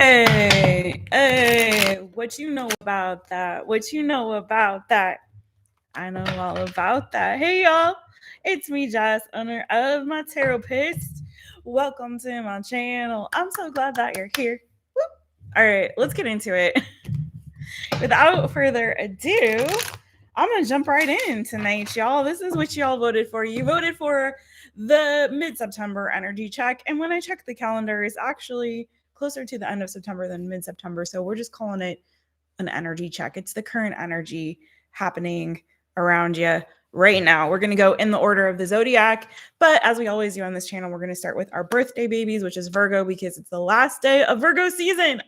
Hey, what you know about that? What you know about that? I know all about that. Hey, y'all. It's me, Jess, owner of My Taropist. Welcome to my channel. I'm so glad that you're here. Woo. All right, let's get into it. Without further ado, I'm going to jump right in tonight, y'all. This is what y'all voted for. You voted for the mid-September energy check. And when I checked the calendar, it's actually closer to the end of September than mid-September. So we're just calling it an energy check. It's the current energy happening around you right now. We're going to go in the order of the zodiac. But as we always do on this channel, we're going to start with our birthday babies, which is Virgo, because it's the last day of Virgo season.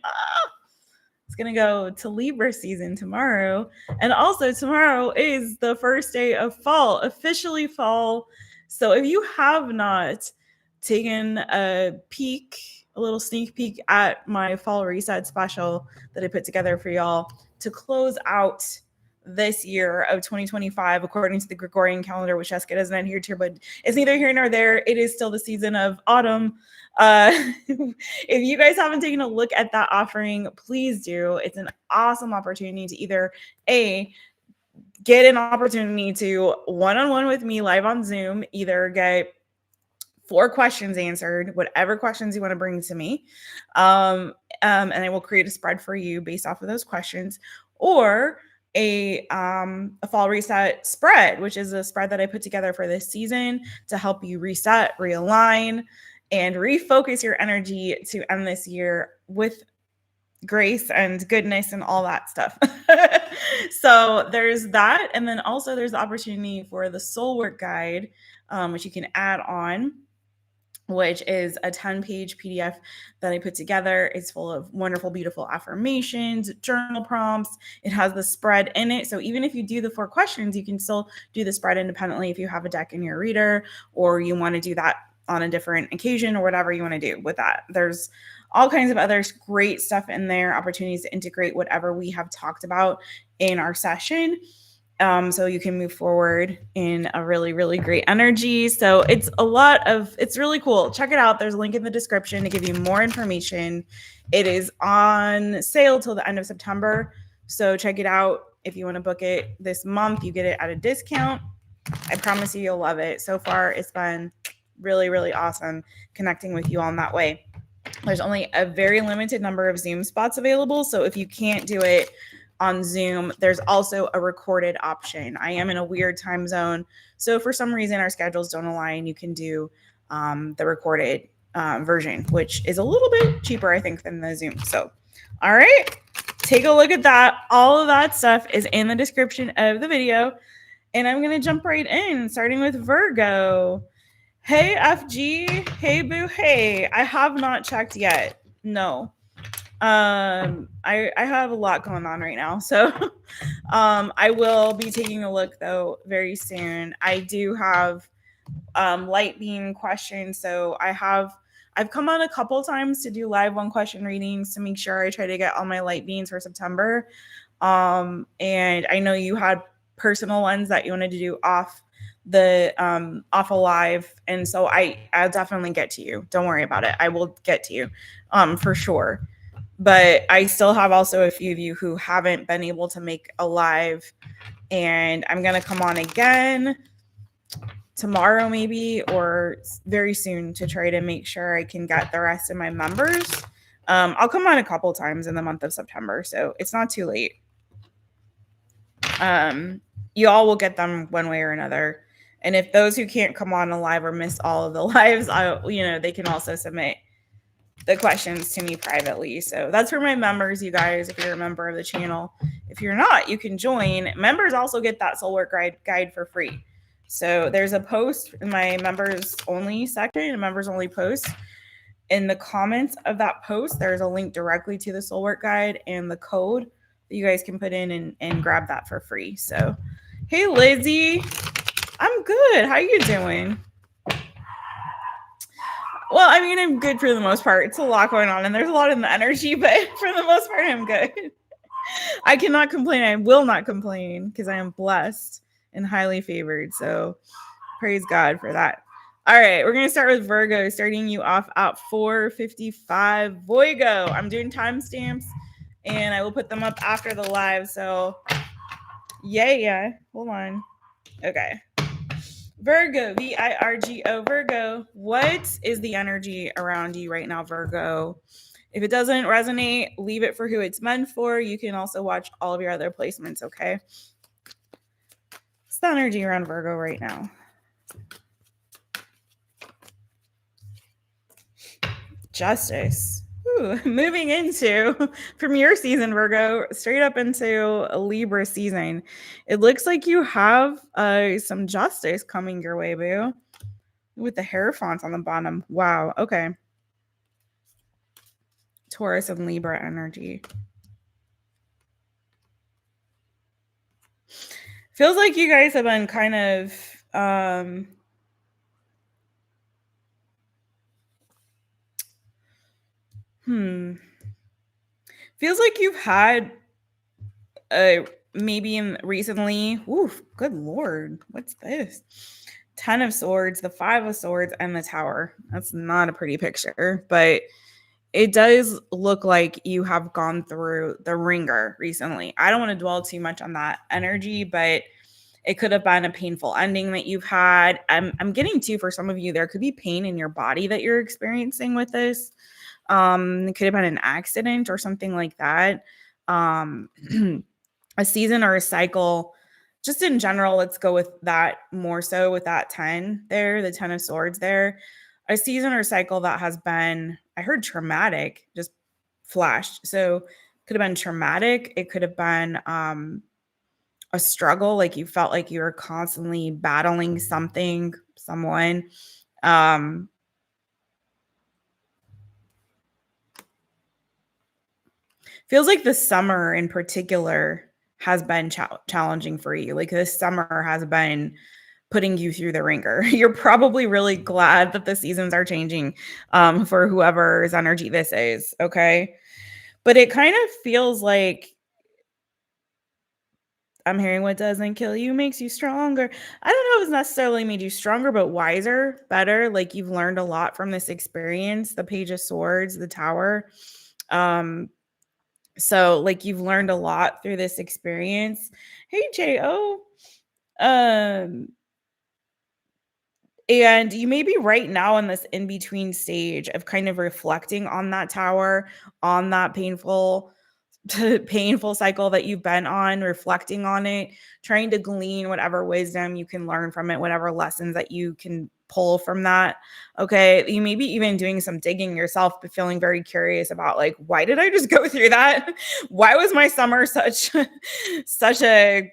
It's going to go to Libra season tomorrow. And also tomorrow is the first day of fall, officially fall. So if you have not taken a little sneak peek at my fall reset special that I put together for y'all to close out this year of 2025 according to the Gregorian calendar, which Jessica doesn't adhere to, but it's neither here nor there. It is still the season of autumn. If you guys haven't taken a look at that offering, please do. It's an awesome opportunity to either get an opportunity to one-on-one with me live on Zoom, either get 4 questions answered, whatever questions you want to bring to me, and I will create a spread for you based off of those questions, or a fall reset spread, which is a spread that I put together for this season to help you reset, realign, and refocus your energy to end this year with grace and goodness and all that stuff. So there's that. And then also there's the opportunity for the soul work guide, which you can add on, which is a 10-page PDF that I put together. It's full of wonderful, beautiful affirmations, journal prompts. It has the spread in it. So even if you do the 4 questions, you can still do the spread independently if you have a deck in your reader, or you want to do that on a different occasion, or whatever you want to do with that. There's all kinds of other great stuff in there, opportunities to integrate whatever we have talked about in our session. So you can move forward in a really, really great energy. So it's really cool. Check it out. There's a link in the description to give you more information. It is on sale till the end of September. So check it out. If you want to book it this month, you get it at a discount. I promise you'll love it. So far, it's been really, really awesome connecting with you all in that way. There's only a very limited number of Zoom spots available. So if you can't do it on Zoom, there's also a recorded option. I am in a weird time zone, so for some reason our schedules don't align. You can do the recorded version, which is a little bit cheaper, I think, than the Zoom. So, all right, take a look at that. All of that stuff is in the description of the video, and I'm gonna jump right in, starting with Virgo. Hey, FG. Hey, boo. Hey, I have not checked yet. No. I have a lot going on right now, so I will be taking a look though very soon. I do have Lightbean questions, so I've come on a couple times to do live 1-question readings to make sure I try to get all my Lightbeans for September. And I know you had personal ones that you wanted to do off a live, and so I'll definitely get to you. Don't worry about it. I will get to you for sure. But I still have also a few of you who haven't been able to make a live, and I'm going to come on again tomorrow maybe, or very soon, to try to make sure I can get the rest of my members. I'll come on a couple times in the month of September, so it's not too late. You all will get them one way or another. And if those who can't come on a live or miss all of the lives, they can also submit the questions to me privately. So that's for my members, you guys, if you're a member of the channel. If you're not, you can join. Members also get that soul work guide for free. So there's a post in my members only section, a members only post. In the comments of that post, there's a link directly to the soul work guide and the code that you guys can put in and grab that for free. So, hey, Lizzie, I'm good. How you doing? Well, I mean, I'm good for the most part. It's a lot going on, and there's a lot in the energy, but for the most part, I'm good. I cannot complain. I will not complain because I am blessed and highly favored. So praise God for that. All right, we're gonna start with Virgo, starting you off at 4:55. Virgo, I'm doing timestamps, and I will put them up after the live. So, yeah. Hold on. Okay. Virgo, Virgo, Virgo. What is the energy around you right now, Virgo? If it doesn't resonate, leave it for who it's meant for. You can also watch all of your other placements, okay? What's the energy around Virgo right now? Justice. Ooh, moving into from your season, Virgo, straight up into a Libra season. It looks like you have some justice coming your way, boo. With the hair fonts on the bottom. Wow. Okay. Taurus and Libra energy. Feels like you guys have been kind of feels like you've had maybe recently. Oof, good lord. What's this? 10 of Swords, the 5 of Swords, and the Tower. That's not a pretty picture, but it does look like you have gone through the ringer recently. I don't want to dwell too much on that energy, but it could have been a painful ending that you've had. I'm getting to, for some of you, there could be pain in your body that you're experiencing with this. It could have been an accident or something like that. A season or a cycle, just in general, let's go with that more so with that 10 there, the 10 of Swords there. A season or cycle that has been, I heard traumatic, just flashed. So could have been traumatic. It could have been a struggle, like you felt like you were constantly battling something, someone. Feels like the summer in particular has been challenging for you. Like this summer has been putting you through the ringer. You're probably really glad that the seasons are changing for whoever's energy this is. Okay. But it kind of feels like I'm hearing what doesn't kill you makes you stronger. I don't know if it's necessarily made you stronger, but wiser, better. Like you've learned a lot from this experience, the Page of Swords, the Tower. So like you've learned a lot through this experience. Hey, J.O. And you may be right now in this in-between stage of kind of reflecting on that Tower, on that painful cycle that you've been on, reflecting on it, trying to glean whatever wisdom you can learn from it, whatever lessons that you can pull from that. Okay. You may be even doing some digging yourself, but feeling very curious about like, why did I just go through that? Why was my summer such a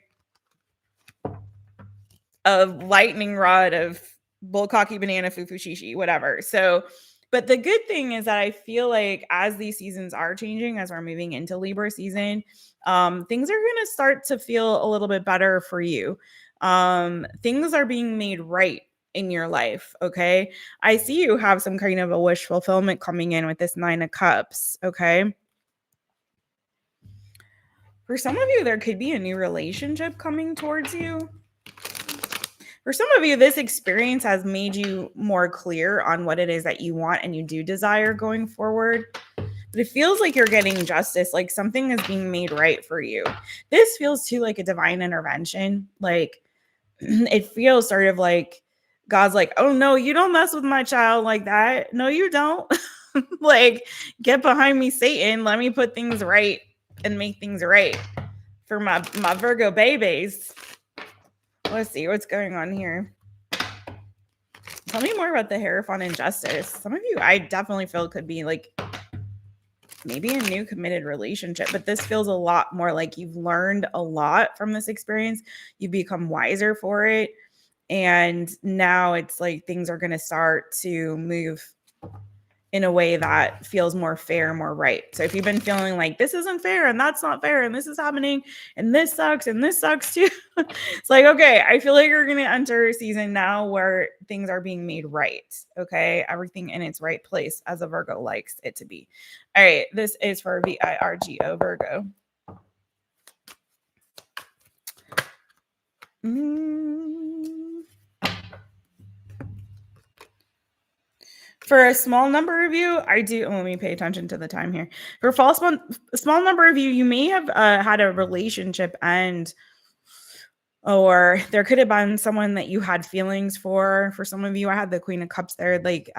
lightning rod of bullcocky banana fufu shishi, whatever. So, but the good thing is that I feel like as these seasons are changing, as we're moving into Libra season, things are going to start to feel a little bit better for you. Things are being made right in your life. Okay. I see you have some kind of a wish fulfillment coming in with this 9 of Cups. Okay. For some of you, there could be a new relationship coming towards you. For some of you, this experience has made you more clear on what it is that you want and you do desire going forward. But it feels like you're getting justice, like something is being made right for you. This feels too like a divine intervention. Like it feels sort of like God's like, oh no, you don't mess with my child like that. No, you don't. Like, get behind me, Satan. Let me put things right and make things right for my Virgo babies. Let's see what's going on here. Tell me more about the Hierophant injustice. Some of you, I definitely feel could be like maybe a new committed relationship, but this feels a lot more like you've learned a lot from this experience. You've become wiser for it. And now it's like things are going to start to move in a way that feels more fair, more right. So if you've been feeling like this isn't fair and that's not fair and this is happening and this sucks too, it's like, okay, I feel like you're going to enter a season now where things are being made right. Okay. Everything in its right place as a Virgo likes it to be. All right. This is for Virgo Virgo. For a small number of you, I do. Let me pay attention to the time here. For a small number of you, you may have had a relationship end, or there could have been someone that you had feelings for. For some of you, I had the Queen of Cups there, like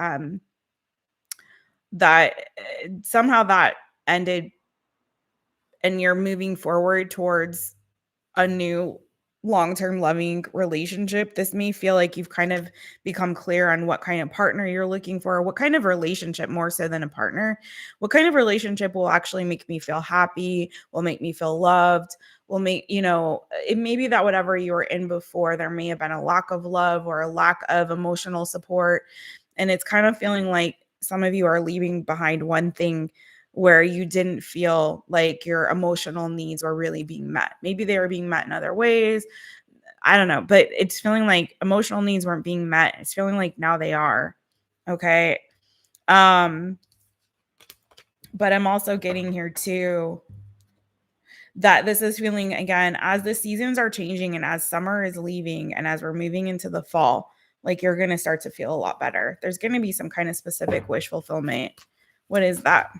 that somehow that ended, and you're moving forward towards a new long-term loving relationship. This may feel like you've kind of become clear on what kind of partner you're looking for, what kind of relationship, more so than a partner. What kind of relationship will actually make me feel happy, will make me feel loved, will make, it may be that whatever you were in before, there may have been a lack of love or a lack of emotional support. And it's kind of feeling like some of you are leaving behind one thing where you didn't feel like your emotional needs were really being met. Maybe they were being met in other ways. I don't know, but it's feeling like emotional needs weren't being met. It's feeling like now they are. Okay. But I'm also getting here too that this is feeling, again, as the seasons are changing and as summer is leaving and as we're moving into the fall, like you're going to start to feel a lot better. There's going to be some kind of specific wish fulfillment. What is that?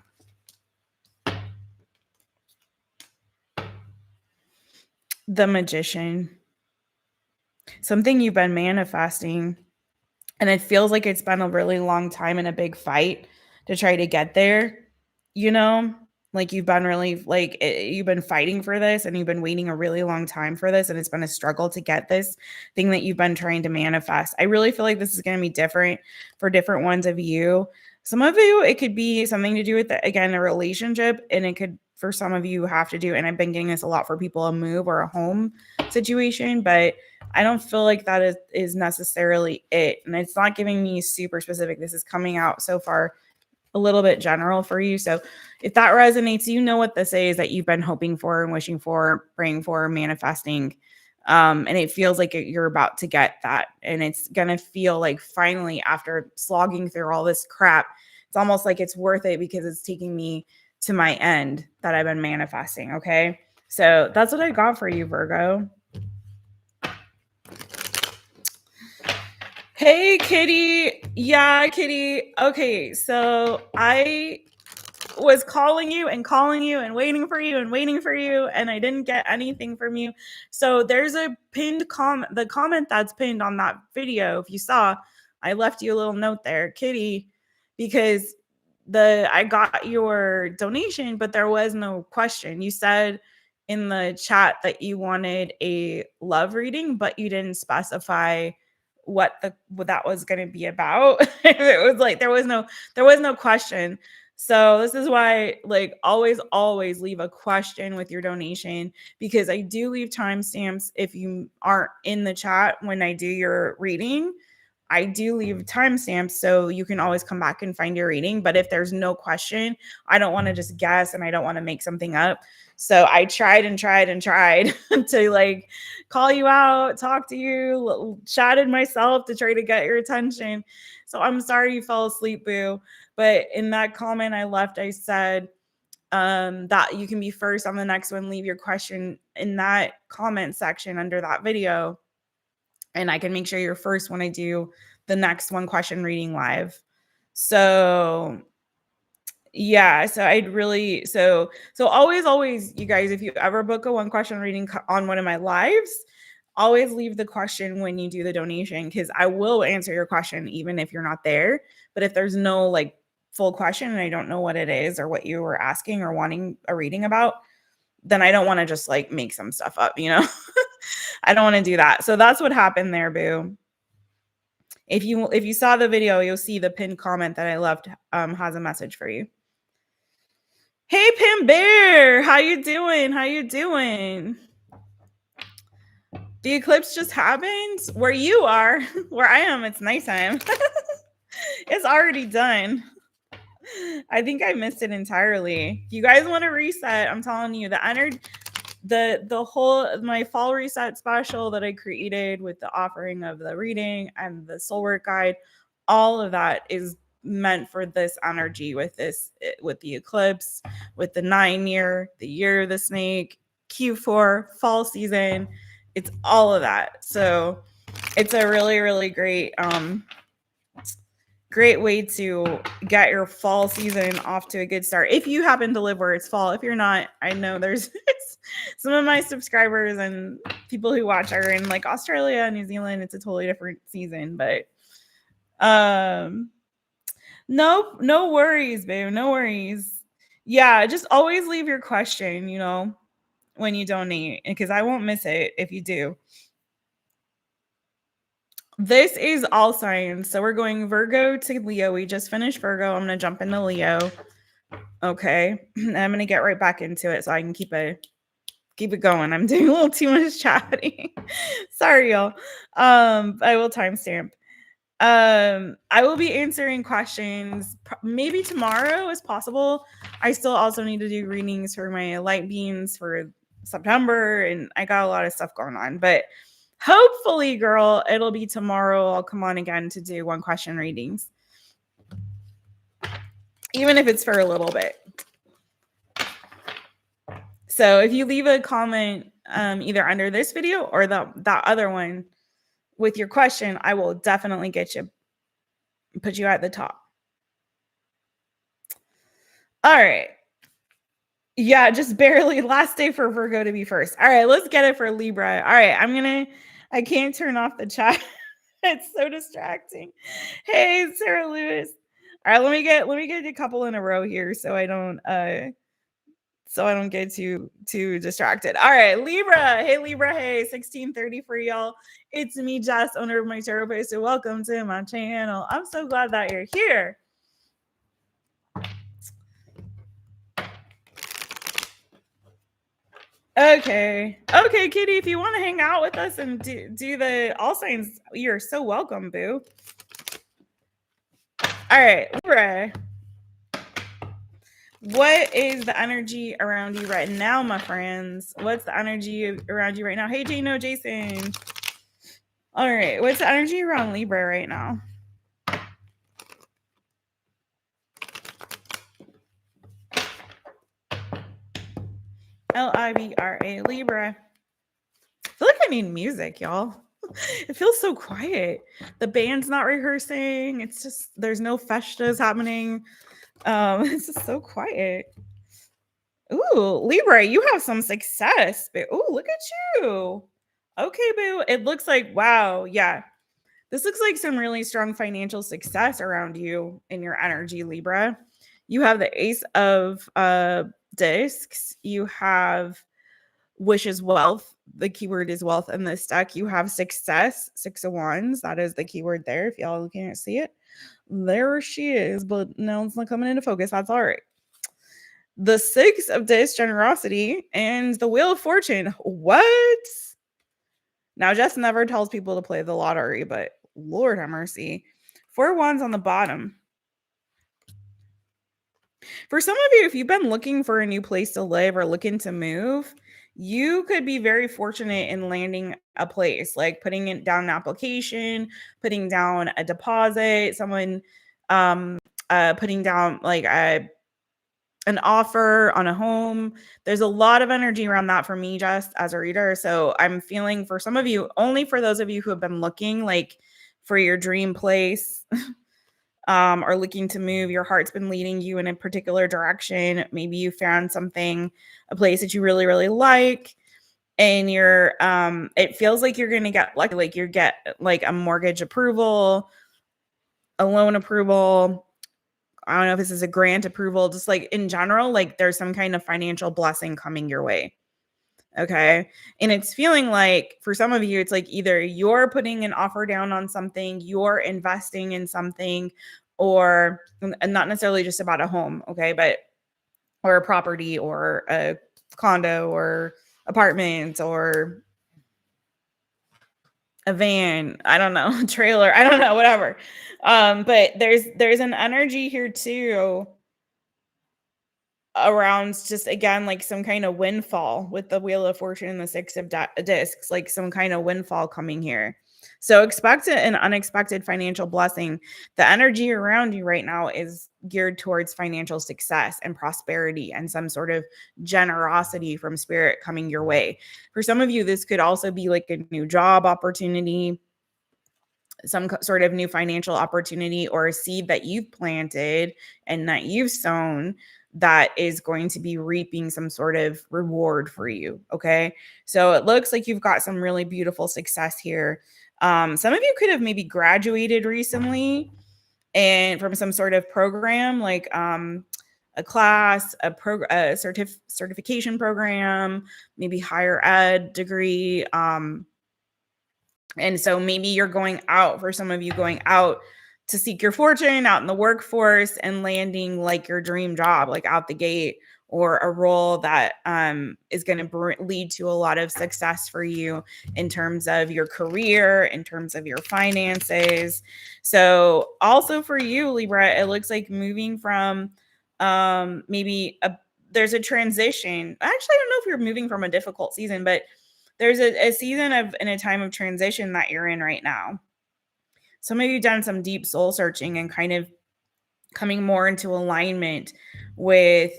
The Magician. Something you've been manifesting, and it feels like it's been a really long time and a big fight to try to get there, like you've been really you've been fighting for this and you've been waiting a really long time for this, and it's been a struggle to get this thing that you've been trying to manifest. I really feel like this is going to be different for different ones of you. Some of you, it could be something to do with, again, a relationship, and it could, for some of you, have to do, and I've been getting this a lot for people, a move or a home situation, but I don't feel like that is necessarily it. And it's not giving me super specific. This is coming out so far a little bit general for you. So if that resonates, you know what this is that you've been hoping for and wishing for, praying for, manifesting. And it feels like you're about to get that. And it's going to feel like finally, after slogging through all this crap, it's almost like it's worth it because it's taking me to my end that I've been manifesting. Okay. So that's what I got for you, Virgo. Hey, Kitty. Yeah, Kitty. Okay, so I was calling you and waiting for you and waiting for you, and I didn't get anything from you. So there's a pinned comment, the comment that's pinned on that video. If you saw, I left you a little note there, Kitty, because I got your donation, but there was no question. You said in the chat that you wanted a love reading, but you didn't specify what that was going to be about. It was like there was no question. So this is why, like, always leave a question with your donation, because I do leave timestamps if you aren't in the chat when I do your reading. I do leave timestamps so you can always come back and find your reading. But if there's no question, I don't want to just guess and I don't want to make something up. So I tried to like call you out, talk to you, chatted myself to try to get your attention. So I'm sorry you fell asleep, boo. But in that comment I left, I said that you can be first on the next one. Leave your question in that comment section under that video, and I can make sure you're first when I do the next one question reading live. So yeah, so I'd really, so always, you guys, if you ever book a one question reading on one of my lives, always leave the question when you do the donation, because I will answer your question even if you're not there. But if there's no like full question and I don't know what it is or what you were asking or wanting a reading about, then I don't want to just like make some stuff up, I don't want to do that. So that's what happened there, boo. If you saw the video, you'll see the pinned comment that I left has a message for you. Hey, Pim Bear, how you doing? The eclipse just happened where you are. Where I am, it's nighttime. It's already done. I think I missed it entirely. If you guys want to reset, I'm telling you, the energy, the whole, my fall reset special that I created with the offering of the reading and the soul work guide, all of that is meant for this energy with the eclipse, with the 9-year, the year of the snake, Q4, fall season. It's all of that. So it's a really, really great Great way to get your fall season off to a good start. If you happen to live where it's fall, if you're not, I know there's some of my subscribers and people who watch are in like Australia, New Zealand. It's a totally different season, but no worries, babe. No worries. Yeah, just always leave your question, you know, when you donate, because I won't miss it if you do. This is all signs. So we're going Virgo to Leo. We just finished Virgo. I'm going to jump into Leo. Okay. And I'm going to get right back into it so I can keep it going. I'm doing a little too much chatting. Sorry, y'all. I will timestamp. I will be answering questions maybe tomorrow as possible. I still also need to do readings for my Lightbeans for September, and I got a lot of stuff going on, but hopefully, girl, it'll be tomorrow. I'll come on again to do one question readings, even if it's for a little bit. So if you leave a comment either under this video or that other one with your question, I will definitely put you at the top. All right. Yeah, just barely. Last day for Virgo to be first. All right, let's get it for Libra. All right, I can't turn off the chat. It's so distracting. Hey, Sarah Lewis. All right, let me get a couple in a row here so I don't get too distracted. All right, Libra. Hey, Libra. Hey, 1630 for y'all. It's me, Jess, owner of My Taropist, and welcome to my channel. I'm so glad that you're here. Okay, Kitty, if you want to hang out with us and do the all signs, you're so welcome, boo. All right, Libra. What is the energy around you right now, my friends? What's the energy around you right now? Hey, Jano, Jason. All right, what's the energy around Libra right now? Libra, Libra. I feel like I need music, y'all. It feels so quiet. The band's not rehearsing. It's just, there's no festas happening. It's just so quiet. Ooh, Libra, you have some success. Ooh, look at you. Okay, boo. It looks like, wow. Yeah. This looks like some really strong financial success around you in your energy, Libra. You have the Ace of Discs. You have wishes wealth. The keyword is wealth in this deck. You have success, 6 of Wands. That is the keyword there. If y'all can't see it, there she is. But now it's not coming into focus. That's all right. The 6 of Discs, generosity, and the Wheel of Fortune. What? Now, Jess never tells people to play the lottery, but Lord have mercy. 4 Wands on the bottom. For some of you, if you've been looking for a new place to live or looking to move, you could be very fortunate in landing a place, like putting it down an application, putting down a deposit, someone putting down like an offer on a home. There's a lot of energy around that for me, just as a reader. So I'm feeling for some of you, only for those of you who have been looking like for your dream place or looking to move, your heart's been leading you in a particular direction. Maybe you found something, a place that you really, really like, and you're it feels like you're gonna get like you get like a mortgage approval, a loan approval. I don't know if this is a grant approval, just like in general, like there's some kind of financial blessing coming your way. Okay. And it's feeling like for some of you, it's like either you're putting an offer down on something, you're investing in something, or not necessarily just about a home. Okay. But, or a property or a condo or apartment or a van, I don't know, trailer, I don't know, whatever. But there's an energy here too around just again like some kind of windfall with the Wheel of Fortune and the 6 of Discs, like some kind of windfall coming here. So expect an unexpected financial blessing. The energy around you right now is geared towards financial success and prosperity and some sort of generosity from spirit coming your way. For some of you, this could also be like a new job opportunity. some sort of new financial opportunity or a seed that you've planted and that you've sown that is going to be reaping some sort of reward for you. Okay. So it looks like you've got some really beautiful success here. Some of you could have maybe graduated recently and from some sort of program like a class, a certification program, maybe higher ed degree. And so maybe you're going out, for some of you, going out to seek your fortune out in the workforce and landing like your dream job, like out the gate, or a role that is going to lead to a lot of success for you in terms of your career, in terms of your finances. So also for you, Libra, it looks like moving from there's a transition. Actually, I don't know if you're moving from a difficult season, but there's a season of in a time of transition that you're in right now. Some of you done some deep soul searching and kind of coming more into alignment with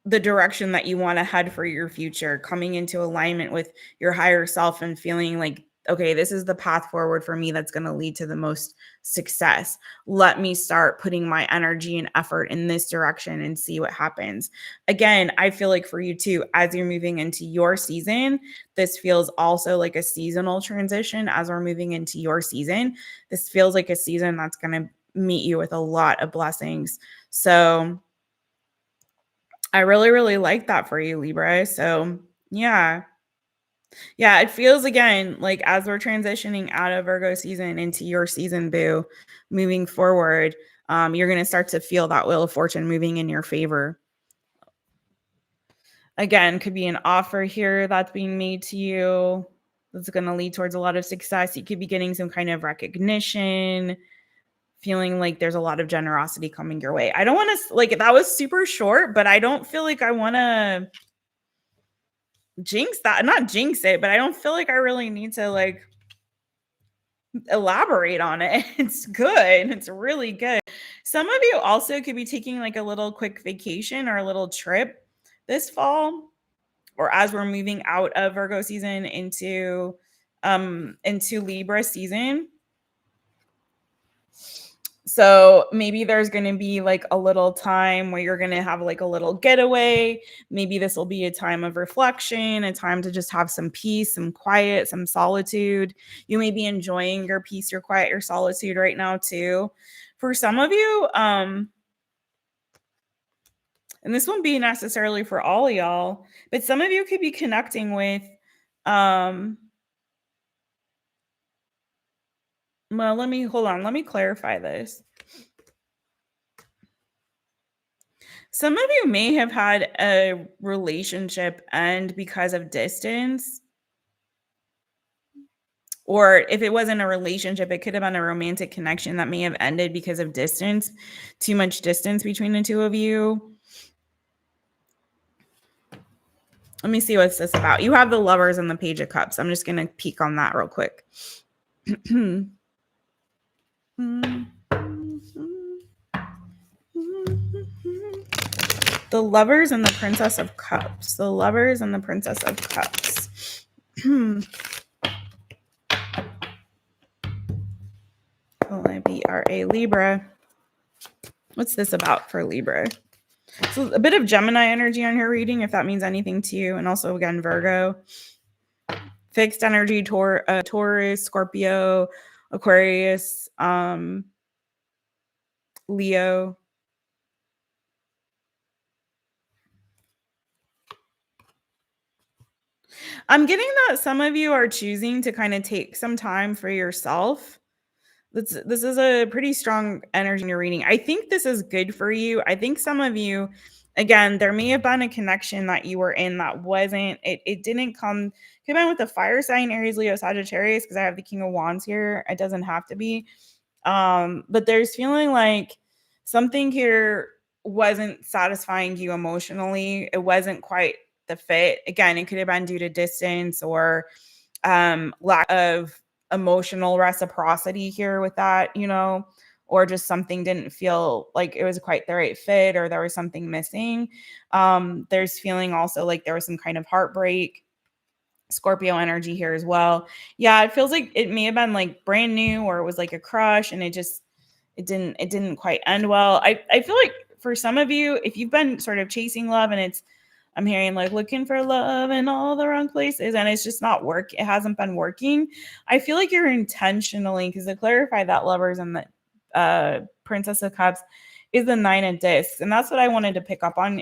the direction that you want to head for your future, coming into alignment with your higher self and feeling like, okay, this is the path forward for me that's going to lead to the most success. Let me start putting my energy and effort in this direction and see what happens. Again, I feel like for you too, as you're moving into your season, this feels also like a seasonal transition. As we're moving into your season, this feels like a season that's going to meet you with a lot of blessings. So I really, really like that for you, Libra. So yeah. Yeah, it feels again like as we're transitioning out of Virgo season into your season, boo, moving forward, you're going to start to feel that wheel of fortune moving in your favor. Again, could be an offer here that's being made to you that's going to lead towards a lot of success. You could be getting some kind of recognition, feeling like there's a lot of generosity coming your way. I don't want to, like, that was super short, but I don't feel like I want to jinx that, not jinx it, but I don't feel like I really need to like elaborate on it. It's good. It's really good. Some of you also could be taking like a little quick vacation or a little trip this fall, or as we're moving out of Virgo season into Libra season. So maybe there's going to be like a little time where you're going to have like a little getaway. Maybe this will be a time of reflection, a time to just have some peace, some quiet, some solitude. You may be enjoying your peace, your quiet, your solitude right now too. For some of you, and this won't be necessarily for all of y'all, but some of you could be connecting with, well, let me clarify this. Some of you may have had a relationship end because of distance. Or if it wasn't a relationship, it could have been a romantic connection that may have ended because of distance, too much distance between the two of you. Let me see what's this about. You have the Lovers and the Page of Cups. I'm just going to peek on that real quick. The Lovers and the Princess of Cups. The Lovers and the Princess of Cups. Libra. Libra. What's this about for Libra? So a bit of Gemini energy on your reading, if that means anything to you. And also, again, Virgo. Fixed energy, Taurus, Scorpio, Aquarius, Leo. I'm getting that some of you are choosing to kind of take some time for yourself. This is a pretty strong energy in your reading. I think this is good for you. I think some of you, again, there may have been a connection that you were in that wasn't, it didn't come with the fire sign, Aries, Leo, Sagittarius, because I have the King of Wands here. It doesn't have to be. But there's feeling like something here wasn't satisfying you emotionally. It wasn't quite the fit. Again, it could have been due to distance or lack of emotional reciprocity here with that, or just something didn't feel like it was quite the right fit, or there was something missing. There's feeling also like there was some kind of heartbreak. Scorpio energy here as well. Yeah, it feels like it may have been like brand new, or it was like a crush and it didn't quite end well. I feel like for some of you, if you've been sort of chasing love and I'm hearing like looking for love in all the wrong places and it's just not it hasn't been working. I feel like you're intentionally, because to clarify that Lovers and the Princess of Cups is the Nine of Discs. And that's what I wanted to pick up on,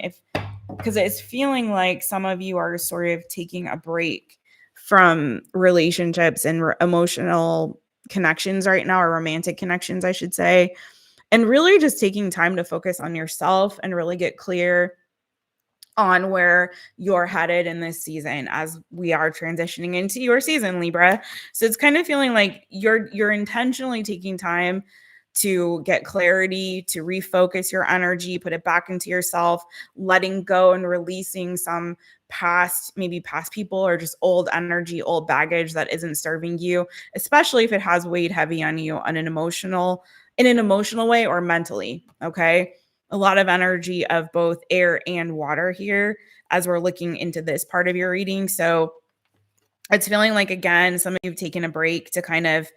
because it's feeling like some of you are sort of taking a break from relationships and emotional connections right now, or romantic connections, I should say, and really just taking time to focus on yourself and really get clear on where you're headed in this season as we are transitioning into your season, Libra. So it's kind of feeling like you're intentionally taking time to get clarity, to refocus your energy, put it back into yourself, letting go and releasing some maybe past people, or just old energy, old baggage that isn't serving you, especially if it has weighed heavy on you in an emotional way or mentally. Okay. A lot of energy of both air and water here as we're looking into this part of your reading. So it's feeling like, again, some of you have taken a break to kind of,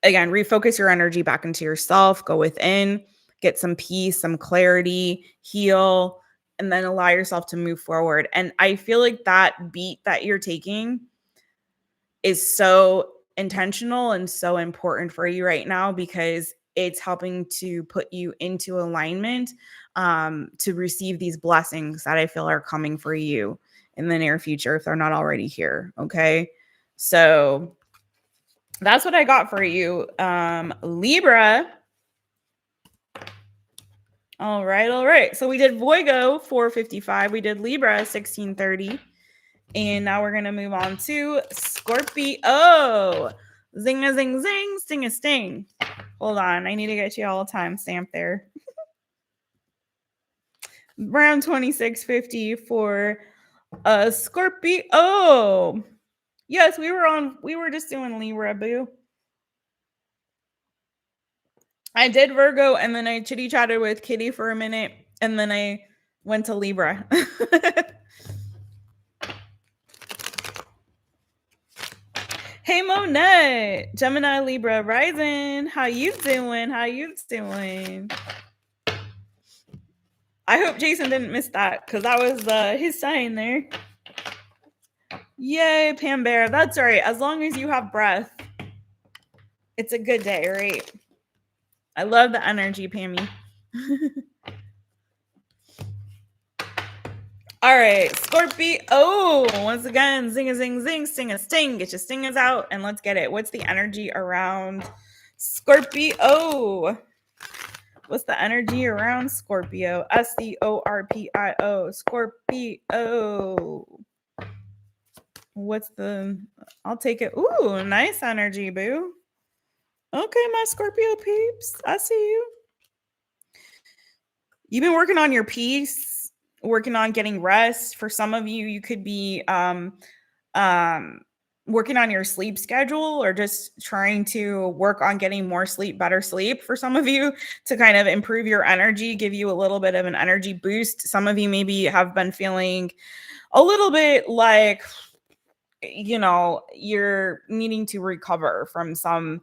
again, refocus your energy back into yourself, go within, get some peace, some clarity, heal, and then allow yourself to move forward. And I feel like that beat that you're taking is so intentional and so important for you right now, because it's helping to put you into alignment to receive these blessings that I feel are coming for you in the near future, if they're not already here. Okay. So that's what I got for you. Libra. All right. So we did Virgo 455. We did Libra 1630. And now we're going to move on to Scorpio. Zing a zing zing, sting a sting. Hold on. I need to get you all time stamp there. Around 2650 for Scorpio. Yes, we were just doing Libra, boo. I did Virgo, and then I chitty chatted with Kitty for a minute, and then I went to Libra. Hey, Monette, Gemini, Libra, rising. How you doing? I hope Jason didn't miss that, because that was his sign there. Yay, Pam Bear. That's all right. As long as you have breath, it's a good day, right? I love the energy, Pammy. All right, Scorpio. Oh, once again, zing a zing zing, sting a sting. Get your stingers out and let's get it. What's the energy around Scorpio? What's the energy around Scorpio? SCORPIO. Scorpio. I'll take it. Ooh, nice energy, boo. Okay, my Scorpio peeps. I see you. You've been working on your peace, working on getting rest. For some of you, you could be working on your sleep schedule, or just trying to work on getting more sleep, better sleep for some of you, to kind of improve your energy, give you a little bit of an energy boost. Some of you maybe have been feeling a little bit like, you're needing to recover from some,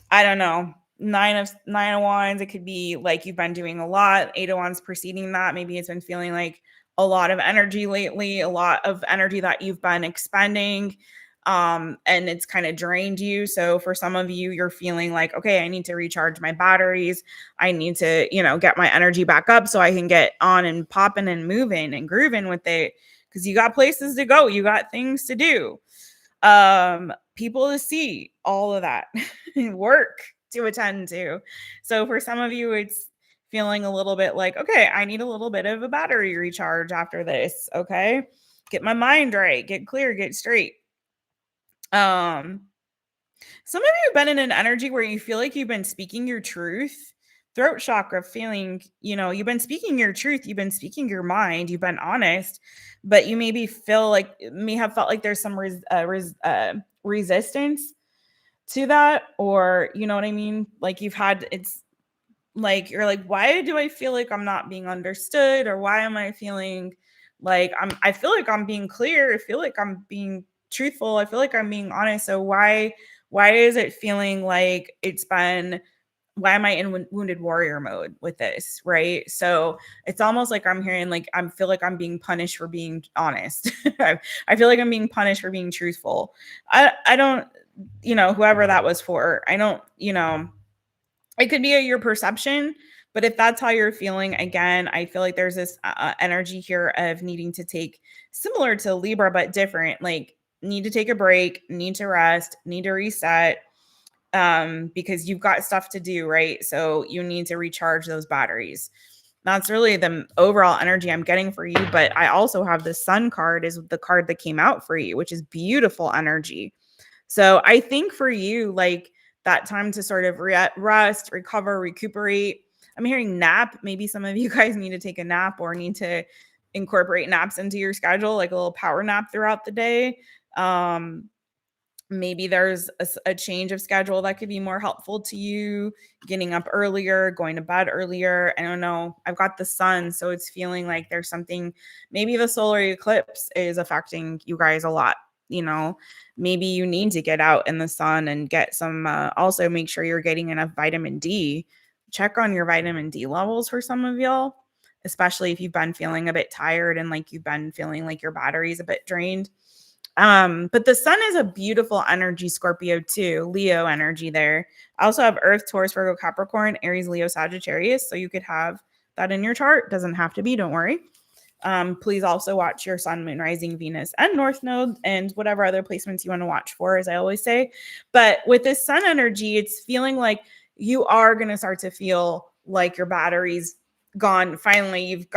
I don't know, nine of wands. It could be like you've been doing a lot. 8 of wands preceding that. Maybe it's been feeling like a lot of energy lately, a lot of energy that you've been expending, and it's kind of drained you. So for some of you, you're feeling like, okay, I need to recharge my batteries. I need to, get my energy back up so I can get on and popping and moving and grooving with it, because you got places to go. You got things to do. People to see, all of that, work to attend to. So for some of you, it's feeling a little bit like, okay, I need a little bit of a battery recharge after this. Okay. Get my mind right, get clear, get straight. Some of you have been in an energy where you feel like you've been speaking your truth. Throat chakra feeling, you've been speaking your truth, you've been speaking your mind, you've been honest, but you may have felt like there's some resistance to that, or you know what I mean? Like it's like, you're like, why do I feel like I'm not being understood? Or why am I feeling Like I feel like I'm being clear. I feel like I'm being truthful. I feel like I'm being honest. So why is it feeling like why am I in wounded warrior mode with this? Right. So it's almost like I'm hearing like I feel like I'm being punished for being honest. I feel like I'm being punished for being truthful. I don't, whoever that was for, I don't, it could be your perception, but if that's how you're feeling, again, I feel like there's this energy here of needing to take, similar to Libra, but different, like need to take a break, need to rest, need to reset, because you've got stuff to do, right? So you need to recharge those batteries. That's really the overall energy I'm getting for you. But I also have the Sun card is the card that came out for you, which is beautiful energy. So I think for you, like that time to sort of rest, recover, recuperate. I'm hearing nap. Maybe some of you guys need to take a nap or need to incorporate naps into your schedule, like a little power nap throughout the day. Maybe there's a change of schedule that could be more helpful to you, getting up earlier, going to bed earlier. I don't know. I've got the sun, so it's feeling like there's something, maybe the solar eclipse is affecting you guys a lot. Maybe you need to get out in the sun and get some, also make sure you're getting enough vitamin D. Check on your vitamin D levels for some of y'all, especially if you've been feeling a bit tired and like you've been feeling like your battery's a bit drained. But the sun is a beautiful energy, Scorpio too, Leo energy there. I also have Earth, Taurus, Virgo, Capricorn, Aries, Leo, Sagittarius. So you could have that in your chart. Doesn't have to be, don't worry. Please also watch your sun, moon, rising, Venus, and North Node, and whatever other placements you want to watch for, as I always say. But with this sun energy, it's feeling like you are going to start to feel like your battery's gone. Finally,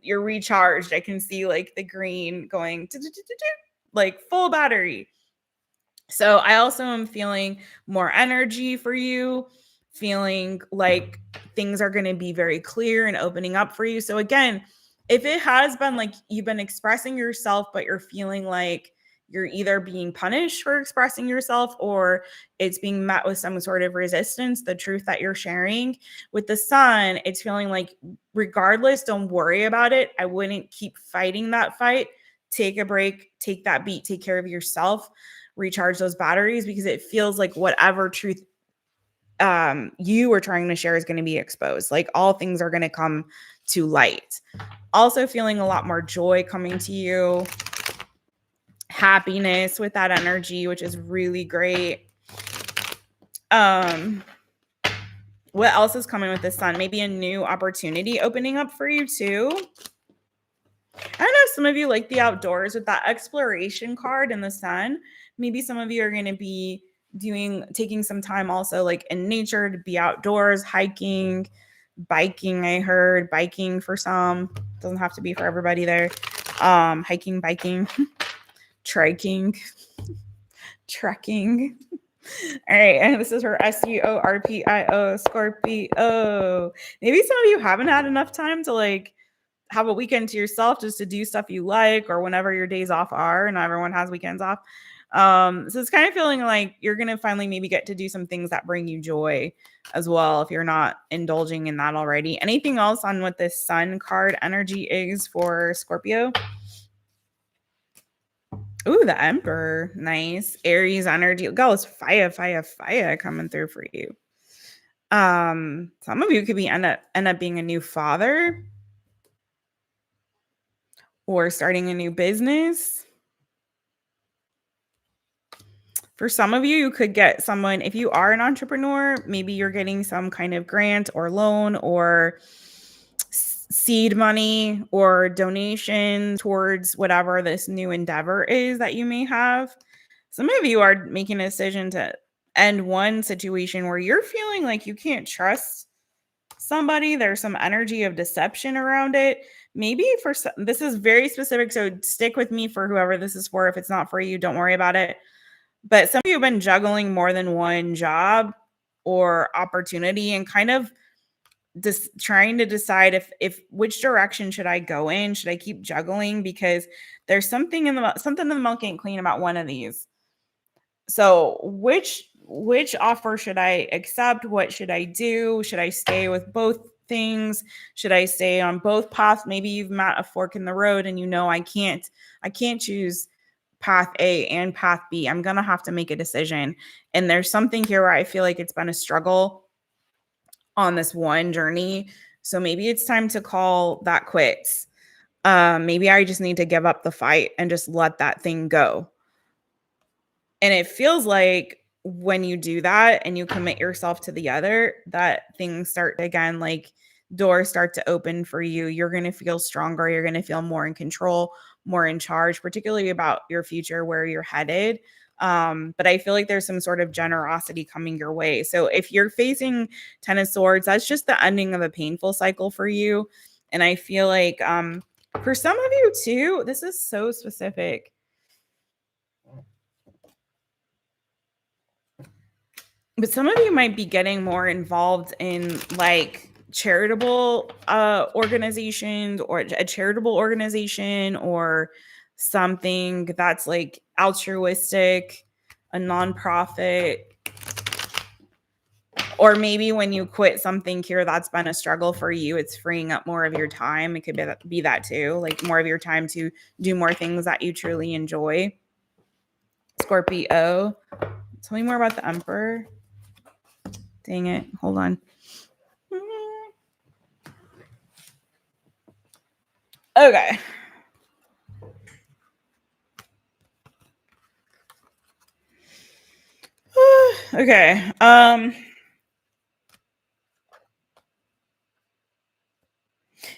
you're recharged. I can see like the green going like full battery. So I also am feeling more energy for you, feeling like things are going to be very clear and opening up for you. So again, if it has been like you've been expressing yourself, but you're feeling like you're either being punished for expressing yourself or it's being met with some sort of resistance, the truth that you're sharing with the sun, it's feeling like regardless, don't worry about it. I wouldn't keep fighting that fight. Take a break, take that beat, take care of yourself, recharge those batteries, because it feels like whatever truth you were trying to share is going to be exposed. Like all things are going to come to light. Also feeling a lot more joy coming to you, happiness with that energy, which is really great. What else is coming with the sun? Maybe a new opportunity opening up for you too. I don't know if some of you like the outdoors with that exploration card in the sun. Maybe some of you are going to be taking some time also like in nature to be outdoors, hiking, biking. I heard biking for some. Doesn't have to be for everybody there. Hiking, biking, trekking. All right, and this is her SCORPIO, Scorpio. Maybe some of you haven't had enough time to like have a weekend to yourself just to do stuff you like, or whenever your days off are. Not everyone has weekends off. So it's kind of feeling like you're going to finally maybe get to do some things that bring you joy as well, if you're not indulging in that already. Anything else on what this sun card energy is for Scorpio? Ooh, the Emperor. Nice. Aries energy. Go, it's fire coming through for you. Some of you could end up being a new father or starting a new business. For some of you, you could get someone, if you are an entrepreneur, maybe you're getting some kind of grant or loan or seed money or donation towards whatever this new endeavor is that you may have. Some of you are making a decision to end one situation where you're feeling like you can't trust somebody. There's some energy of deception around it. Maybe this is very specific, so stick with me for whoever this is for. If it's not for you, don't worry about it. But some of you have been juggling more than one job or opportunity and kind of just trying to decide if which direction should I go in? Should I keep juggling? Because there's something in the milk ain't clean about one of these. So which offer should I accept? What should I do? Should I stay with both things? Should I stay on both paths? Maybe you've met a fork in the road and I can't choose path A and path B. I'm going to have to make a decision. And there's something here where I feel like it's been a struggle on this one journey. So maybe it's time to call that quits. Maybe I just need to give up the fight and just let that thing go. And it feels like when you do that and you commit yourself to the other, that things start again, like doors start to open for you. You're going to feel stronger. You're going to feel more in control, more in charge, particularly about your future, where you're headed. But I feel like there's some sort of generosity coming your way. So if you're facing Ten of Swords, that's just the ending of a painful cycle for you. And I feel like for some of you too, this is so specific. But some of you might be getting more involved in like charitable organizations, or a charitable organization, or something that's like altruistic, a nonprofit. Or maybe when you quit something here that's been a struggle for you, it's freeing up more of your time. It could be that too, like more of your time to do more things that you truly enjoy. Scorpio, tell me more about the Emperor. Dang it. Hold on. Okay. Okay.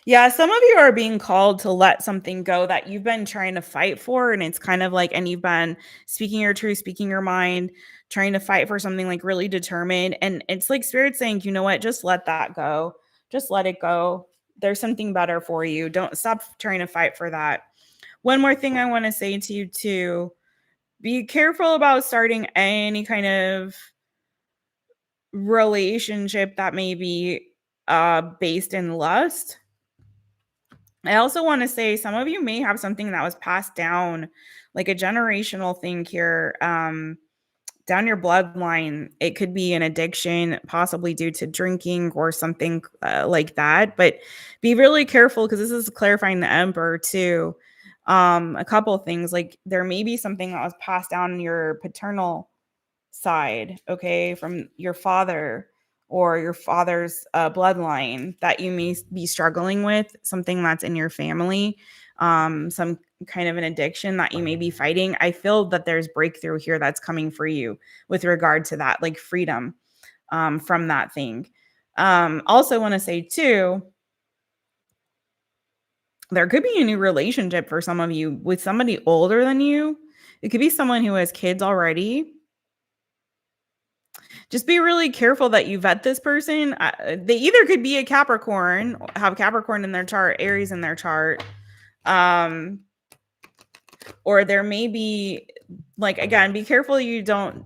Yeah, some of you are being called to let something go that you've been trying to fight for. And it's kind of like, and you've been speaking your truth, speaking your mind, trying to fight for something like really determined. And it's like Spirit saying, you know what, just let that go. Just let it go. There's something better for you. Don't stop trying to fight for that. One more thing I want to say to you too, be careful about starting any kind of relationship that may be based in lust. I also want to say some of you may have something that was passed down, like a generational thing here, down your bloodline. It could be an addiction, possibly due to drinking or something like that. But be really careful, because this is clarifying the Emperor too. A couple of things, like there may be something that was passed down in your paternal side, okay, from your father or your father's bloodline, that you may be struggling with, something that's in your family, some kind of an addiction that you may be fighting. I feel that there's breakthrough here that's coming for you with regard to that, like freedom from that thing. Also want to say too, there could be a new relationship for some of you with somebody older than you. It could be someone who has kids already. Just be really careful that you vet this person. They either could be a Capricorn, have Capricorn in their chart, Aries in their chart, or there may be, like, again, be careful you don't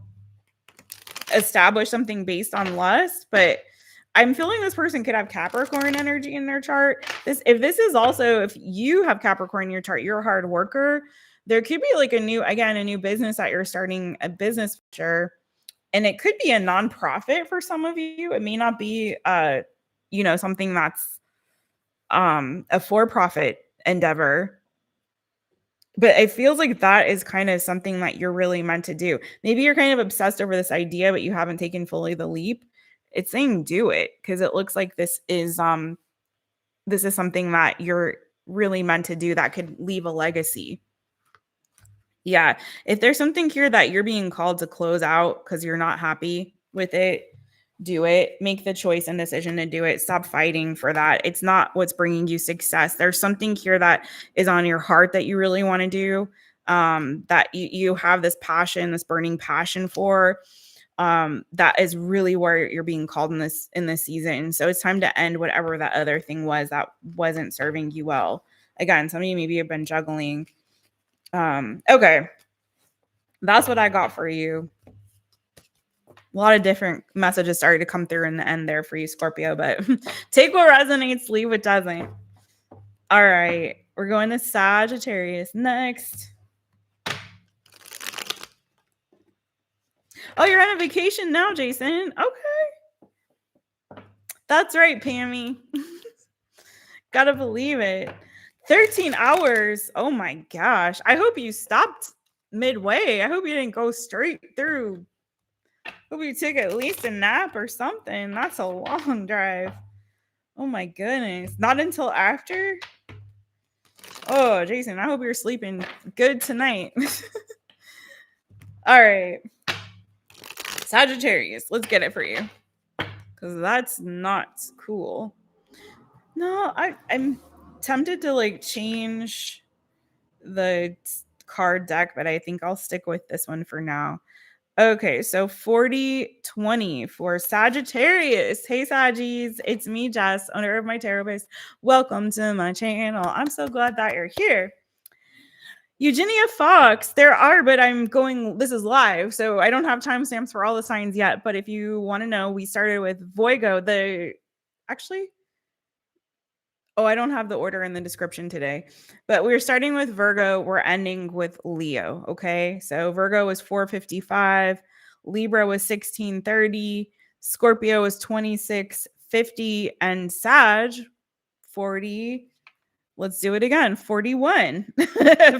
establish something based on lust. But I'm feeling this person could have Capricorn energy in their chart. If you have Capricorn in your chart, you're a hard worker. There could be like a new business that you're starting, a business venture. And it could be a nonprofit for some of you. It may not be, something that's a for-profit endeavor. But it feels like that is kind of something that you're really meant to do. Maybe you're kind of obsessed over this idea, but you haven't taken fully the leap. It's saying do it, because it looks like this is something that you're really meant to do that could leave a legacy. Yeah. If there's something here that you're being called to close out because you're not happy with it, do it. Make the choice and decision to do it. Stop fighting for that. It's not what's bringing you success. There's something here that is on your heart that you really want to do, that you have this passion, this burning passion for, that is really where you're being called in this season. So it's time to end whatever that other thing was that wasn't serving you well. Again, some of you maybe have been juggling. Okay. That's what I got for you. A lot of different messages started to come through in the end there for you, Scorpio, but take what resonates, leave what doesn't. All right. We're going to Sagittarius next. Oh, you're on a vacation now, Jason. Okay. That's right, Pammy. Gotta believe it. 13 hours. Oh my gosh. I hope you stopped midway. I hope you didn't go straight through. Hope you took at least a nap or something. That's a long drive. Oh my goodness. Not until after? Oh, Jason, I hope you're sleeping good tonight. All right. Sagittarius, let's get it for you. Because that's not cool. No, I'm tempted to like change the card deck, but I think I'll stick with this one for now. Okay, so 40/20 for Sagittarius. Hey Saggies, it's me, Jess, owner of My Taropist. Welcome to my channel. I'm so glad that you're here. Eugenia Fox, there are, but this is live, so I don't have timestamps for all the signs yet. But if you want to know, we started with Virgo. I don't have the order in the description today, but we're starting with Virgo. We're ending with Leo. Okay. So Virgo was 455, Libra was 1630, Scorpio was 2650, and Sag 40. Let's do it again. 41.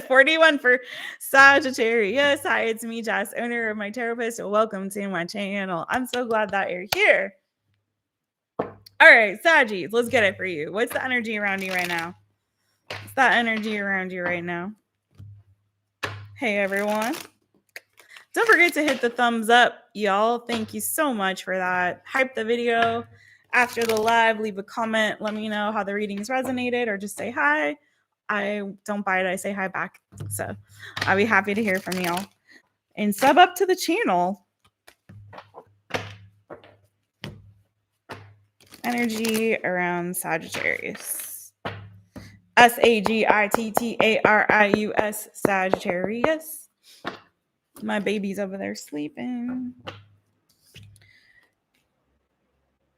41 for Sagittarius. Hi, it's me, Jess, owner of My Taropist. Welcome to my channel. I'm so glad that you're here. All right, Saggies, let's get it for you. What's the energy around you right now? What's that energy around you right now? Hey, everyone. Don't forget to hit the thumbs up, y'all. Thank you so much for that. Hype the video after the live. Leave a comment. Let me know how the readings resonated or just say hi. I don't bite. I say hi back. So I'll be happy to hear from y'all. And sub up to the channel. Energy around Sagittarius. SAGITTARIUS, Sagittarius. My baby's over there sleeping.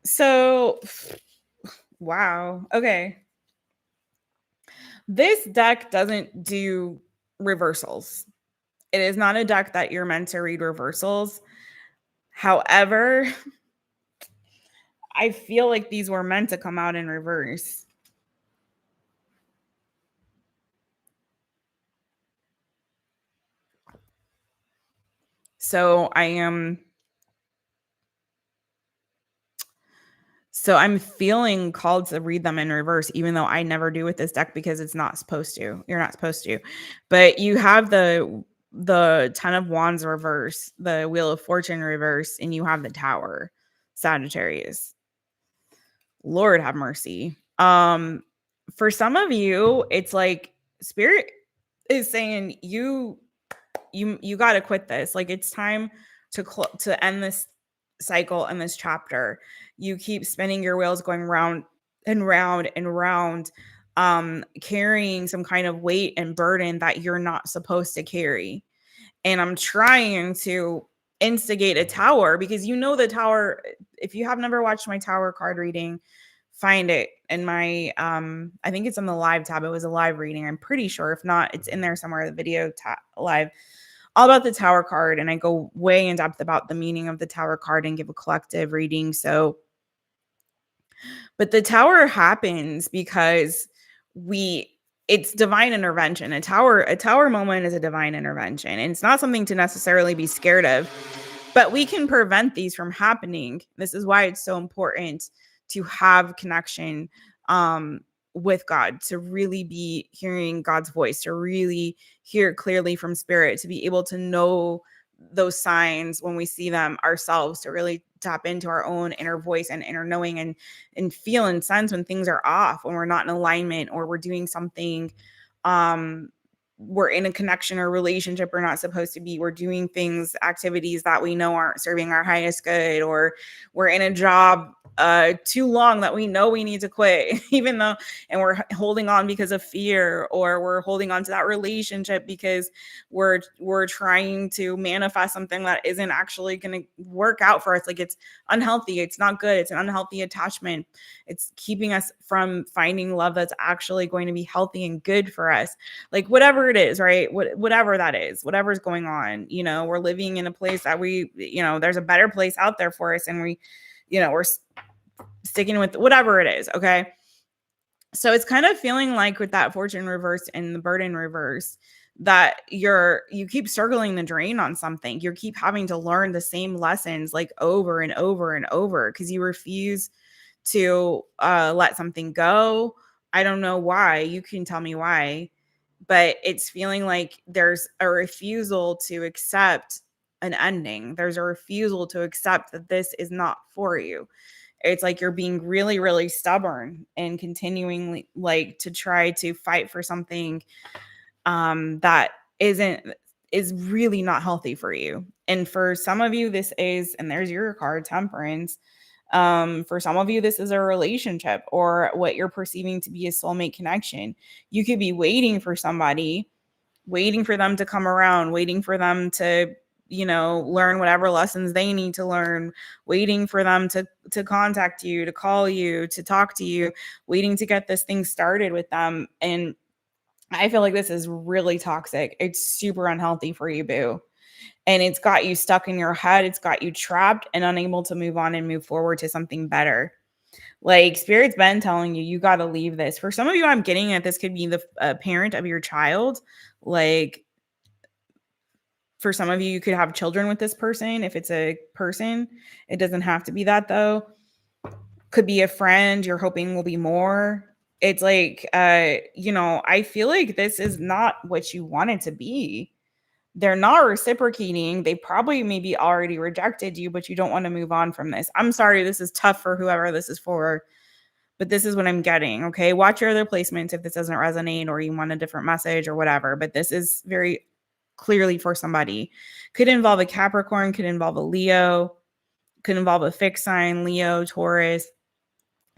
So, wow. Okay. This deck doesn't do reversals. It is not a deck that you're meant to read reversals. However, I feel like these were meant to come out in reverse. So I'm feeling called to read them in reverse, even though I never do with this deck because it's not supposed to. You're not supposed to. But you have the 10 of Wands reverse, the Wheel of Fortune reverse, and you have the Tower, Sagittarius. Lord have mercy. For some of you, it's like Spirit is saying you got to quit this. Like it's time to end this cycle and this chapter. You keep spinning your wheels, going round and round and round, carrying some kind of weight and burden that you're not supposed to carry. And I'm trying to instigate a Tower because the Tower, if you have never watched my Tower card reading, find it in my I think it's on the live tab. It was a live reading. I'm pretty sure. If not, it's in there somewhere, the video tab live, all about the Tower card. And I go way in depth about the meaning of the Tower card and give a collective reading. But the Tower happens because it's divine intervention. A tower moment is a divine intervention. And it's not something to necessarily be scared of, but we can prevent these from happening. This is why it's so important to have connection with God, to really be hearing God's voice, to really hear clearly from Spirit, to be able to know those signs when we see them ourselves, to really tap into our own inner voice and inner knowing and feel and sense when things are off, when we're not in alignment or we're doing something, we're in a connection or relationship we're not supposed to be. We're doing activities that we know aren't serving our highest good, or we're in a job too long that we know we need to quit, even though, and we're holding on because of fear, or we're holding on to that relationship because we're trying to manifest something that isn't actually going to work out for us. Like it's unhealthy. It's not good. It's an unhealthy attachment. It's keeping us from finding love that's actually going to be healthy and good for us. Like whatever it is, right? Whatever that is, whatever's going on, we're living in a place that there's a better place out there for us. And we're sticking with whatever it is. Okay. So it's kind of feeling like with that fortune reverse and the burden reverse that you keep circling the drain on something. You keep having to learn the same lessons like over and over and over because you refuse to let something go. I don't know why. You can tell me why, but it's feeling like there's a refusal to accept an ending. There's a refusal to accept that this is not for you. It's like you're being really, really stubborn and continuing like to try to fight for something that is really not healthy for you. And for some of you, this is, and there's your card, Temperance. For some of you, this is a relationship or what you're perceiving to be a soulmate connection. You could be waiting for somebody, waiting for them to come around, waiting for them to learn whatever lessons they need to learn, waiting for them to contact you, to call you, to talk to you, waiting to get this thing started with them. And I feel like this is really toxic. It's super unhealthy for you, boo. And it's got you stuck in your head. It's got you trapped and unable to move on and move forward to something better. Like Spirit's been telling you got to leave this. For some of you, I'm getting at this could be the parent of your child. Like, for some of you, you could have children with this person. If it's a person, it doesn't have to be that though. Could be a friend you're hoping will be more. It's like, I feel like this is not what you want it to be. They're not reciprocating. They probably maybe already rejected you, but you don't want to move on from this. I'm sorry, this is tough for whoever this is for, but this is what I'm getting. Okay. Watch your other placements if this doesn't resonate or you want a different message or whatever, but this is very clearly for somebody. Could involve a Capricorn, could involve a Leo, could involve a fixed sign, Leo, Taurus,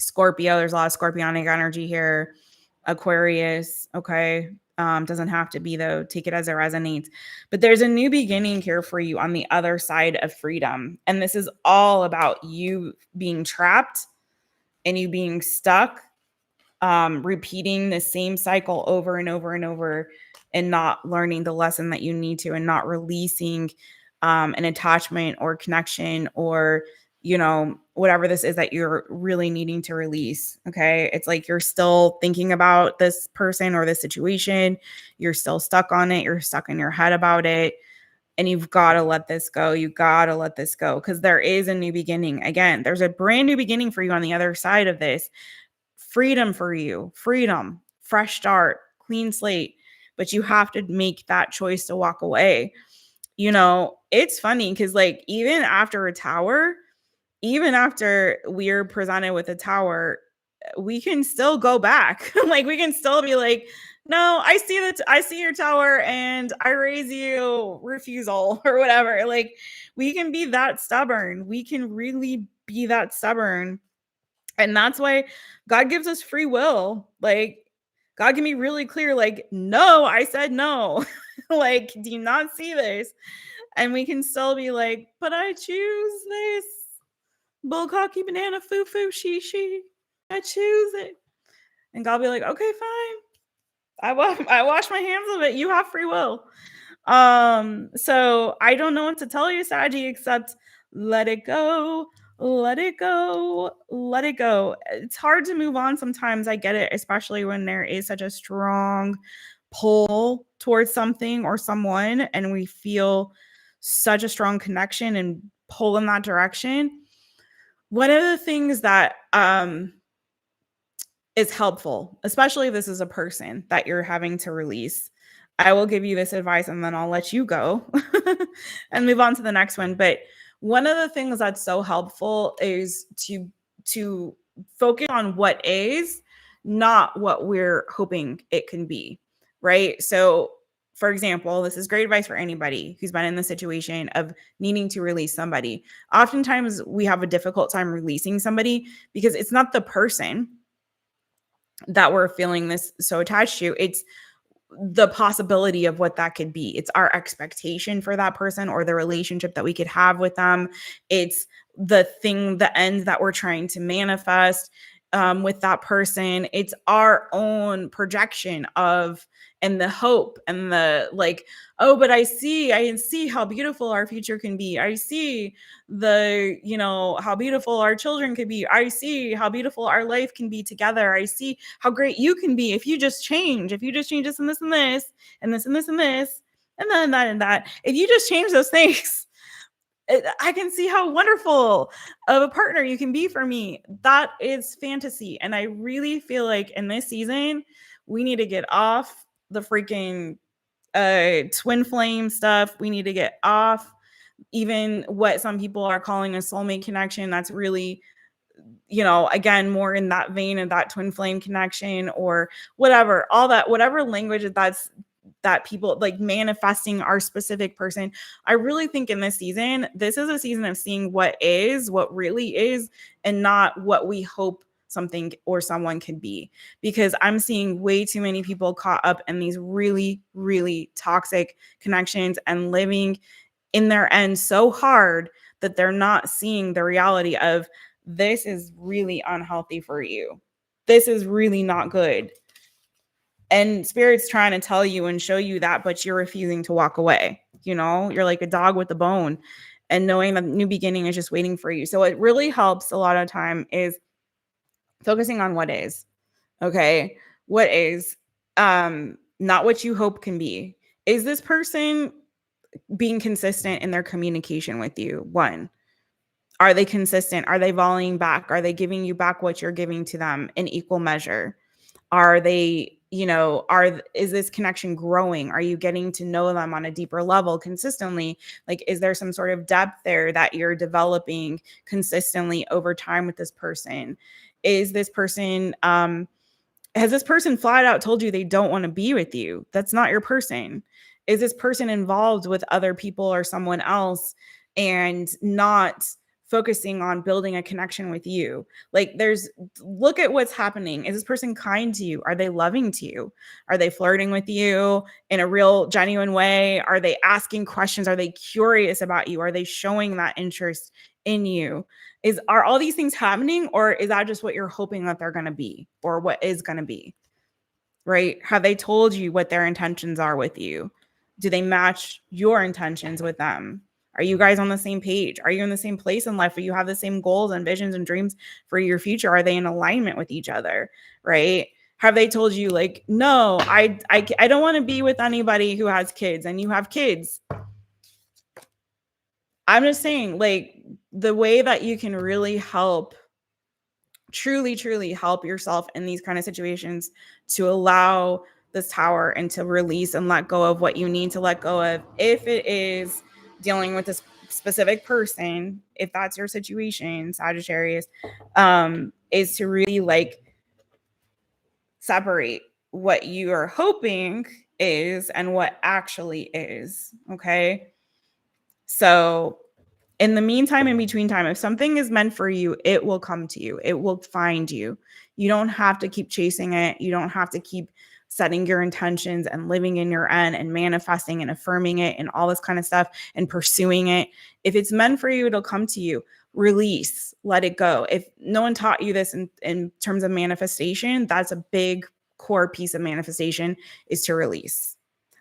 Scorpio. There's a lot of scorpionic energy here. Aquarius. Okay. Doesn't have to be though. Take it as it resonates. But there's a new beginning here for you on the other side of freedom. And this is all about you being trapped and you being stuck, repeating the same cycle over and over and over and not learning the lesson that you need to and not releasing an attachment or connection or, whatever this is that you're really needing to release. Okay. It's like you're still thinking about this person or this situation. You're still stuck on it. You're stuck in your head about it. And you've got to let this go. You got to let this go because there is a new beginning. Again, there's a brand new beginning for you on the other side of this. Freedom for you. Freedom. Fresh start. Clean slate. But you have to make that choice to walk away. It's funny because like even after a tower, even after we're presented with a tower, we can still go back. Like we can still be like, no, I see your tower and I raise you refusal or whatever. Like we can be that stubborn. We can really be that stubborn. And that's why God gives us free will. Like God can be really clear, like, no, I said no. Like, do you not see this? And we can still be like, but I choose this. Bullcocky banana foo foo she. I choose it. And God be like, okay, fine. I wash my hands of it. You have free will. So I don't know what to tell you, Saggy, except let it go. Let it go. Let it go. It's hard to move on sometimes. I get it, especially when there is such a strong pull towards something or someone and we feel such a strong connection and pull in that direction. One of the things that is helpful, especially if this is a person that you're having to release, I will give you this advice and then I'll let you go and move on to the next one. But one of the things that's so helpful is to focus on what is, not what we're hoping it can be, right? So, for example, this is great advice for anybody who's been in the situation of needing to release somebody. Oftentimes, we have a difficult time releasing somebody because it's not the person that we're feeling this so attached to. It's the possibility of what that could be. It's our expectation for that person or the relationship that we could have with them. It's the end that we're trying to manifest. with that person. It's our own projection of, and the hope and the like, oh, but I can see how beautiful our future can be. I see the, how beautiful our children could be. I see how beautiful our life can be together. I see how great you can be if you just change this and this and this and this and this and this and then that and that. If you just change those things, I can see how wonderful of a partner you can be for me. That is fantasy. And I really feel like in this season, we need to get off the freaking twin flame stuff. We need to get off even what some people are calling a soulmate connection. That's really, again, more in that vein of that twin flame connection or whatever, all that, whatever language that people like manifesting our specific person. I really think in this season, this is a season of seeing what really is, and not what we hope something or someone could be. Because I'm seeing way too many people caught up in these really, really toxic connections and living in their end so hard that they're not seeing the reality of, this is really unhealthy for you. This is really not good. And Spirit's trying to tell you and show you that, but you're refusing to walk away. You're like a dog with a bone, and knowing that the new beginning is just waiting for you. So it really helps a lot of time is focusing on what is. Okay. What is, not what you hope can be. Is this person being consistent in their communication with you? One, are they consistent? Are they volleying back? Are they giving you back what you're giving to them in equal measure? Are they, is this connection growing? Are you getting to know them on a deeper level consistently? Like, is there some sort of depth there that you're developing consistently over time with this person? Is this person, has this person flat out told you they don't want to be with you? That's not your person. Is this person involved with other people or someone else and not focusing on building a connection with you? Like, look at what's happening. Is this person kind to you? Are they loving to you? Are they flirting with you in a real genuine way? Are they asking questions? Are they curious about you? Are they showing that interest in you? Are all these things happening, or is that just what you're hoping that they're going to be, or what is going to be? Right? Have they told you what their intentions are with you? Do they match your intentions with them? Are you guys on the same page? Are you in the same place in life? Do you have the same goals and visions and dreams for your future? Are they in alignment with each other? Right? Have they told you, like, no, I don't want to be with anybody who has kids, and you have kids? I'm just saying, like, the way that you can really help, truly, truly help yourself in these kind of situations, to allow this Tower and to release and let go of what you need to let go of, if it is dealing with this specific person, if that's your situation, Sagittarius, is to really like separate what you are hoping is and what actually is. Okay. So in the meantime, in between time, if something is meant for you, it will come to you. It will find you. You don't have to keep chasing it. You don't have to keep setting your intentions and living in your end and manifesting and affirming it and all this kind of stuff and pursuing it. If it's meant for you, it'll come to you. Release, let it go. If no one taught you this in terms of manifestation, that's a big core piece of manifestation, is to release.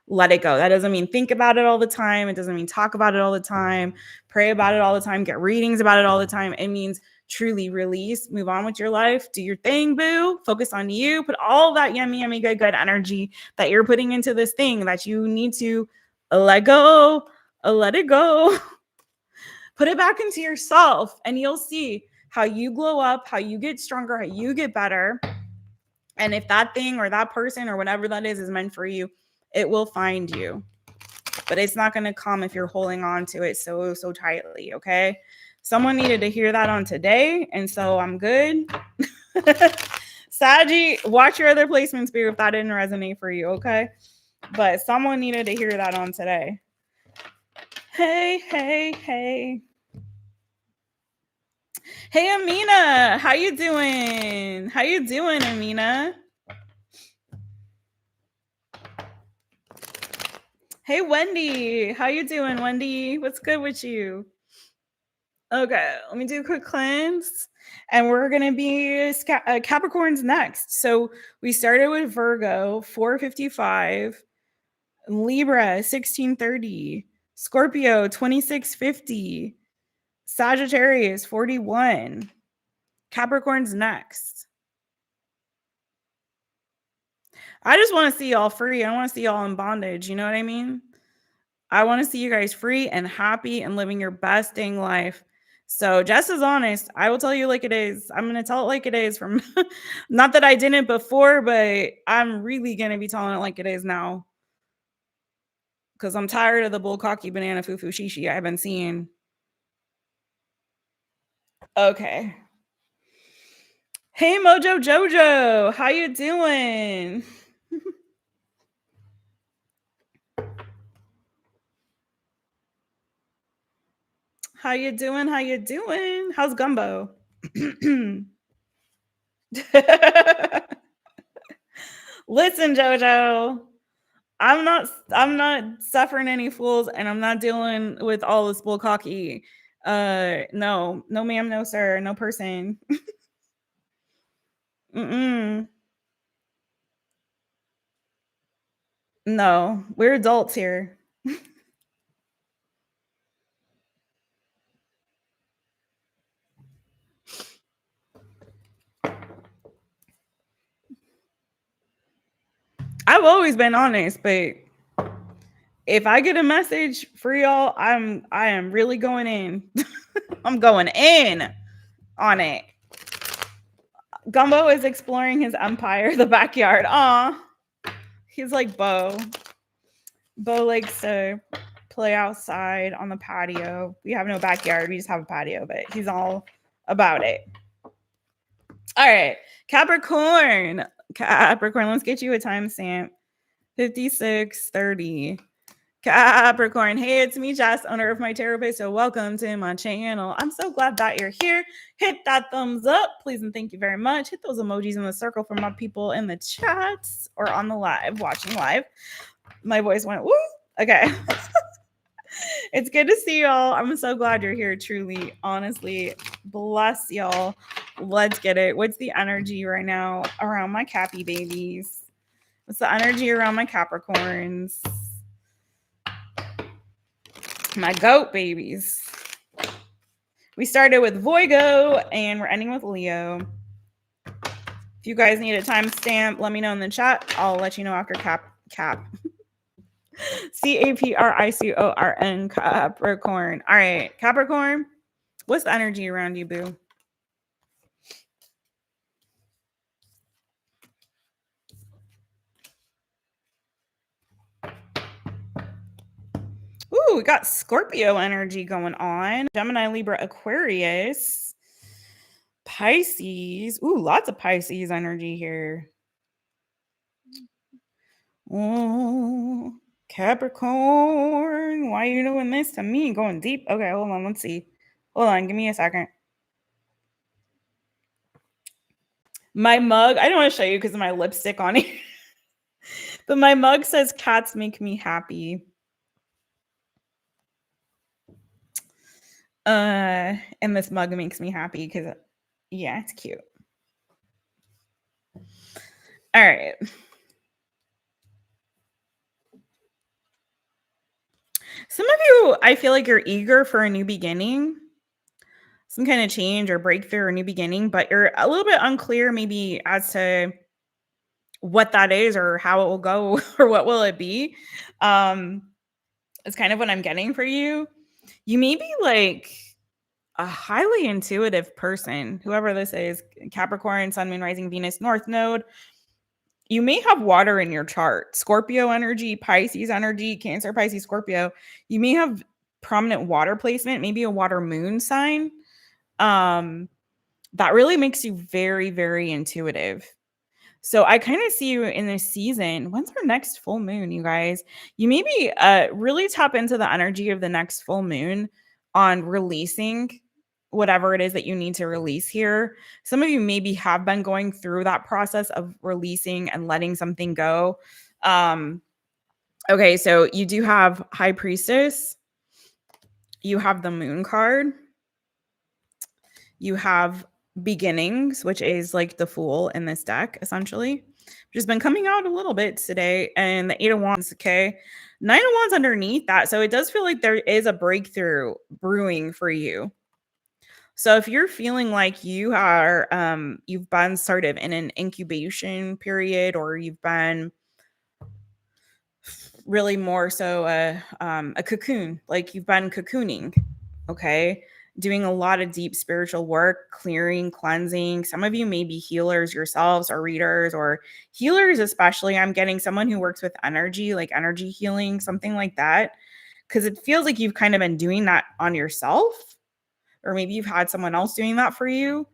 Let it go. That doesn't mean think about it all the time. It doesn't mean talk about it all the time, pray about it all the time, get readings about it all the time. It means truly release, move on with your life, do your thing, boo, focus on you, put all that yummy, good energy that you're putting into this thing that you need to let go, let it go, put it back into yourself, and you'll see how you glow up, how you get stronger, how you get better. And if that thing or that person or whatever that is meant for you, it will find you. But it's not going to come if you're holding on to it so tightly, okay? Someone needed to hear that on today, and so I'm good. Saggy, watch your other placements, Spirit, if that didn't resonate for you, okay? But someone needed to hear that on today. Hey. Hey, Amina, how you doing? How you doing, Amina? Hey, Wendy, how you doing, Wendy? What's good with you? Okay, let me do a quick cleanse. And we're going to be Capricorns next. So we started with Virgo, 455, Libra, 1630, Scorpio, 2650, Sagittarius, 41. Capricorn's next. I just want to see y'all free. I want to see y'all in bondage. You know what I mean? I want to see you guys free and happy and living your best dang life. So Jess is honest. I will tell you like it is. I'm going to tell it like it is from not that I didn't before, but I'm really going to be telling it like it is now. Because I'm tired of the bull cocky banana foo foo shishi I've been seeing. Okay. Hey Mojo Jojo, how you doing? How you doing? How you doing? How's Gumbo? Listen, Jojo. I'm not suffering any fools, and I'm not dealing with all this bull cocky. No, ma'am, no, sir, no person. No, we're adults here. I've always been honest, but if I get a message for y'all, I am really going in. I'm going in on it. Gumbo is exploring his empire, the backyard. Aw. He's like Bo. Bo likes to play outside on the patio. We have no backyard. We just have a patio, but he's all about it. All right. Capricorn, let's get you a timestamp. 56:30. Capricorn, hey, it's me, Jess, owner of My Taropist. So welcome to my channel. I'm so glad that you're here. Hit that thumbs up, please, and thank you very much. Hit those emojis in the circle for my people in the chats or on the live, watching live. My voice went, woo. Okay. It's good to see y'all. I'm so glad you're here, truly, honestly. Bless y'all. Let's get it. What's the energy right now around my Cappy babies? What's the energy around my Capricorns? My goat babies. We started with Virgo and we're ending with Leo. If you guys need a timestamp, let me know in the chat. I'll let you know after Cap. CAPRICORN, Capricorn. All right, Capricorn, what's the energy around you, boo? Ooh, we got Scorpio energy going on. Gemini, Libra, Aquarius, Pisces. Ooh, lots of Pisces energy here. Oh, Capricorn, why are you doing this to me? Going deep? Okay, hold on. Let's see. Hold on. Give me a second. My mug, I don't want to show you because of my lipstick on it. But my mug says cats make me happy. And this mug makes me happy because, yeah, it's cute. All right. Some of you, I feel like you're eager for a new beginning, some kind of change or breakthrough or new beginning, but you're a little bit unclear maybe as to what that is or how it will go or what will it be. It's kind of what I'm getting for you. You may be like a highly intuitive person, whoever this is, Capricorn, Sun, Moon, Rising, Venus, North Node. You may have water in your chart, Scorpio energy, Pisces energy, Cancer, Pisces, Scorpio. You may have prominent water placement, maybe a water moon sign. That really makes you very, very intuitive. So I kind of see you in this season. When's our next full moon, you guys? You maybe really tap into the energy of the next full moon on releasing whatever it is that you need to release here. Some of you maybe have been going through that process of releasing and letting something go. Okay, so you do have High Priestess. You have the Moon card. You have beginnings, which is like the Fool in this deck, essentially, which has been coming out a little bit today. And the Eight of Wands, okay. Nine of Wands underneath that. So it does feel like there is a breakthrough brewing for you. So if you're feeling like you are, you've been sort of in an incubation period, or you've been really more so a cocoon, like you've been cocooning, okay, doing a lot of deep spiritual work, clearing, cleansing. Some of you may be healers yourselves, or readers, or healers especially. I'm getting someone who works with energy, like energy healing, something like that, because it feels like you've kind of been doing that on yourself, or maybe you've had someone else doing that for you,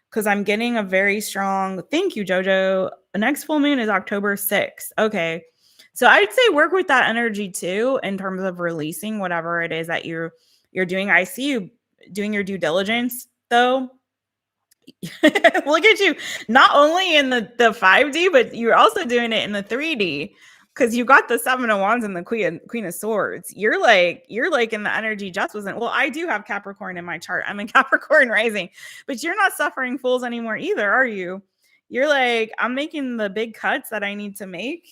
because I'm getting a very strong, thank you, Jojo. The next full moon is October 6th. Okay. So I'd say work with that energy too, in terms of releasing whatever it is that you're doing. I see you doing your due diligence though. Look at you, not only in the 5D, but you're also doing it in the 3D, because you got the Seven of Wands and the Queen of Swords. You're like in the energy Jess wasn't. Well, I do have Capricorn in my chart. I'm in Capricorn rising, but you're not suffering fools anymore either, are you? You're like, I'm making the big cuts that I need to make.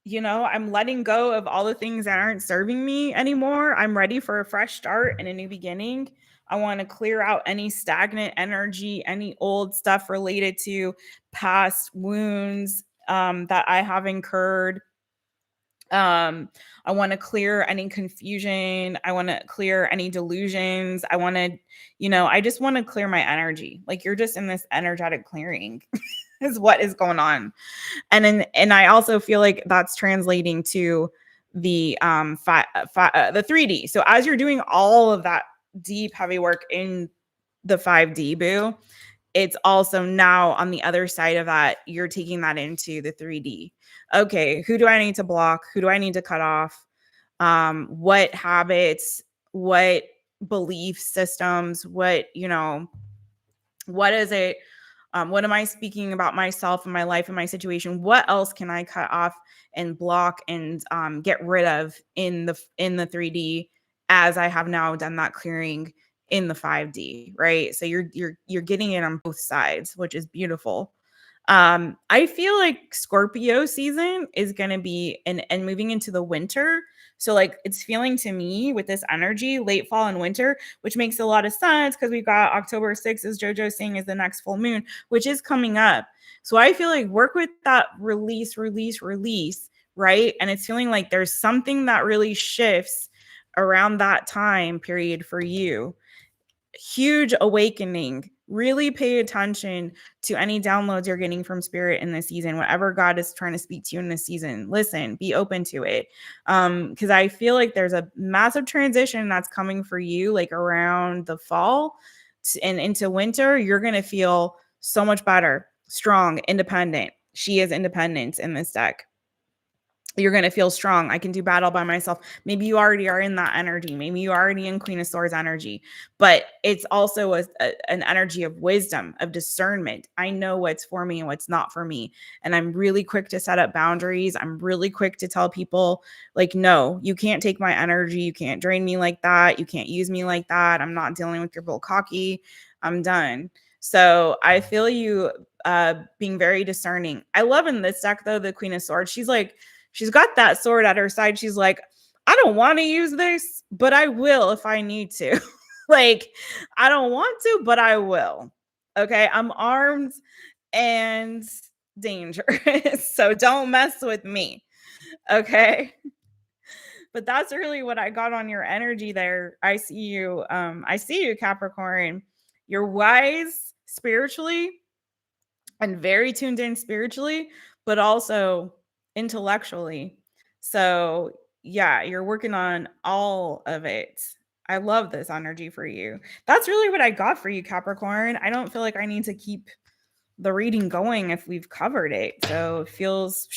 You know, I'm letting go of all the things that aren't serving me anymore. I'm ready for a fresh start and a new beginning. I want to clear out any stagnant energy, any old stuff related to past wounds that I have incurred. I want to clear any confusion. I want to clear any delusions. I want to, I just want to clear my energy. Like, you're just in this energetic clearing is what is going on. And I also feel like that's translating to the the 3D. So as you're doing all of that deep heavy work in the 5D, boo, it's also now on the other side of that, you're taking that into the 3D. Okay, who do I need to block? Who do I need to cut off? What habits, what belief systems, what is it? What am I speaking about myself and my life and my situation? What else can I cut off and block and get rid of in the 3D, as I have now done that clearing in the 5D, right? So you're getting it on both sides, which is beautiful. I feel like Scorpio season is going to be and moving into the winter. So like, it's feeling to me with this energy, late fall and winter, which makes a lot of sense, because we've got October 6th, as JoJo's saying, is the next full moon, which is coming up. So I feel like work with that release, right? And it's feeling like there's something that really shifts around that time period for you. Huge awakening. Really pay attention to any downloads you're getting from spirit in this season. Whatever God is trying to speak to you in this season, listen, be open to it. Because I feel like there's a massive transition that's coming for you, like around the fall and into winter. You're going to feel so much better, strong, independent. She is independent in this deck. You're going to feel strong. I can do battle by myself. Maybe you already are in that energy. Maybe you already in Queen of Swords energy, but it's also an energy of wisdom, of discernment. I know what's for me and what's not for me. And I'm really quick to set up boundaries. I'm really quick to tell people, like, no, you can't take my energy. You can't drain me like that. You can't use me like that. I'm not dealing with your bull cocky. I'm done. So I feel you being very discerning. I love in this deck, though, the Queen of Swords. She's got that sword at her side. She's like, I don't want to use this, but I will if I need to. Like, I don't want to, but I will. Okay. I'm armed and dangerous. So don't mess with me. Okay. But that's really what I got on your energy there. I see you, Capricorn. You're wise spiritually and very tuned in spiritually, but also intellectually. So yeah, you're working on all of it. I love this energy for you. That's really what I got for you, Capricorn. I don't feel like I need to keep the reading going if we've covered it. So it feels,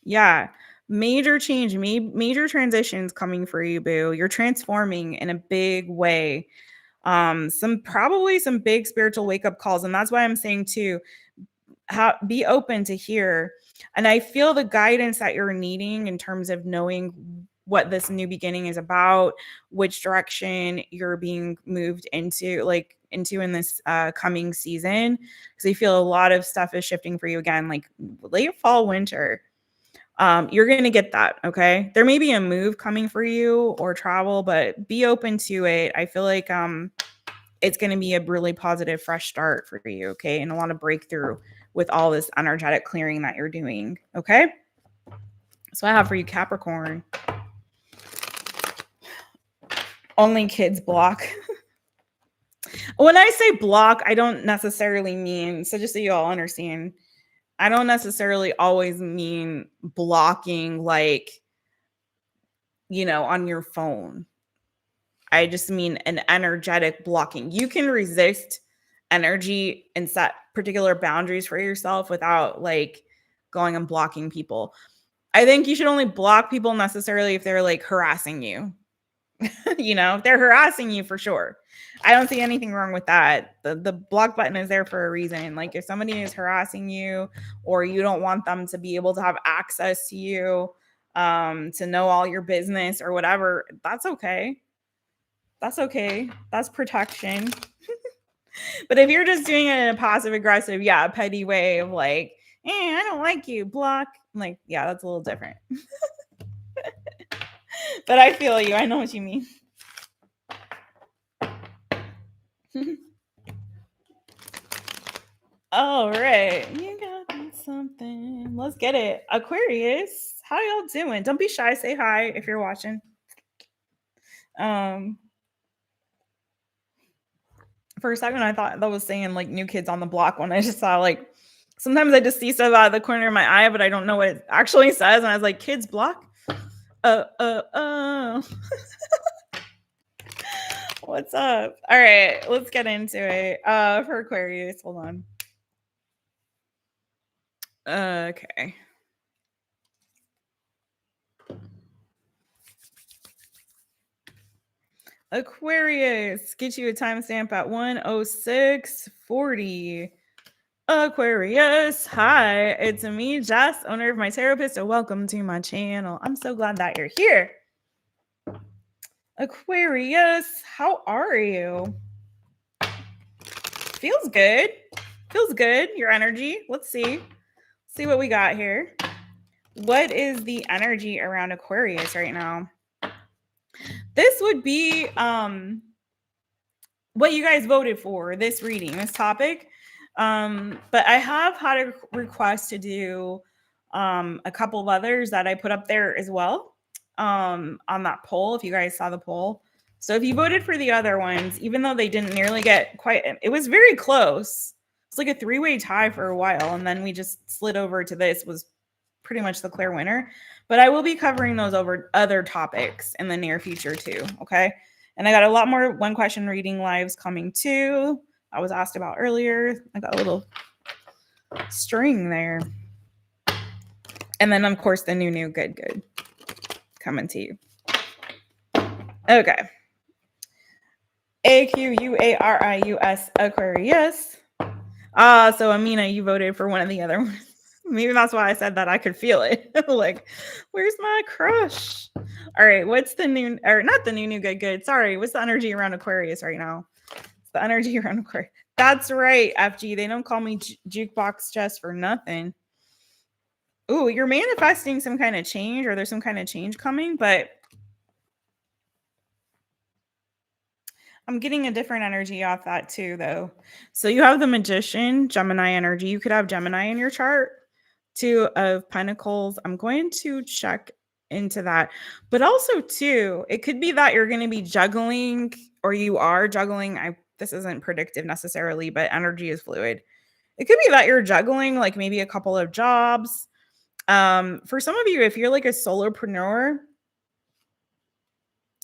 yeah, major change, major transitions coming for you, boo. You're transforming in a big way. Probably some big spiritual wake up calls. And that's why I'm saying too, be open to hear. And I feel the guidance that you're needing in terms of knowing what this new beginning is about, which direction you're being moved into, like into in this coming season. Because I feel a lot of stuff is shifting for you again, like late fall, winter. You're going to get that. Okay. There may be a move coming for you or travel, but be open to it. I feel like it's going to be a really positive, fresh start for you. Okay. And a lot of breakthrough with all this energetic clearing that you're doing. Okay. So I have for you, Capricorn. Only kids block. When I say block, I don't necessarily mean, so just so you all understand, I don't necessarily always mean blocking like, you know, on your phone. I just mean an energetic blocking. You can resist energy and set particular boundaries for yourself without like going and blocking people. I think you should only block people necessarily if they're like harassing you. You know, if they're harassing you, for sure. I don't see anything wrong with that. The block button is there for a reason. Like if somebody is harassing you or you don't want them to be able to have access to you, to know all your business or whatever, that's okay. That's okay. That's protection. But if you're just doing it in a passive aggressive, petty way of like, I don't like you, block, like, that's a little different. But I feel you. I know what you mean. All right. You got something. Let's get it. Aquarius, how y'all doing? Don't be shy. Say hi if you're watching. For a second, I thought that was saying like new kids on the block when I just saw like, sometimes I just see stuff out of the corner of my eye, but I don't know what it actually says. And I was like, kids block? What's up? All right, let's get into it. For Aquarius, hold on. Okay. Aquarius, get you a timestamp at 1:06:40. Aquarius, hi, it's me, Jess, owner of My Taropist, and welcome to my channel. I'm so glad that you're here. Aquarius, how are you? Feels good. Feels good. Your energy. Let's see. See what we got here. What is the energy around Aquarius right now? This would be what you guys voted for, this reading, this topic. But I have had a request to do a couple of others that I put up there as well on that poll, if you guys saw the poll. So if you voted for the other ones, even though they didn't nearly get quite, it was very close. It's like a three-way tie for a while, and then we just slid over to this, was pretty much the clear winner. But I will be covering those over other topics in the near future too, okay? And I got a lot more one question reading lives coming too. I was asked about earlier. I got a little string there. And then, of course, the new good coming to you. Okay. AQUARIUS Aquarius. So Amina, you voted for one of the other ones. Maybe that's why I said that. I could feel it. Like, where's my crush? All right. What's the new, or not the new good? Sorry. What's the energy around Aquarius right now? It's the energy around Aquarius. That's right, FG. They don't call me Jukebox Jess for nothing. Ooh, you're manifesting some kind of change, or there's some kind of change coming, but I'm getting a different energy off that too, though. So you have the Magician, Gemini energy. You could have Gemini in your chart. Two of Pentacles. I'm going to check into that. But also, too, it could be that you're going to be juggling, or you are juggling. This isn't predictive necessarily, but energy is fluid. It could be that you're juggling like maybe a couple of jobs. For some of you, if you're like a solopreneur,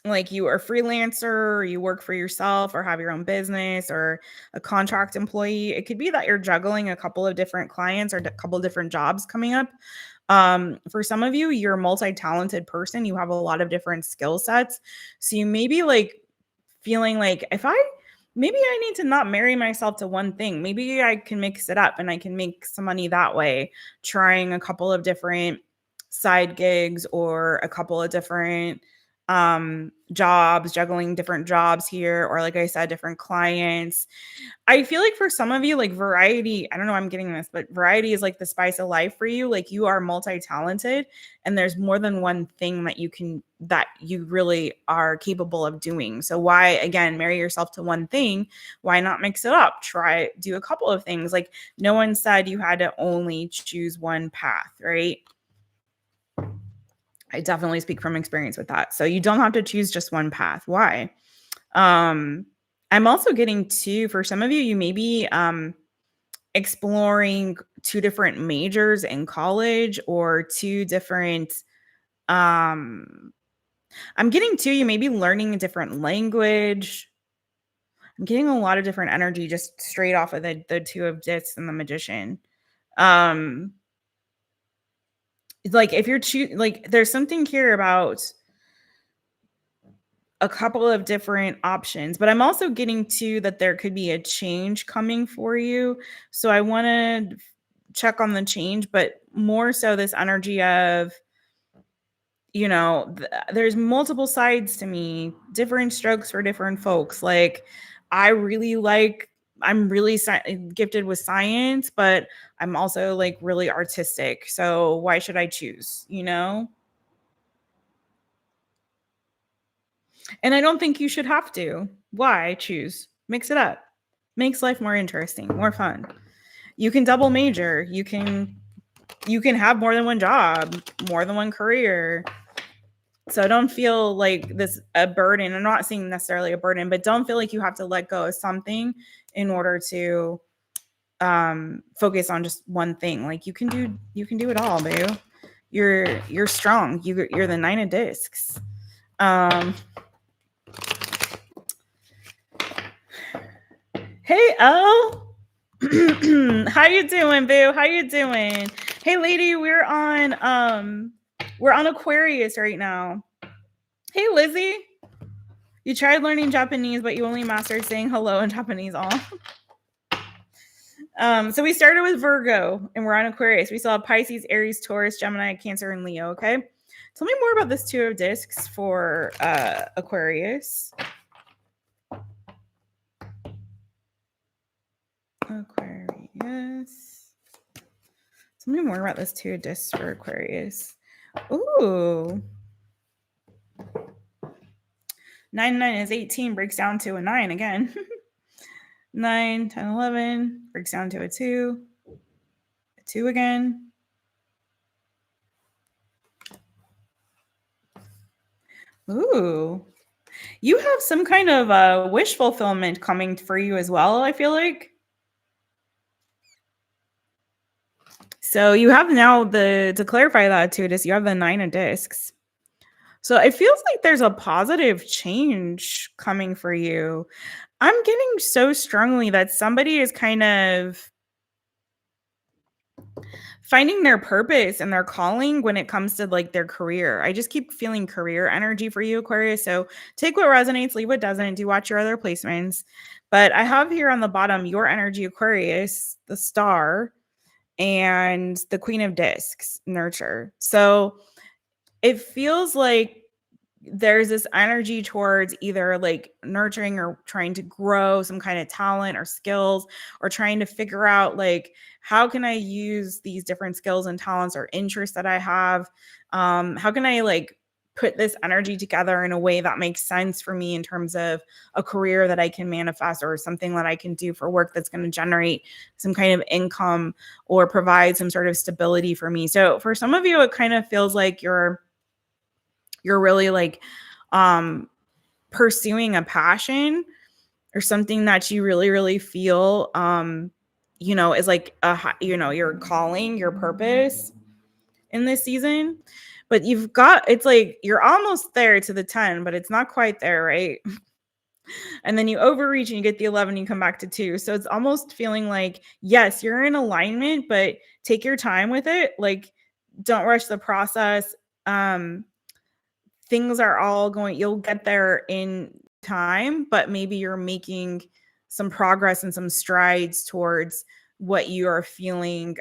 like you are a freelancer, or you work for yourself, or have your own business, or a contract employee, it could be that you're juggling a couple of different clients or a couple of different jobs coming up. For some of you, you're a multi-talented person. You have a lot of different skill sets. So you may be like feeling like, maybe I need to not marry myself to one thing. Maybe I can mix it up and I can make some money that way, trying a couple of different side gigs or a couple of different jobs, juggling different jobs here, or like I said, different clients. I feel like for some of you, like variety, I don't know why I'm getting this, but variety is like the spice of life for you. Like you are multi-talented and there's more than one thing that you really are capable of doing. So why, again, marry yourself to one thing? Why not mix it up? Do a couple of things. Like no one said you had to only choose one path, right? I definitely speak from experience with that. So you don't have to choose just one path. Why? I'm also getting to, for some of you, you may be exploring 2 different majors in college or 2 different, I'm getting to, you may be learning a different language. I'm getting a lot of different energy just straight off of the 2 of Discs and the Magician. Like if you're like there's something here about a couple of different options, but I'm also getting to that there could be a change coming for you. So I want to check on the change, but more so this energy of, there's multiple sides to me, different strokes for different folks. Like I'm really gifted with science, but I'm also like really artistic. So why should I choose, And I don't think you should have to. Why choose? Mix it up. Makes life more interesting, more fun. You can double major. You can have more than one job, more than one career. So don't feel like this a burden. I'm not saying necessarily a burden, but don't feel like you have to let go of something in order to focus on just one thing. Like you can do it all, boo. You're strong. You're the 9 of Discs. Hey, Elle. How you doing, boo? How you doing? Hey, lady, we're on Aquarius right now. Hey, Lizzie. You tried learning Japanese, but you only mastered saying hello in Japanese. So we started with Virgo, and we're on Aquarius. We saw Pisces, Aries, Taurus, Gemini, Cancer, and Leo. Okay. Tell me more about this 2 of Discs for Aquarius. Aquarius. Tell me more about this 2 of Discs for Aquarius. Ooh. 9 9 is 18, breaks down to a 9 again. 9, 10, 11, breaks down to a 2. A 2 again. Ooh. You have some kind of wish fulfillment coming for you as well, I feel like. So you have now to clarify that too, you have the 9 of Discs. So it feels like there's a positive change coming for you. I'm getting so strongly that somebody is kind of finding their purpose and their calling when it comes to like their career. I just keep feeling career energy for you, Aquarius. So take what resonates, leave what doesn't. Do watch your other placements. But I have here on the bottom your energy, Aquarius, the star, and the Queen of Discs, nurture. So it feels like there's this energy towards either like nurturing or trying to grow some kind of talent or skills, or trying to figure out like, how can I use these different skills and talents or interests that I have? How can I like put this energy together in a way that makes sense for me in terms of a career that I can manifest, or something that I can do for work that's going to generate some kind of income or provide some sort of stability for me. So for some of you, it kind of feels like you're really like pursuing a passion or something that you really, really feel, is like your calling, your purpose in this season. But it's like you're almost there to the 10, but it's not quite there, right? And then you overreach and you get the 11, you come back to 2. So it's almost feeling like, yes, you're in alignment, but take your time with it. Like, don't rush the process. Things are all you'll get there in time, but maybe you're making some progress and some strides towards what you are feeling,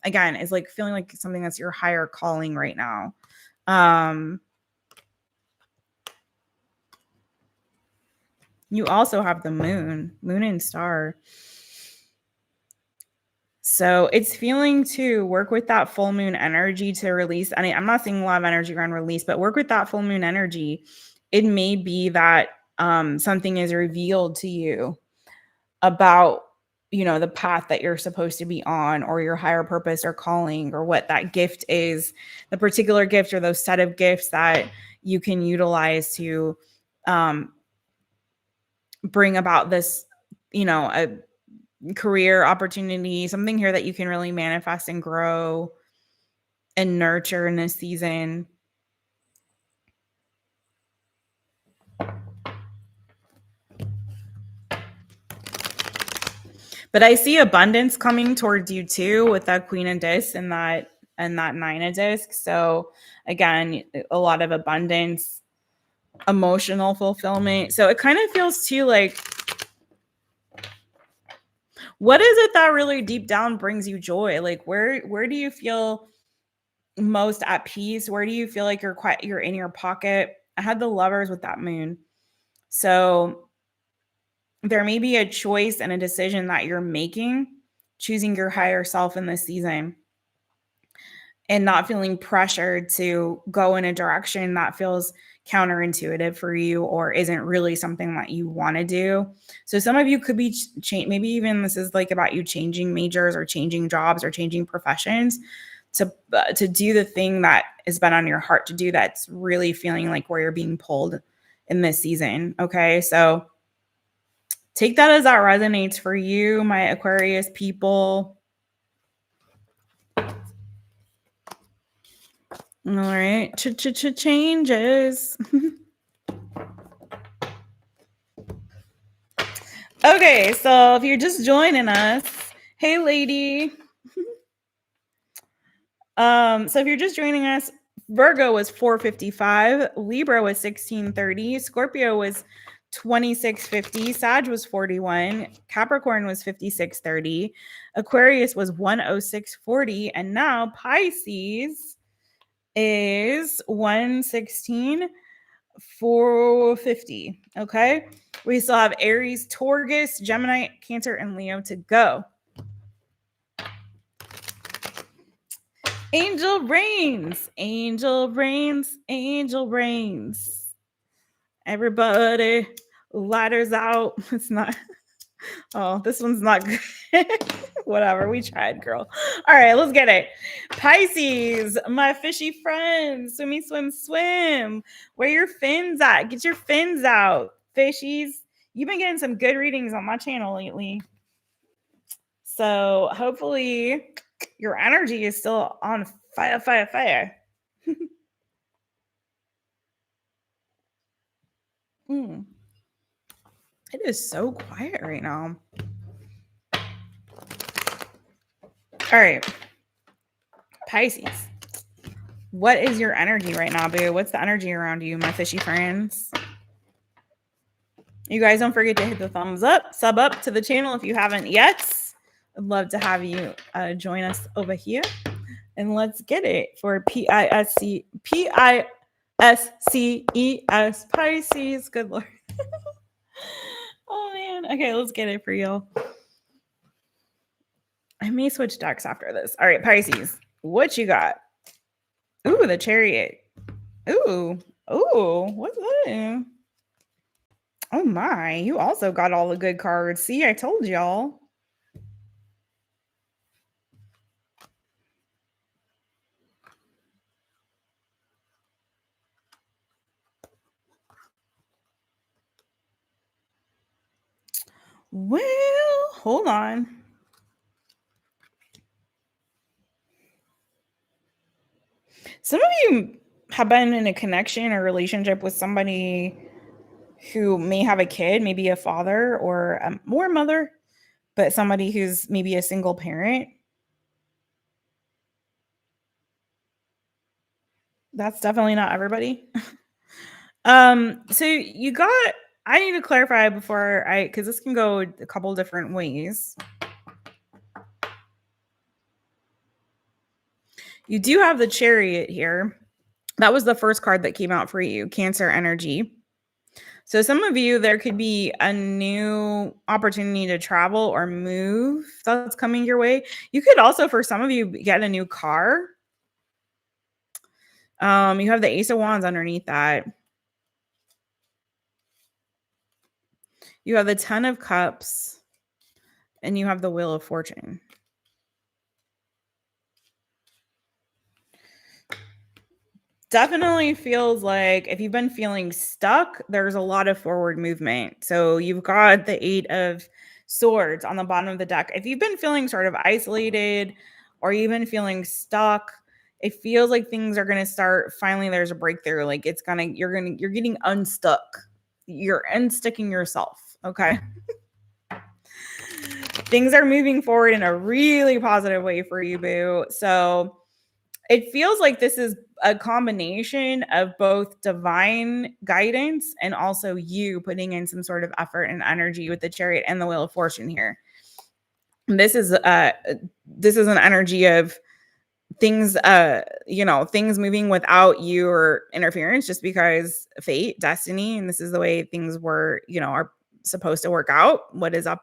again, is like feeling like something that's your higher calling right now. You also have the moon and star. So it's feeling to work with that full moon energy to release. I mean, I'm not seeing a lot of energy around release, but work with that full moon energy. It may be that something is revealed to you about, you know, the path that you're supposed to be on, or your higher purpose or calling, or what that gift is, the particular gift or those set of gifts that you can utilize to bring about this, you know, a career opportunity, something here that you can really manifest and grow and nurture in this season. But I see abundance coming towards you too, with that Queen of Discs and that Nine of Discs. So again, a lot of abundance, emotional fulfillment. So it kind of feels too like, what is it that really deep down brings you joy? Like where do you feel most at peace? Where do you feel like you're in your pocket? I had the Lovers with that moon. So there may be a choice and a decision that you're making, choosing your higher self in this season, and not feeling pressured to go in a direction that feels counterintuitive for you or isn't really something that you want to do. So some of you could be maybe even this is like about you changing majors or changing jobs or changing professions to do the thing that has been on your heart to do, that's really feeling like where you're being pulled in this season. Okay, so take that as that resonates for you, my Aquarius people. All right, changes. Okay, so if you're just joining us, hey lady. So if you're just joining us, Virgo was 455, Libra was 1630, Scorpio was 2650, Sag was 41, Capricorn was 5630, Aquarius was 10640, and now Pisces is 116 450. Okay, we still have Aries, Taurus, Gemini, Cancer, and Leo to go. Angel rains, angel rains, angel rains. Everybody, lighters out. It's not. Oh, this one's not good. Whatever, we tried, girl. All right, let's get it. Pisces, my fishy friends, swimmy, swim, swim. Where your fins at? Get your fins out, fishies. You've been getting some good readings on my channel lately. So hopefully your energy is still on fire, fire, fire. It is so quiet right now. All right. Pisces. What is your energy right now, boo? What's the energy around you, my fishy friends? You guys don't forget to hit the thumbs up, sub up to the channel if you haven't yet. I'd love to have you join us over here. And let's get it for Pisces, Pisces. Good Lord. Oh, man. Okay, let's get it for y'all. I may switch decks after this. All right, Pisces. What you got? Ooh, the Chariot. Ooh, what's that? Oh my, you also got all the good cards. See, I told y'all. Well, hold on. Some of you have been in a connection or relationship with somebody who may have a kid, maybe a father or more mother, but somebody who's maybe a single parent. That's definitely not everybody. So you got, I need to clarify before because this can go a couple different ways. You do have the Chariot here. That was the first card that came out for you, Cancer energy. So some of you, there could be a new opportunity to travel or move that's coming your way. You could also, for some of you, get a new car. You have the Ace of Wands underneath that. You have the Ten of Cups, and you have the Wheel of Fortune. Definitely feels like if you've been feeling stuck, there's a lot of forward movement. So you've got the Eight of Swords on the bottom of the deck. If you've been feeling sort of isolated or you've been feeling stuck, it feels like things are going to start. Finally, there's a breakthrough. Like you're getting unstuck. You're unsticking yourself. Okay. Things are moving forward in a really positive way for you, boo. So it feels like this is a combination of both divine guidance and also you putting in some sort of effort and energy with the Chariot and the Wheel of Fortune here. This is an energy of things things moving without your interference, just because fate, destiny, and this is the way things were, are supposed to work out. What is up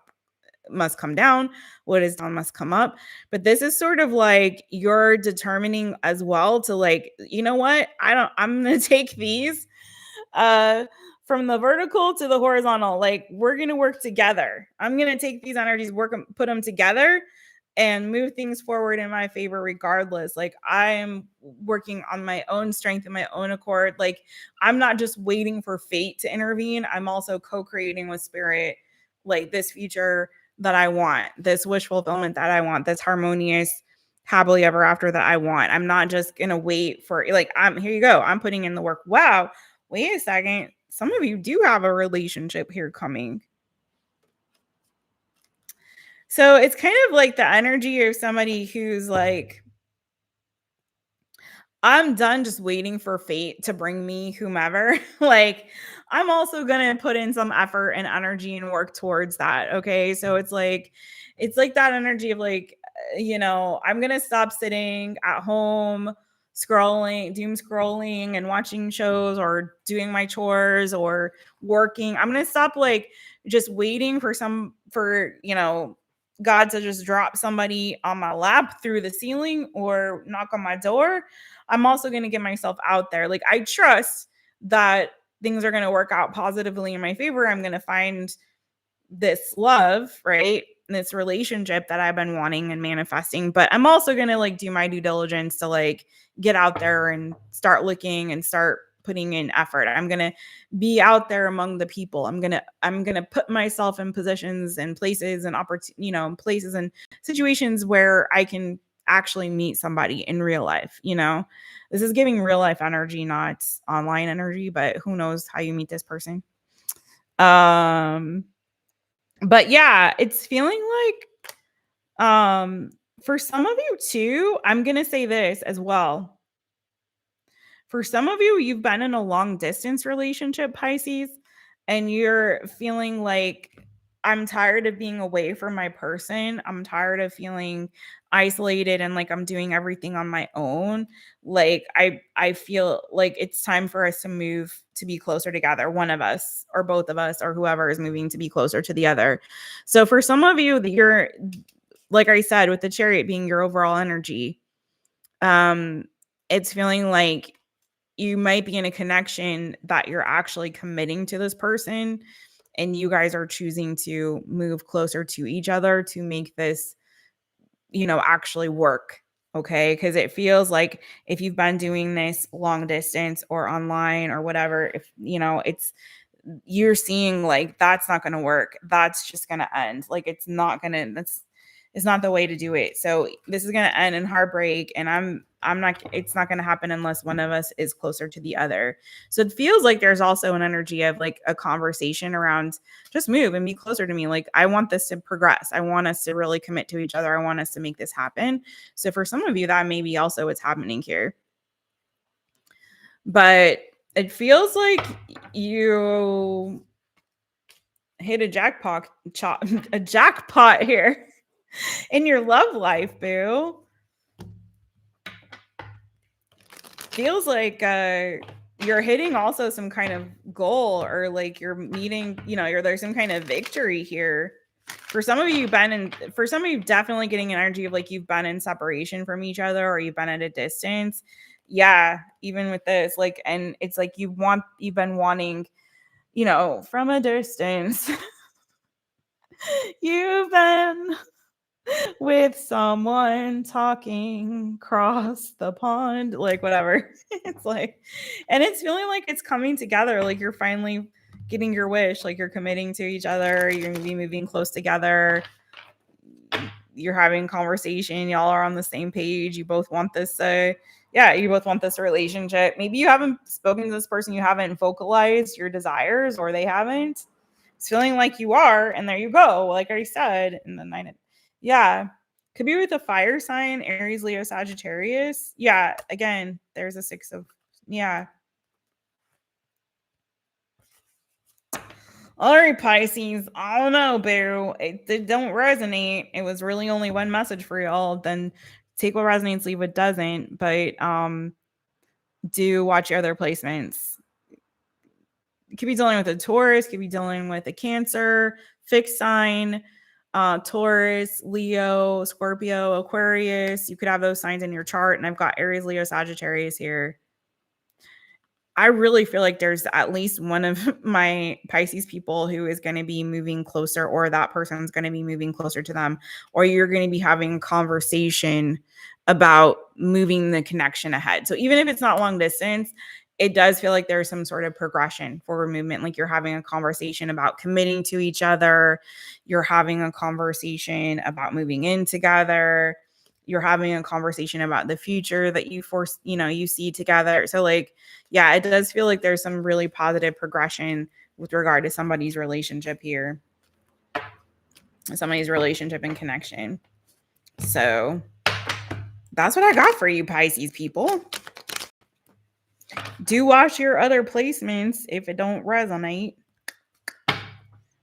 must come down, what is down must come up. But this is sort of like you're determining as well to, like, you know what, I'm gonna take these from the vertical to the horizontal. Like, we're gonna work together. I'm gonna take these energies, put them together and move things forward in my favor regardless. Like, I'm working on my own strength and my own accord. Like, I'm not just waiting for fate to intervene, I'm also co-creating with spirit, like, this future that I want, this wish fulfillment that I want, this harmonious happily ever after that I want. I'm not just gonna wait for, like, here you go, I'm putting in the work. Wow, wait a second, some of you do have a relationship here coming. So it's kind of like the energy of somebody who's like, I'm done just waiting for fate to bring me whomever. Like, I'm also going to put in some effort and energy and work towards that. Okay. So it's like that energy of, like, I'm going to stop sitting at home doom scrolling and watching shows or doing my chores or working. I'm going to stop, like, just waiting for God to just drop somebody on my lap through the ceiling or knock on my door. I'm also going to get myself out there. Like, I trust that things are going to work out positively in my favor. I'm going to find this love, right? This relationship that I've been wanting and manifesting. But I'm also going to, like, do my due diligence to, like, get out there and start looking and start putting in effort. I'm going to be out there among the people. I'm going to put myself in positions and places and places and situations where I can actually meet somebody in real life. This is giving real life energy, not online energy, but who knows how you meet this person. But yeah, it's feeling like for some of you too, I'm going to say this as well. For some of you, you've been in a long distance relationship, Pisces, and you're feeling like, I'm tired of being away from my person. I'm tired of feeling isolated and like I'm doing everything on my own. Like, I feel like it's time for us to move to be closer together. One of us or both of us or whoever is moving to be closer to the other. So for some of you, you're, like I said, with the Chariot being your overall energy, it's feeling like you might be in a connection that you're actually committing to this person and you guys are choosing to move closer to each other to make this, actually work. Okay. Because it feels like if you've been doing this long distance or online or whatever, if, you're seeing like that's not going to work. That's just going to end. Like, it's not the way to do it. So this is going to end in heartbreak, and it's not going to happen unless one of us is closer to the other. So it feels like there's also an energy of like a conversation around just move and be closer to me. Like, I want this to progress. I want us to really commit to each other. I want us to make this happen. So for some of you, that may be also what's happening here. But it feels like you hit a jackpot here in your love life, boo. feels like you're hitting also some kind of goal, or like you're meeting, there's some kind of victory here. For some of you, definitely getting an energy of like you've been in separation from each other, or you've been at a distance. Yeah, even with this, like, and it's like you've been wanting, from a distance. You've been with someone talking across the pond, like whatever. It's like, and it's feeling like it's coming together. Like you're finally getting your wish, like you're committing to each other. You're going to be moving close together. You're having conversation. Y'all are on the same page. You both want this. You both want this relationship. Maybe you haven't spoken to this person. You haven't vocalized your desires, or they haven't. It's feeling like you are, and there you go. Like I said, in the 9 of, yeah, could be with a fire sign, Aries, Leo, Sagittarius. Yeah, again, there's a 6 of, yeah. All right, Pisces. I don't know, boo. It don't resonate. It was really only one message for y'all. Then take what resonates, leave what doesn't. But do watch your other placements. You could be dealing with a Taurus, could be dealing with a Cancer, fixed sign, Taurus, Leo, Scorpio, Aquarius. You could have those signs in your chart. And I've got Aries, Leo, Sagittarius here. I really feel like there's at least one of my Pisces people who is going to be moving closer, or that person's going to be moving closer to them, or you're going to be having a conversation about moving the connection ahead. So even if it's not long distance, it does feel like there's some sort of progression, forward movement. Like you're having a conversation about committing to each other. You're having a conversation about moving in together. You're having a conversation about the future that you see together. So like, yeah, it does feel like there's some really positive progression with regard to somebody's relationship here. Somebody's relationship and connection. So that's what I got for you, Pisces people. Do watch your other placements if it don't resonate.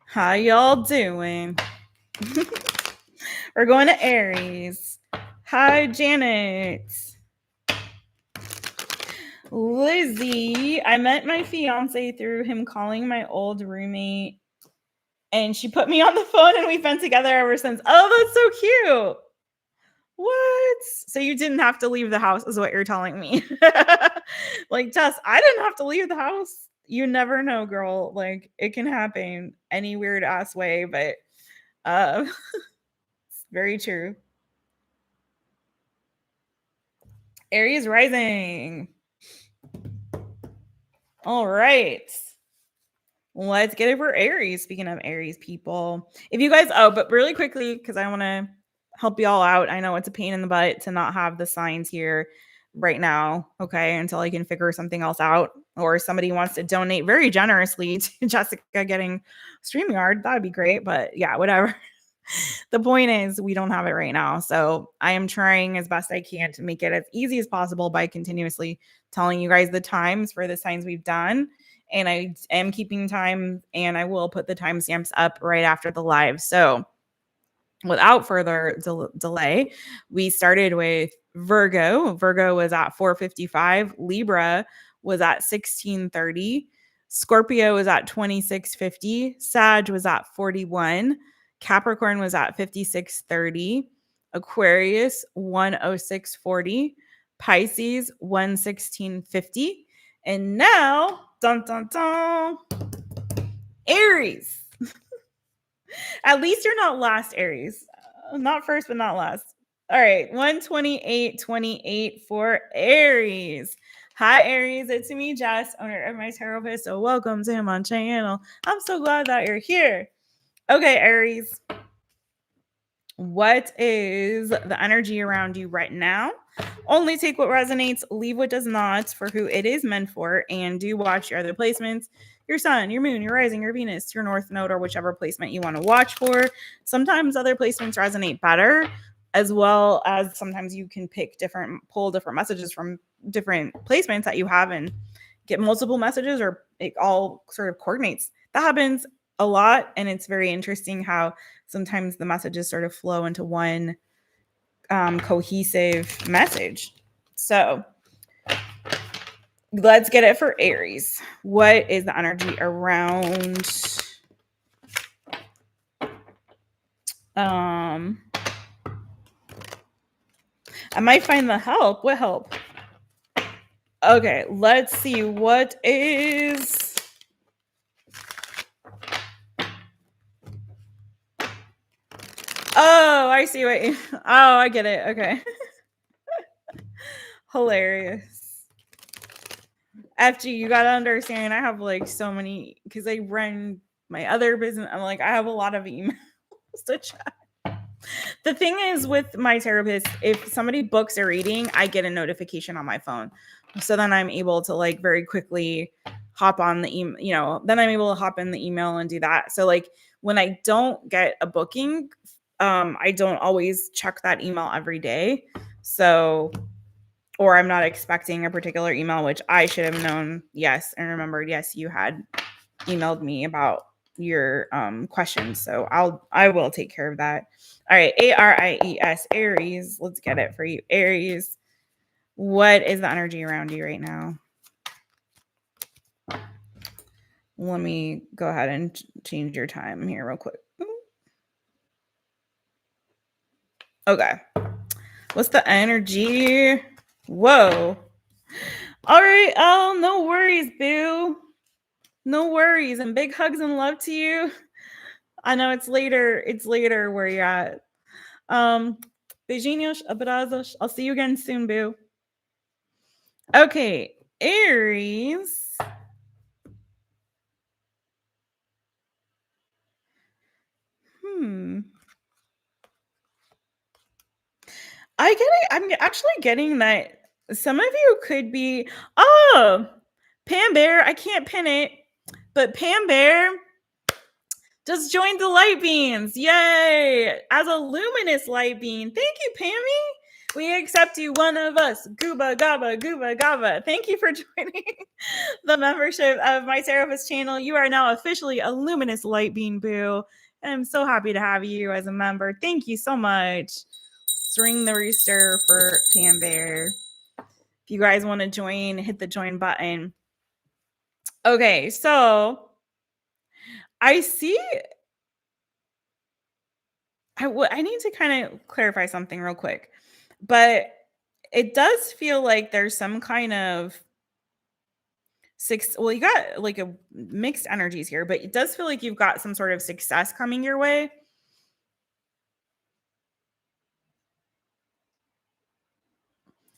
How y'all doing? We're going to Aries. Hi, Janet. Lizzie, I met my fiance through him calling my old roommate, and she put me on the phone, and we've been together ever since. Oh, that's so cute. What? So you didn't have to leave the house is what you're telling me. Like, Jess, I didn't have to leave the house. You never know, girl. Like, it can happen any weird ass way, but it's very true. Aries rising. All right. Let's get it for Aries. Speaking of Aries people, if you guys, but really quickly, because I want to help y'all out. I know it's a pain in the butt to not have the signs here right now. Okay. Until I can figure something else out, or somebody wants to donate very generously to Jessica getting StreamYard. That'd be great. But yeah, whatever. The point is, we don't have it right now. So I am trying as best I can to make it as easy as possible by continuously telling you guys the times for the signs we've done. And I am keeping time, and I will put the timestamps up right after the live. So without further delay, we started with Virgo. Virgo was at 4:55. Libra was at 16:30. Scorpio was at 26:50. Sag was at 41. Capricorn was at 56:30. Aquarius 106:40. Pisces 116:50. And now, dun dun dun, Aries. At least you're not last, Aries. Not first, but not last. All right, 128.28 for Aries. Hi, Aries. It's me, Jess, owner of My Taropist. So welcome to my channel. I'm so glad that you're here. Okay, Aries. What is the energy around you right now? Only take what resonates, leave what does not for who it is meant for, and do watch your other placements, your sun, your moon, your rising, your Venus, your north node, or whichever placement you want to watch for. Sometimes other placements resonate better, as well as sometimes you can pull different messages from different placements that you have and get multiple messages, or it all sort of coordinates. That happens a lot, and it's very interesting how sometimes the messages sort of flow into one cohesive message. So Let's get it for Aries. What is the energy around I might find the help. What help? Okay, let's see what is Oh, I see what you Oh, I get it. Okay. Hilarious. FG, you gotta understand, I have like so many because I run my other business. I'm like, I have a lot of emails to check. The thing is with my therapist, if somebody books a reading, I get a notification on my phone. So then I'm able to like very quickly hop on the email, then I'm able to hop in the email and do that. So like when I don't get a booking, I don't always check that email every day. So, or I'm not expecting a particular email, which I should have known. Yes. And remembered, yes, you had emailed me about your questions. So I will take care of that. All right. ARIES, Aries. Let's get it for you. Aries. What is the energy around you right now? Let me go ahead and change your time here real quick. Okay. What's the energy? Whoa. All right. Oh, no worries, boo. No worries. And big hugs and love to you. I know it's later. It's later where you're at. Beijinhos, abrazos. I'll see you again soon, boo. Okay, Aries. I get it. I'm actually getting that some of you could be. Oh, Pam Bear. I can't pin it, but Pam Bear just joined the Lightbeans. Yay! As a luminous light bean. Thank you, Pammy. We accept you, one of us. Gooba gaba, gooba gaba. Thank you for joining the membership of My Taropist channel. You are now officially a luminous light bean, boo. And I'm so happy to have you as a member. Thank you so much. Let's ring the rooster for Pam Bear. If you guys want to join, hit the join button. Okay, so I see. I need to kind of clarify something real quick, but it does feel like there's some kind of you got like a mixed energies here, but it does feel like you've got some sort of success coming your way.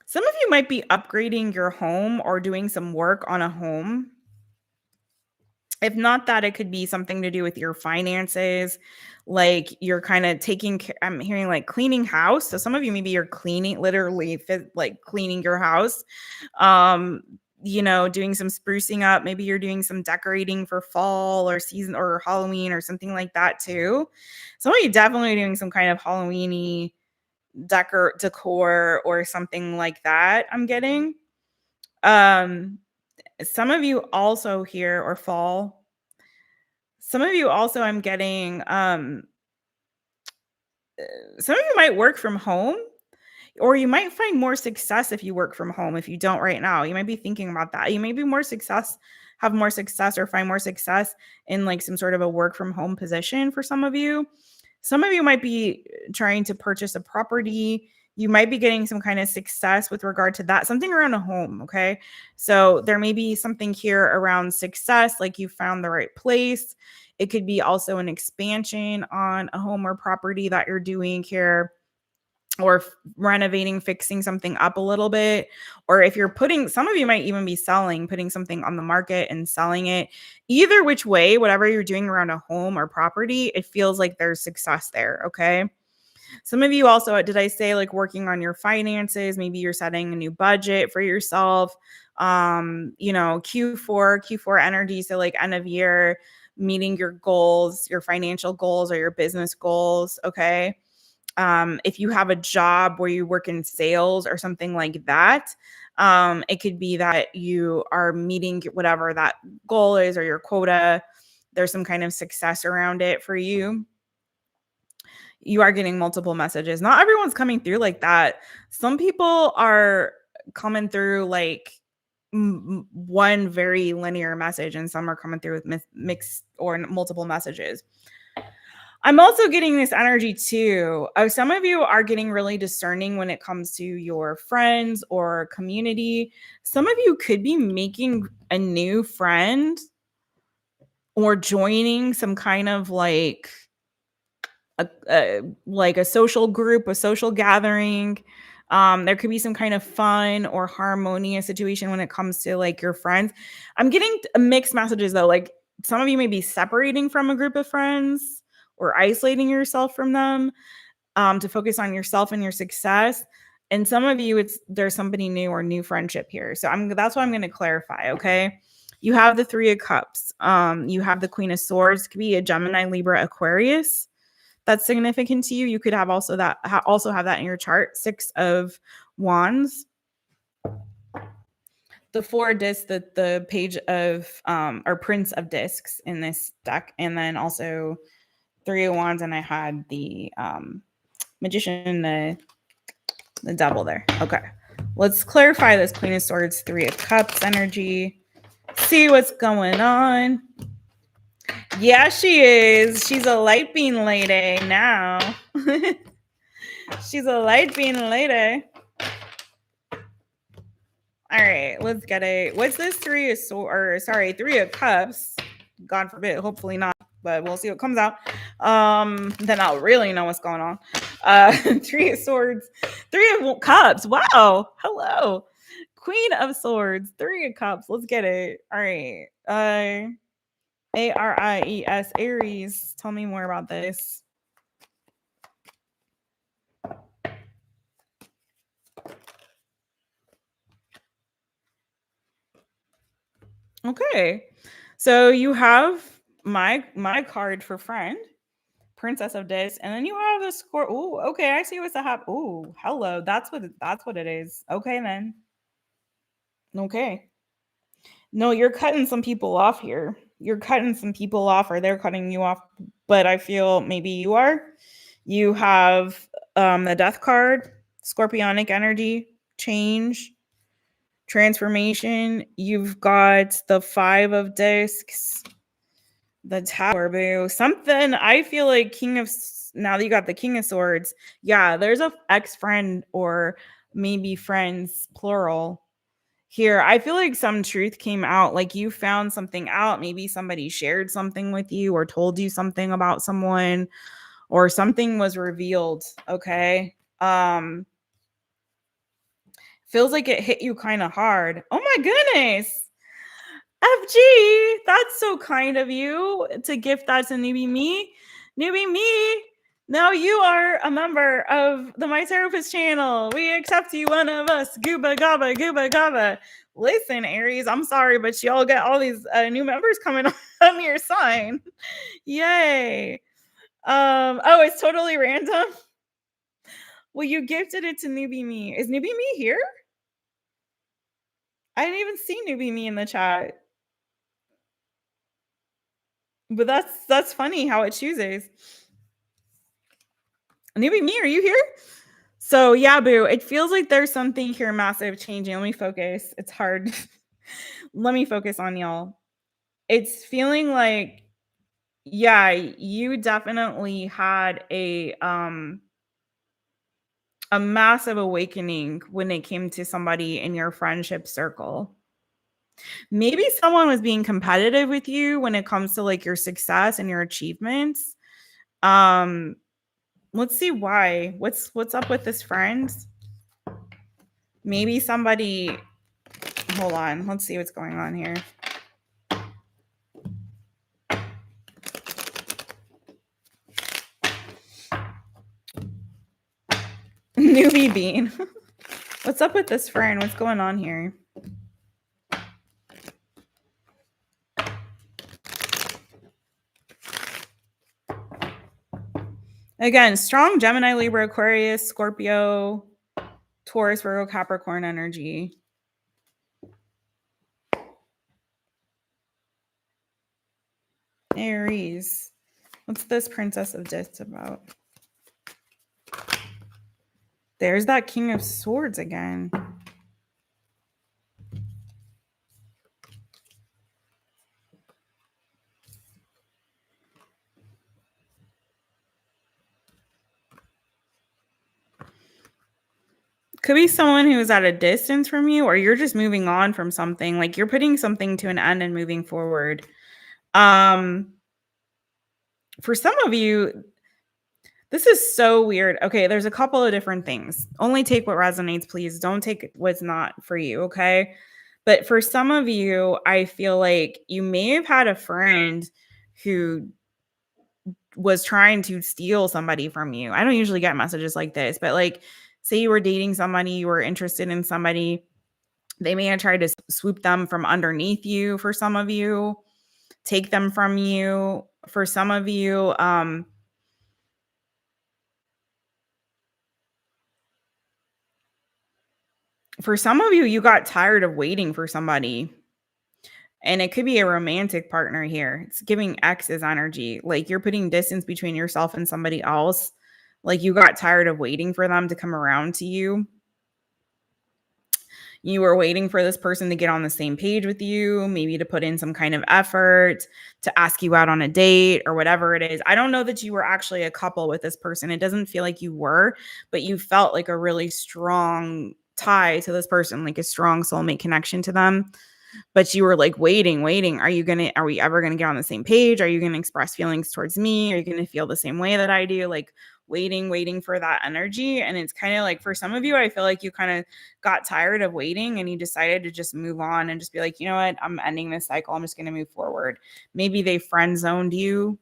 Some of you might be upgrading your home or doing some work on a home. If not that, it could be something to do with your finances. Like you're kind of taking care, I'm hearing like cleaning house. So some of you, maybe you're cleaning, literally like cleaning your house. Doing some sprucing up. Maybe you're doing some decorating for fall or season or Halloween or something like that too. Some of you definitely doing some kind of Halloween-y decor or something like that. I'm getting. Some of you also here or fall. Some of you also I'm getting some of you might work from home, or you might find more success if you work from home. If you don't right now, you might be thinking about that. You may be have more success or find more success in like some sort of a work from home position for some of you. Some of you might be trying to purchase a property. You might be getting some kind of success with regard to that, something around a home. Okay. So there may be something here around success, like you found the right place. It could be also an expansion on a home or property that you're doing here, or renovating, fixing something up a little bit. Or if you're some of you might even be putting something on the market and selling it. Either which way, whatever you're doing around a home or property, it feels like there's success there. Okay. Some of you also, did I say like working on your finances? Maybe you're setting a new budget for yourself. Q4 energy. So like end of year, meeting your goals, your financial goals or your business goals. Okay. If you have a job where you work in sales or something like that, it could be that you are meeting whatever that goal is or your quota. There's some kind of success around it for you. You are getting multiple messages. Not everyone's coming through like that. Some people are coming through like one very linear message, and some are coming through with mixed or multiple messages. I'm also getting this energy too. Some of you are getting really discerning when it comes to your friends or community. Some of you could be making a new friend or joining some kind of like a social group, a social gathering. There could be some kind of fun or harmonious situation when it comes to like your friends. I'm getting mixed messages though. Like some of you may be separating from a group of friends or isolating yourself from them to focus on yourself and your success. And some of you, there's somebody new or new friendship here. So that's what I'm going to clarify. Okay. You have the Three of Cups. You have the Queen of Swords. It could be a Gemini, Libra, Aquarius. That's significant to you. You could have also have that in your chart. Six of Wands. The Four of Discs, the Page of or Prince of Discs in this deck, and then also Three of Wands, and I had the Magician, the Devil there. Okay, let's clarify this Queen of Swords, Three of Cups energy. See what's going on. Yeah, she is. She's a light beam lady now. She's a light beam lady. All right, let's get it. What's this Three of Cups? God forbid, hopefully not, but we'll see what comes out. Then I'll really know what's going on. Three of Swords, Three of Cups. Wow. Hello. Queen of Swords, Three of Cups. Let's get it. All right. ARIES, Aries. Tell me more about this. Okay. So you have my card for friend, Princess of Discs, and then you have the score. Oh, okay. I see what's the hap. Oh, hello. That's what it is. Okay, then. Okay. No, you're cutting some people off here. You're cutting some people off, or they're cutting you off. But I feel maybe you are. You have the Death card, Scorpionic energy, change, transformation. You've got the Five of Discs, the Tower, boo. Something I feel like now that you got the King of Swords, yeah, there's a ex-friend or maybe friends, plural. Here, I feel like some truth came out, like you found something out. Maybe somebody shared something with you or told you something about someone or something was revealed. Okay. Feels like it hit you kind of hard. Oh my goodness. FG, that's so kind of you to gift that to newbie me. Newbie me. Now you are a member of the My Taropist channel. We accept you, one of us. Gooba gaba, gooba gaba. Listen, Aries, I'm sorry, but y'all get all these new members coming on your sign. Yay. Oh, it's totally random. Well, you gifted it to newbie me. Is newbie me here? I didn't even see newbie me in the chat. But that's funny how it chooses. Newbie me, are you here? So yeah, boo. It feels like there's something here massive changing. Let me focus. It's hard. Let me focus on y'all. It's feeling like, yeah, you definitely had a massive awakening when it came to somebody in your friendship circle. Maybe someone was being competitive with you when it comes to like your success and your achievements. Let's see why. What's up with this friend? Maybe somebody, hold on. Let's see what's going on here. Newbie Bean. What's up with this friend? What's going on here? Again, strong Gemini, Libra, Aquarius, Scorpio, Taurus, Virgo, Capricorn energy. Aries. What's this Princess of Discs about? There's that King of Swords again. Could be someone who is at a distance from you, or you're just moving on from something. Like you're putting something to an end and moving forward. For some of you, this is so weird. Okay, there's a couple of different things. Only take what resonates, please. Don't take what's not for you, okay? But for some of you, I feel like you may have had a friend who was trying to steal somebody from you. I don't usually get messages like this, but like, say you were dating somebody, you were interested in somebody, they may have tried to swoop them from underneath you for some of you, take them from you for some of you. For some of you, you got tired of waiting for somebody. And it could be a romantic partner here. It's giving ex's energy. Like you're putting distance between yourself and somebody else. Like you got tired of waiting for them to come around to you. You were waiting for this person to get on the same page with you, maybe to put in some kind of effort, to ask you out on a date or whatever it is. I don't know that you were actually a couple with this person. It doesn't feel like you were, but you felt like a really strong tie to this person, like a strong soulmate connection to them. But you were like waiting. Are we ever gonna get on the same page? Are you gonna express feelings towards me? Are you gonna feel the same way that I do? Like waiting for that energy. And it's kind of like for some of you, I feel like you kind of got tired of waiting and you decided to just move on and just be like, you know what, I'm ending this cycle. I'm just gonna move forward. Maybe they friend zoned you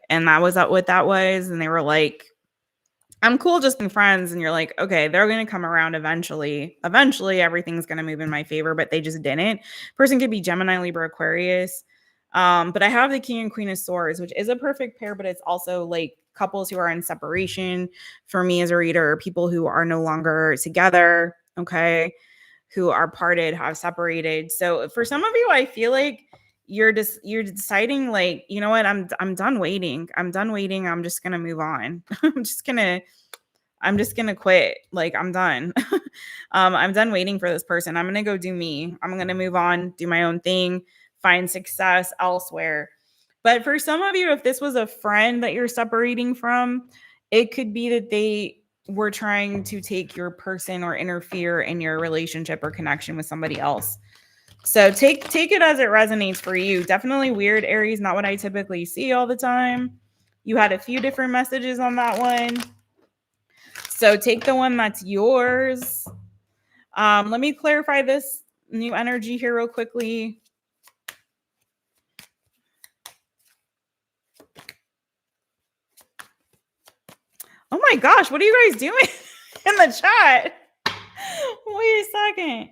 and that was what that was. And they were like, I'm cool just being friends. And you're like, okay, they're going to come around eventually. Eventually, everything's going to move in my favor, but they just didn't. Person could be Gemini, Libra, Aquarius. But I have the King and Queen of Swords, which is a perfect pair, but it's also like couples who are in separation for me as a reader, people who are no longer together, okay, who are parted, have separated. So for some of you, I feel like you're deciding like, you know what, I'm done waiting. I'm done waiting. I'm just gonna move on. I'm just gonna quit. Like I'm done. I'm done waiting for this person. I'm gonna go do me. I'm gonna move on, do my own thing, find success elsewhere. But for some of you, if this was a friend that you're separating from, it could be that they were trying to take your person or interfere in your relationship or connection with somebody else. So take it as it resonates for you. Definitely weird, Aries, not what I typically see all the time. You had a few different messages on that one. So take the one that's yours. Let me clarify this new energy here real quickly. Oh my gosh, what are you guys doing in the chat? Wait a second.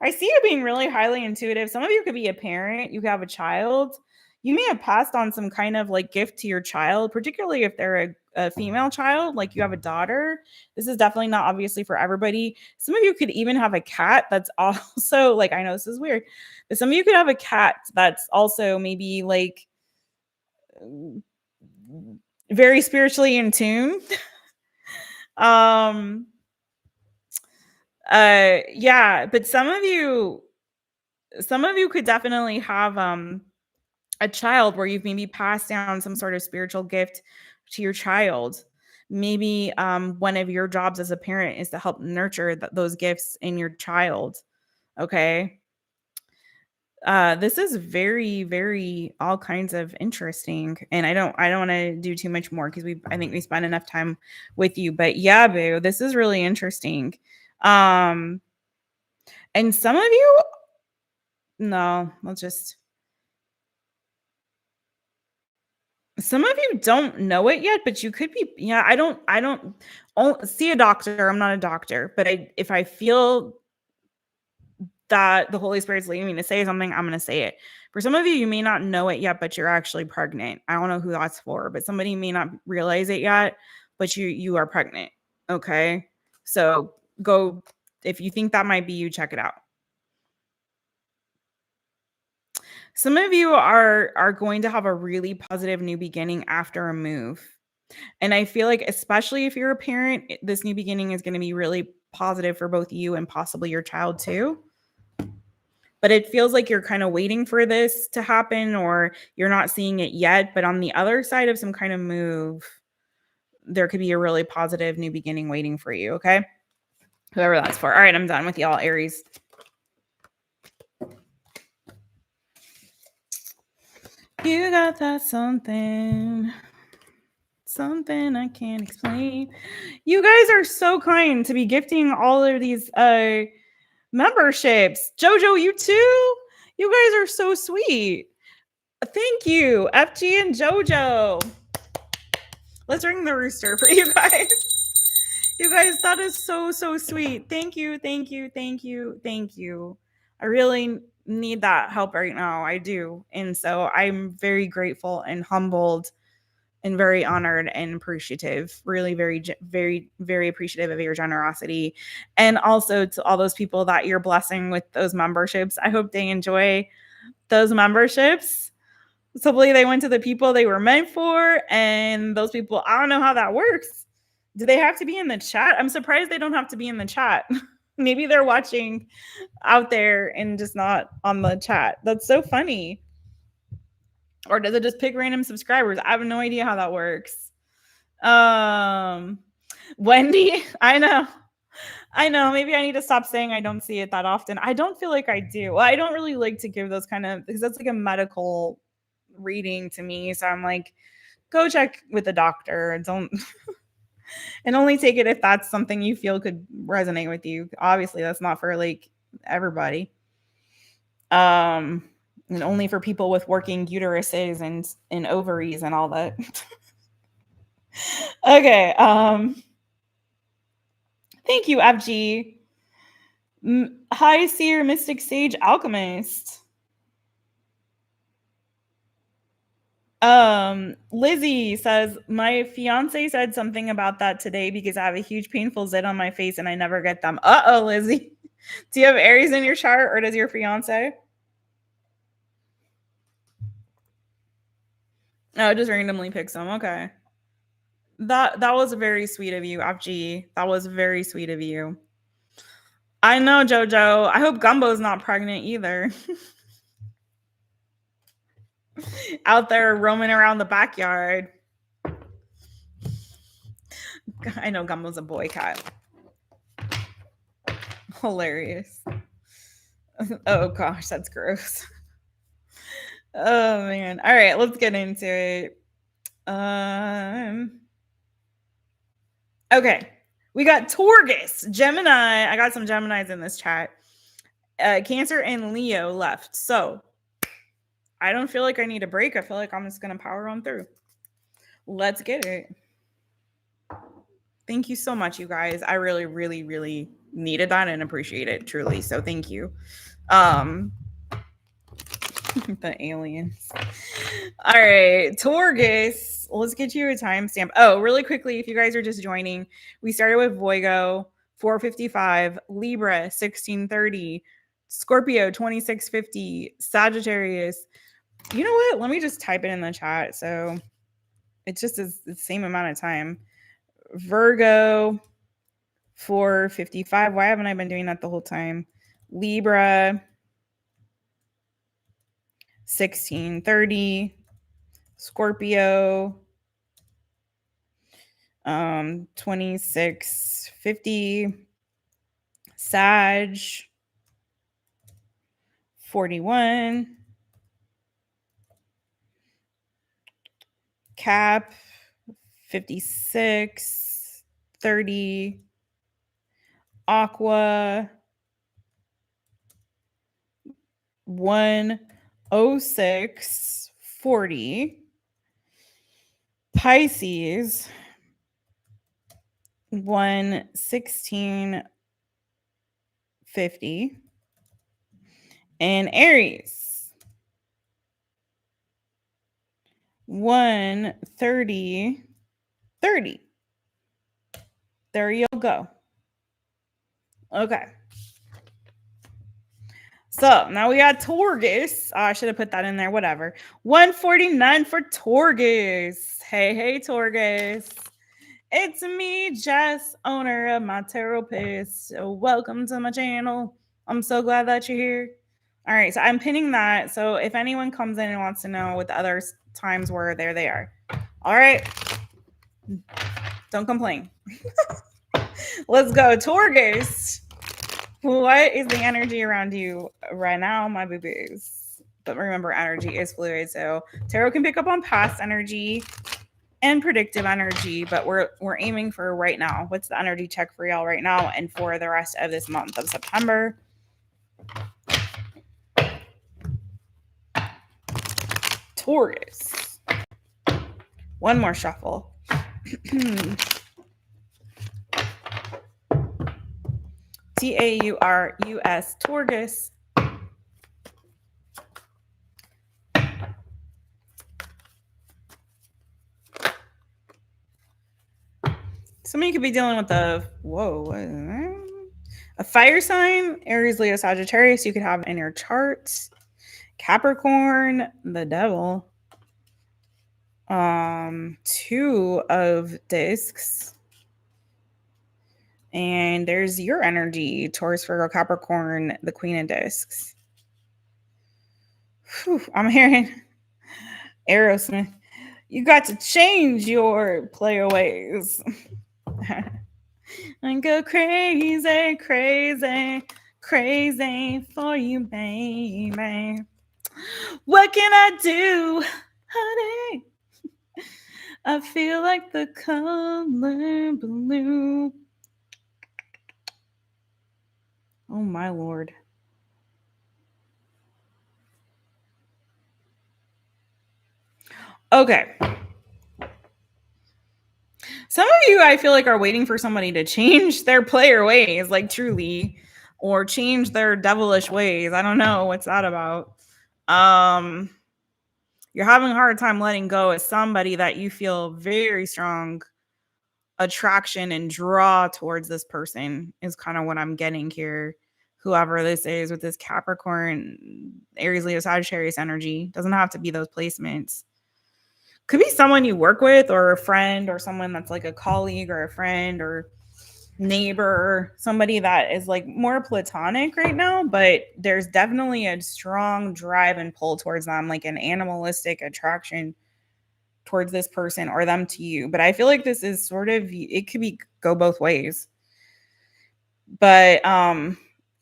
I see you being really highly intuitive. Some of you could be a parent. You could have a child. You may have passed on some kind of like gift to your child, particularly if they're a female child, like you have a daughter. This is definitely not obviously for everybody. Some of you could even have a cat that's also like, I know this is weird, but some of you could have a cat that's also maybe like very spiritually in tune. Yeah, but some of you could definitely have a child where you've maybe passed down some sort of spiritual gift to your child. Maybe one of your jobs as a parent is to help nurture those gifts in your child. Okay. This is very, very all kinds of interesting, and I don't want to do too much more because I think we spent enough time with you. But yeah, boo, this is really interesting. And some of you, no, let's just. Some of you don't know it yet, but you could be. Yeah, I don't see a doctor. I'm not a doctor, but if I feel that the Holy Spirit's leading me to say something, I'm going to say it. For some of you, you may not know it yet, but you're actually pregnant. I don't know who that's for, but somebody may not realize it yet, but you are pregnant. Okay. So go, if you think that might be you, check it out. Some of you are going to have a really positive new beginning after a move. And I feel like, especially if you're a parent, this new beginning is going to be really positive for both you and possibly your child too. But it feels like you're kind of waiting for this to happen or you're not seeing it yet. But on the other side of some kind of move, there could be a really positive new beginning waiting for you. Okay. Whoever that's for. All right, I'm done with y'all, Aries. You got that something I can't explain. You guys are so kind to be gifting all of these memberships. Jojo, you too? You guys are so sweet. Thank you, FG and Jojo. Let's ring the rooster for you guys. You guys, that is so sweet. Thank you. I really need that help right now. I do. And so I'm very grateful and humbled and very honored and appreciative. Really very appreciative of your generosity. And also to all those people that you're blessing with those memberships. I hope they enjoy those memberships. Hopefully they went to the people they were meant for, and those people, I don't know how that works. Do they have to be in the chat? I'm surprised they don't have to be in the chat. Maybe they're watching out there and just not on the chat. That's so funny. Or does it just pick random subscribers? I have no idea how that works. Wendy, I know. Maybe I need to stop saying I don't see it that often. I don't feel like I do. Well, I don't really like to give those kind of, because that's like a medical reading to me. So I'm like, go check with the doctor and don't and only take it if that's something you feel could resonate with you. Obviously, that's not for like everybody. And only for people with working uteruses and ovaries and all that. Okay. Thank you, FG. Hi, Seer, Mystic Sage, Alchemist. Lizzie says, my fiance said something about that today because I have a huge painful zit on my face and I never get them. Uh-oh, Lizzie. Do you have Aries in your chart, or does your fiance? Oh, just randomly picks them. Okay. That was very sweet of you, FG. That was very sweet of you. I know, Jojo. I hope Gumbo's not pregnant either. Out there roaming around the backyard. I know Gumbo's a boy cat. Hilarious. Oh gosh, that's gross. Oh man. All right, let's get into it. Okay. We got Taurus, Gemini. I got some Geminis in this chat. Cancer and Leo left. So I don't feel like I need a break. I feel like I'm just going to power on through. Let's get it. Thank you so much, you guys. I really, really, really needed that and appreciate it, truly. So thank you. The aliens. All right, Taurus. Let's get you a timestamp. Oh, really quickly, if you guys are just joining, we started with Virgo 455, Libra 1630, Scorpio 2650, Sagittarius. You know what? Let me just type it in the chat. So it's just the same amount of time. Virgo 455. Why haven't I been doing that the whole time? Libra 1630, Scorpio 2650, Sag 41, Cap 56, 30, Aqua 106, 40, Pisces 116, 50, and Aries 130, 30. There you go. Okay. So now we got Taurus. I should have put that in there. Whatever. 149 for Taurus. Hey, Taurus. It's me, Jess, owner of My Taropist. Welcome to my channel. I'm so glad that you're here. All right, so I'm pinning that. So if anyone comes in and wants to know what the other times were, there they are. All right. Don't complain. Let's go. Taurus. What is the energy around you right now, my boo-boos? But remember, energy is fluid. So tarot can pick up on past energy and predictive energy, but we're aiming for right now. What's the energy check for y'all right now and for the rest of this month of September? Taurus. One more shuffle. TAURUS, Taurus. Somebody could be dealing with a fire sign, Aries, Leo, Sagittarius. You could have in your charts. Capricorn, the devil. 2 of discs. And there's your energy, Taurus, Virgo, Capricorn, the Queen of Discs. Whew, I'm hearing Aerosmith. You got to change your player ways. And go crazy, crazy, crazy for you, baby. What can I do, honey? I feel like the color blue. Oh, my Lord. Okay. Some of you, I feel like, are waiting for somebody to change their player ways, like truly, or change their devilish ways. I don't know what's that about. You're having a hard time letting go of somebody that you feel very strong attraction and draw towards. This person is kind of what I'm getting here. Whoever this is with this Capricorn, Aries, Leo, Sagittarius energy. Doesn't have to be those placements. Could be someone you work with or a friend or someone that's like a colleague or a friend or neighbor, somebody that is like more platonic right now, but there's definitely a strong drive and pull towards them, like an animalistic attraction towards this person or them to you. But I feel like this is sort of, it could be go both ways. But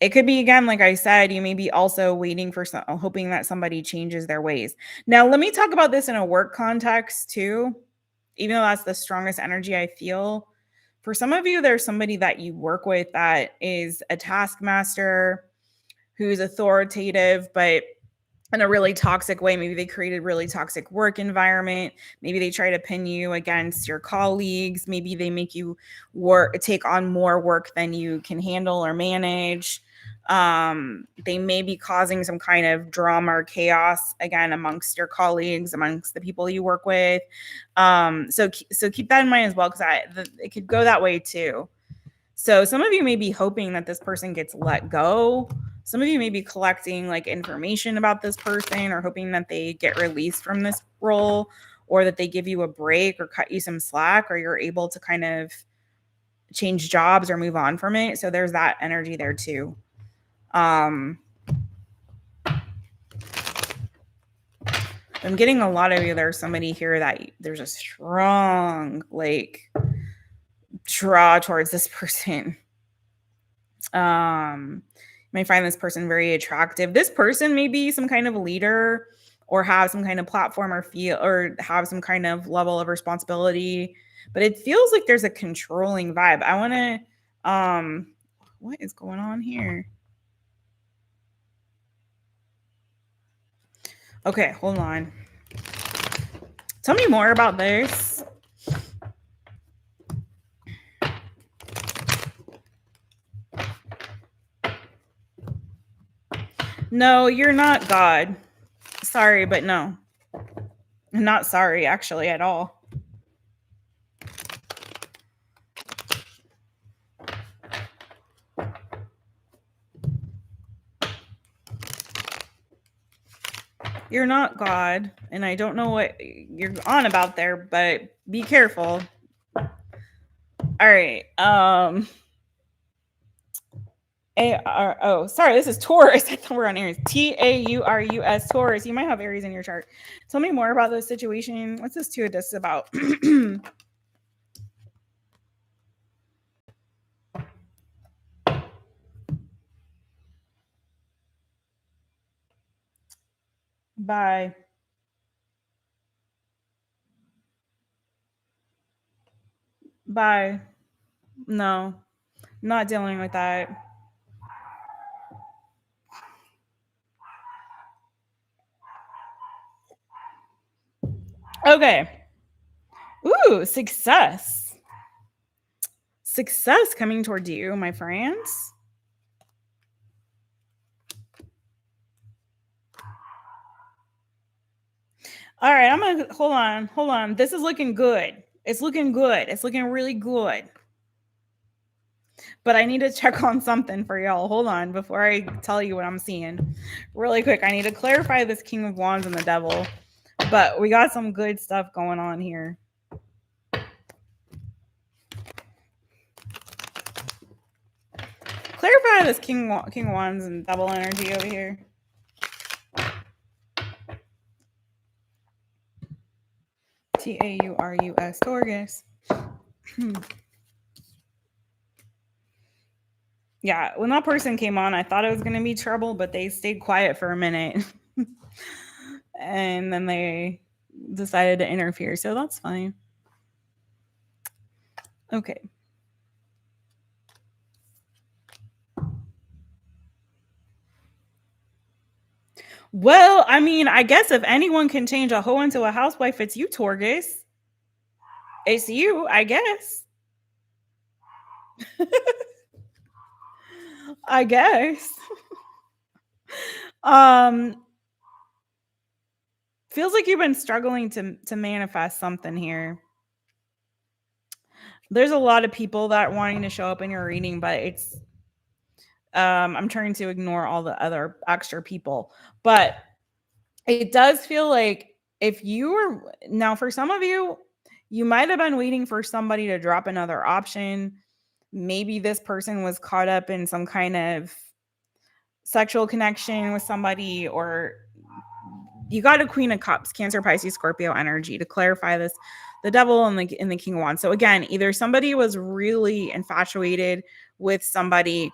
it could be, again, like I said, you may be also waiting for hoping that somebody changes their ways. Now, let me talk about this in a work context too, even though that's the strongest energy I feel. For some of you, there's somebody that you work with that is a taskmaster, who's authoritative, but in a really toxic way. Maybe they created a really toxic work environment. Maybe they try to pin you against your colleagues. Maybe they make you take on more work than you can handle or manage. They may be causing some kind of drama or chaos, again, amongst your colleagues, amongst the people you work with. So keep that in mind as well, because it could go that way too. So some of you may be hoping that this person gets let go. Some of you may be collecting like information about this person or hoping that they get released from this role, or that they give you a break or cut you some slack, or you're able to kind of change jobs or move on from it. So there's that energy there too. I'm getting a lot of you. There's somebody here that there's a strong like draw towards this person. You may find this person very attractive. This person may be some kind of leader or have some kind of platform or have some kind of level of responsibility, but it feels like there's a controlling vibe. I want to, what is going on here? Okay, hold on. Tell me more about this. No, you're not God. Sorry, but no. I'm not sorry, actually, at all. You're not God, and I don't know what you're on about there, but be careful. All right. Sorry, this is Taurus. I thought we were on Aries. TAURUS, Taurus. You might have Aries in your chart. Tell me more about this situation. What's this 2 of Discs about? Bye. Bye. No, not dealing with that. Okay. Ooh, success. Success coming toward you, my friends. All right, I'm gonna hold on. This is looking good. It's looking good. It's looking really good. But I need to check on something for y'all. Hold on before I tell you what I'm seeing. Really quick, I need to clarify this King of Wands and the Devil. But we got some good stuff going on here. Clarify this King of Wands and Devil energy over here. TAURUS, Taurus. Yeah, when that person came on, I thought it was going to be trouble, but they stayed quiet for a minute. And then they decided to interfere, so that's fine. Okay. Well, I mean, I guess if anyone can change a hoe into a housewife, it's you, Taurus. It's you, I guess. I guess. Feels like you've been struggling to manifest something here. There's a lot of people that are wanting to show up in your reading, but it's I'm trying to ignore all the other extra people. But it does feel like if you were now, for some of you, you might have been waiting for somebody to drop another option. Maybe this person was caught up in some kind of sexual connection with somebody, or you got a Queen of Cups, Cancer, Pisces, Scorpio energy. To clarify this, the Devil and the King of Wands. So again, either somebody was really infatuated with somebody